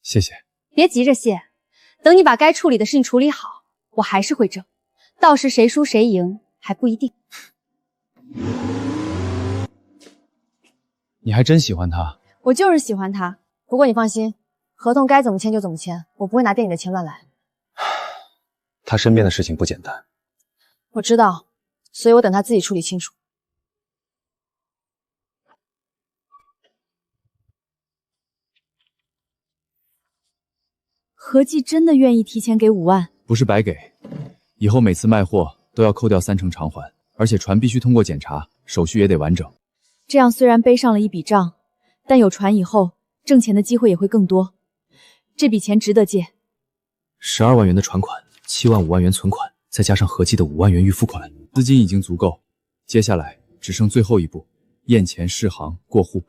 谢谢。别急着谢，等你把该处理的事情处理好，我还是会挣。到时谁输谁赢还不一定。你还真喜欢他？我就是喜欢他。不过你放心，合同该怎么签就怎么签，我不会拿店里的钱乱来。他身边的事情不简单。我知道，所以我等他自己处理清楚。合计真的愿意提前给5万？不是白给，以后每次卖货都要扣掉3成偿还，而且船必须通过检查，手续也得完整。这样虽然背上了一笔账，但有船以后挣钱的机会也会更多。这笔钱值得借。12万元的船款，7万5万元存款，再加上合计的5万元预付款，资金已经足够。接下来只剩最后一步，验钱、试航、过户。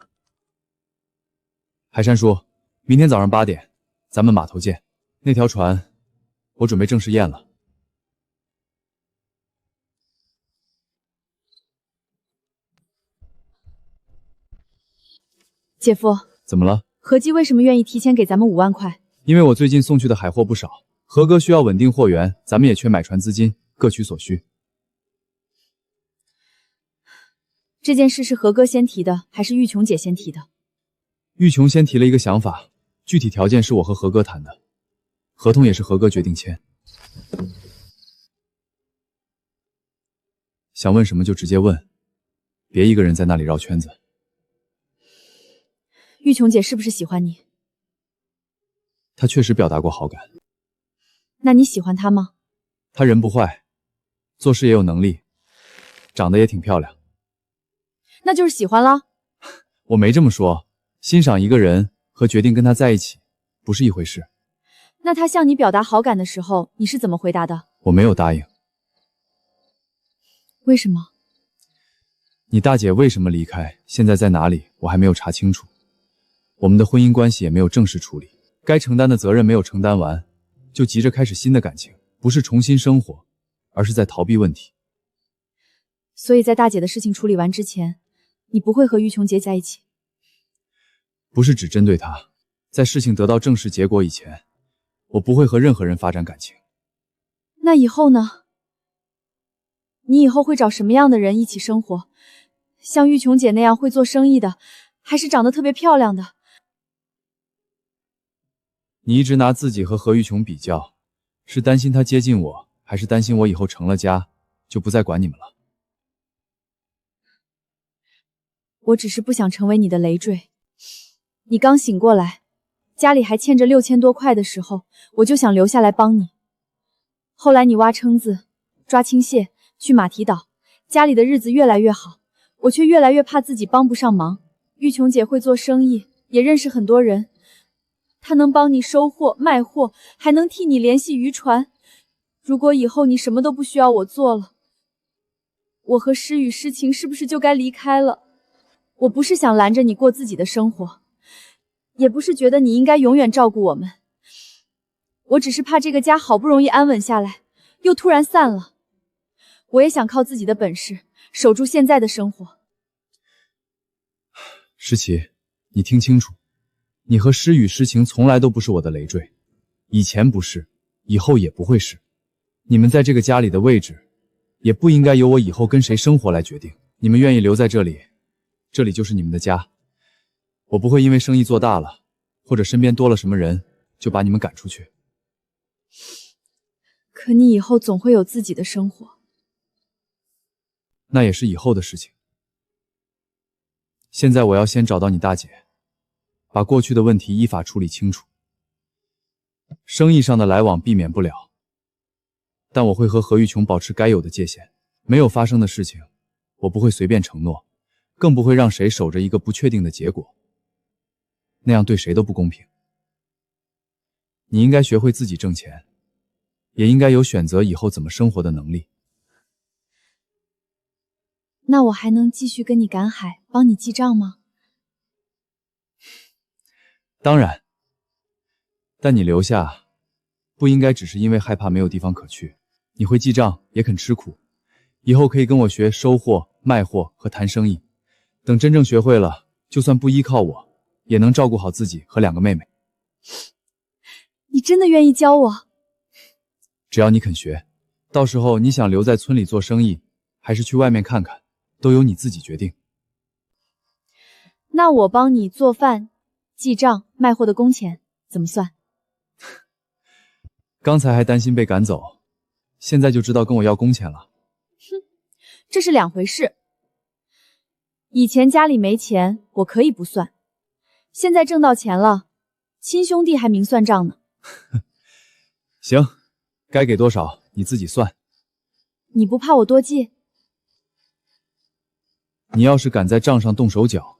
海山叔，明天早上8点，咱们码头见。那条船，我准备正式验了。姐夫，怎么了？合计为什么愿意提前给咱们5万块？因为我最近送去的海货不少，何哥需要稳定货源，咱们也缺买船资金，各取所需。这件事是何哥先提的，还是玉琼姐先提的？玉琼先提了一个想法，具体条件是我和何哥谈的。合同也是何哥决定签，想问什么就直接问，别一个人在那里绕圈子。玉琼姐是不是喜欢你？她确实表达过好感。那你喜欢她吗？她人不坏，做事也有能力，长得也挺漂亮。那就是喜欢了。我没这么说，欣赏一个人和决定跟他在一起不是一回事。那他向你表达好感的时候，你是怎么回答的？我没有答应。为什么？你大姐为什么离开？现在在哪里？我还没有查清楚。我们的婚姻关系也没有正式处理，该承担的责任没有承担完，就急着开始新的感情，不是重新生活，而是在逃避问题。所以在大姐的事情处理完之前，你不会和玉琼姐在一起？不是只针对她，在事情得到正式结果以前，我不会和任何人发展感情。那以后呢？你以后会找什么样的人一起生活？像玉琼姐那样会做生意的，还是长得特别漂亮的？你一直拿自己和何玉琼比较，是担心她接近我，还是担心我以后成了家就不再管你们了。我只是不想成为你的累赘。你刚醒过来，家里还欠着6000多块的时候，我就想留下来帮你。后来你挖蛏子、抓青蟹，去马蹄岛，家里的日子越来越好，我却越来越怕自己帮不上忙。玉琼姐会做生意，也认识很多人，她能帮你收货、卖货，还能替你联系渔船。如果以后你什么都不需要我做了，我和诗雨、诗晴是不是就该离开了？我不是想拦着你过自己的生活，也不是觉得你应该永远照顾我们，我只是怕这个家好不容易安稳下来，又突然散了。我也想靠自己的本事守住现在的生活。诗琪，你听清楚，你和诗雨、诗晴从来都不是我的累赘，以前不是，以后也不会是。你们在这个家里的位置，也不应该由我以后跟谁生活来决定。你们愿意留在这里，这里就是你们的家。我不会因为生意做大了，或者身边多了什么人，就把你们赶出去。可你以后总会有自己的生活。那也是以后的事情。现在我要先找到你大姐，把过去的问题依法处理清楚。生意上的来往避免不了，但我会和何玉琼保持该有的界限。没有发生的事情，我不会随便承诺，更不会让谁守着一个不确定的结果，那样对谁都不公平。你应该学会自己挣钱，也应该有选择以后怎么生活的能力。那我还能继续跟你赶海，帮你记账吗？当然，但你留下，不应该只是因为害怕没有地方可去。你会记账，也肯吃苦，以后可以跟我学收货、卖货和谈生意。等真正学会了，就算不依靠我，也能照顾好自己和2个妹妹。你真的愿意教我？只要你肯学，到时候你想留在村里做生意，还是去外面看看，都由你自己决定。那我帮你做饭、记账、卖货的工钱怎么算？刚才还担心被赶走，现在就知道跟我要工钱了。哼，这是2回事。以前家里没钱，我可以不算，现在挣到钱了，亲兄弟还明算账呢。行，该给多少你自己算。你不怕我多记？你要是敢在账上动手脚，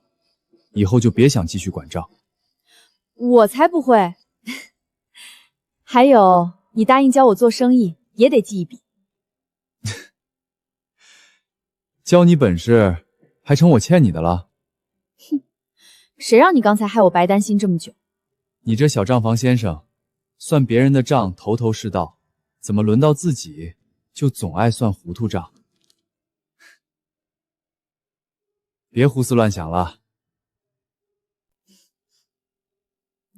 以后就别想继续管账。我才不会。还有，你答应教我做生意，也得记一笔。教你本事，还成我欠你的了？哼，谁让你刚才害我白担心这么久？你这小账房先生，算别人的账头头是道，怎么轮到自己就总爱算糊涂账？别胡思乱想了。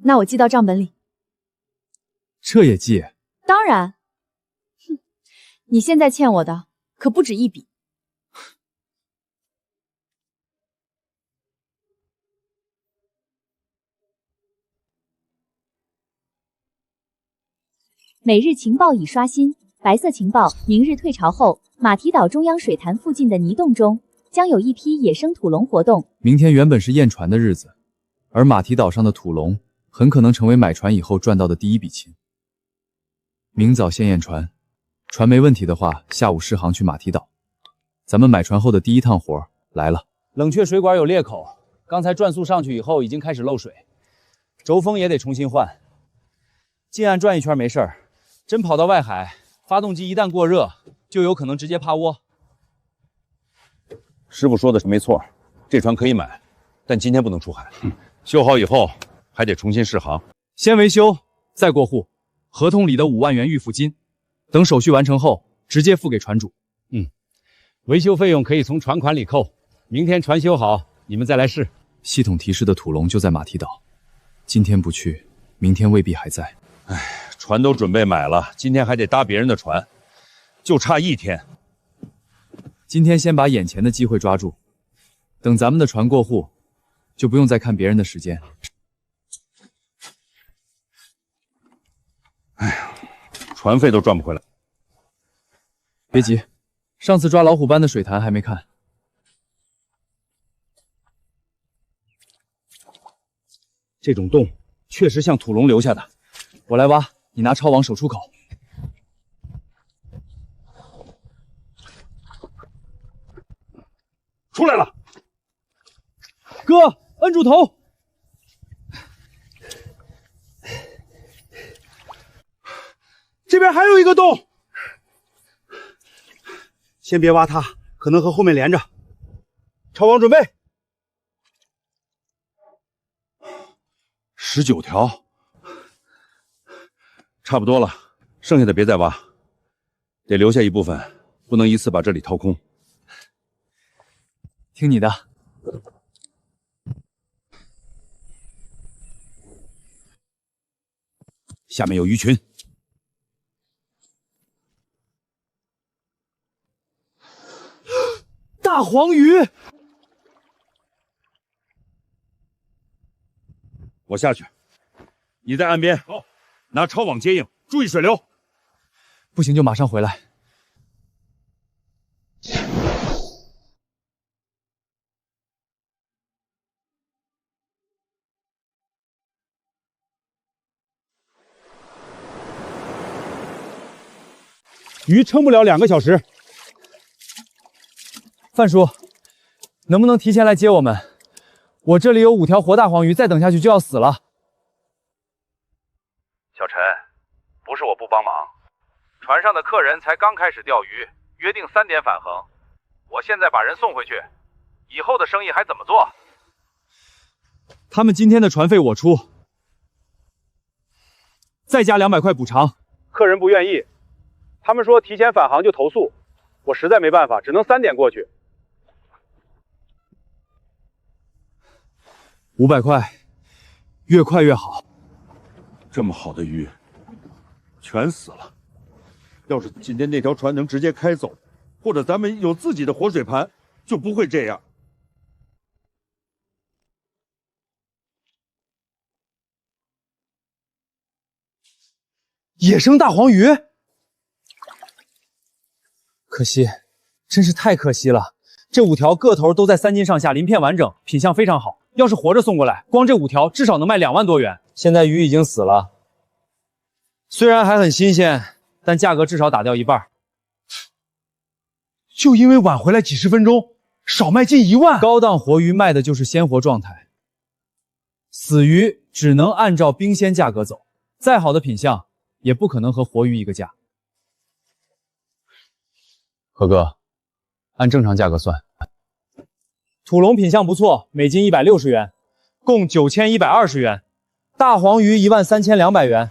那我记到账本里。这也记？当然。哼，你现在欠我的可不止一笔。每日情报已刷新，白色情报：明日退潮后，马蹄岛中央水潭附近的泥洞中将有一批野生土龙活动。明天原本是验船的日子，而马蹄岛上的土龙很可能成为买船以后赚到的第一笔钱。明早先验船，船没问题的话，下午试航去马蹄岛。咱们买船后的第一趟活来了。冷却水管有裂口，刚才转速上去以后已经开始漏水，轴封也得重新换。近岸转一圈没事儿，真跑到外海，发动机一旦过热，就有可能直接趴窝。师傅说的是没错，这船可以买，但今天不能出海。修好以后还得重新试航，先维修，再过户。合同里的5万元预付金，等手续完成后直接付给船主。维修费用可以从船款里扣。明天船修好，你们再来试。系统提示的土龙就在马蹄岛，今天不去，明天未必还在。船都准备买了，今天还得搭别人的船，就差1天。今天先把眼前的机会抓住，等咱们的船过户，就不用再看别人的时间。船费都赚不回来。别急，上次抓老虎斑的水潭还没看。这种洞确实像土龙留下的。我来挖，你拿抄网守出口。出来了，哥，摁住头。这边还有一个洞，先别挖它，可能和后面连着。抄网准备。19条，差不多了，剩下的别再挖，得留下一部分，不能一次把这里掏空。听你的。下面有鱼群。大黄鱼！我下去，你在岸边，拿抄网接应，注意水流。不行就马上回来。鱼撑不了2个小时。范叔，能不能提前来接我们？我这里有5条活大黄鱼，再等下去就要死了。小陈，不是我不帮忙，船上的客人才刚开始钓鱼，约定3点返航。我现在把人送回去，以后的生意还怎么做？他们今天的船费我出，再加200块补偿。客人不愿意，他们说提前返航就投诉，我实在没办法，只能3点过去。500块，越快越好。这么好的鱼，全死了。要是今天那条船能直接开走，或者咱们有自己的活水盘，就不会这样。野生大黄鱼，可惜，真是太可惜了。这5条个头都在3斤上下，鳞片完整，品相非常好。要是活着送过来，光这5条至少能卖2万多元。现在鱼已经死了，虽然还很新鲜，但价格至少打掉1半。就因为晚回来几十分钟，少卖近1万。高档活鱼卖的就是鲜活状态，死鱼只能按照冰鲜价格走，再好的品相也不可能和活鱼一个价。何哥，按正常价格算。土龙品相不错，每斤160元，共9120元。大黄鱼13200元，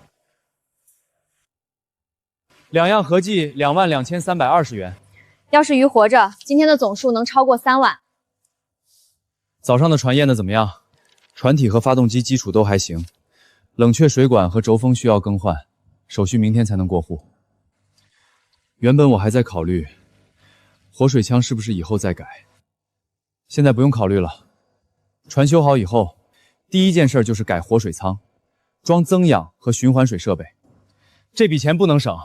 两样合计22320元。要是鱼活着，今天的总数能超过3万。早上的船验的怎么样？船体和发动机基础都还行，冷却水管和轴封需要更换，手续明天才能过户。原本我还在考虑，活水枪是不是以后再改。现在不用考虑了，船修好以后，第一件事就是改活水舱，装增氧和循环水设备。这笔钱不能省，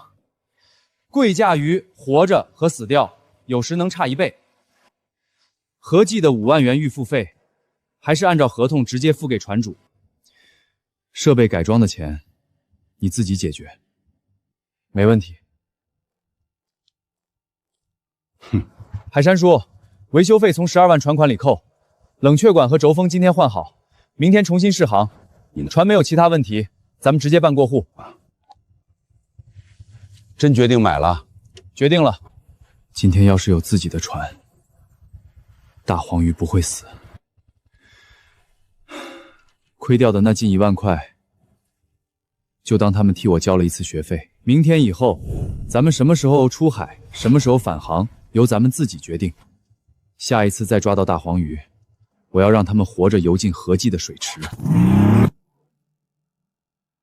贵价鱼活着和死掉有时能差1倍。合计的5万元预付费，还是按照合同直接付给船主。设备改装的钱，你自己解决，没问题。哼，海山叔。维修费从12万船款里扣，冷却管和轴封今天换好，明天重新试航。船没有其他问题，咱们直接办过户。真决定买了？决定了。今天要是有自己的船，大黄鱼不会死。亏掉的那近1万块，就当他们替我交了一次学费。明天以后，咱们什么时候出海，什么时候返航，由咱们自己决定。下一次再抓到大黄鱼，我要让他们活着游进合计的水池。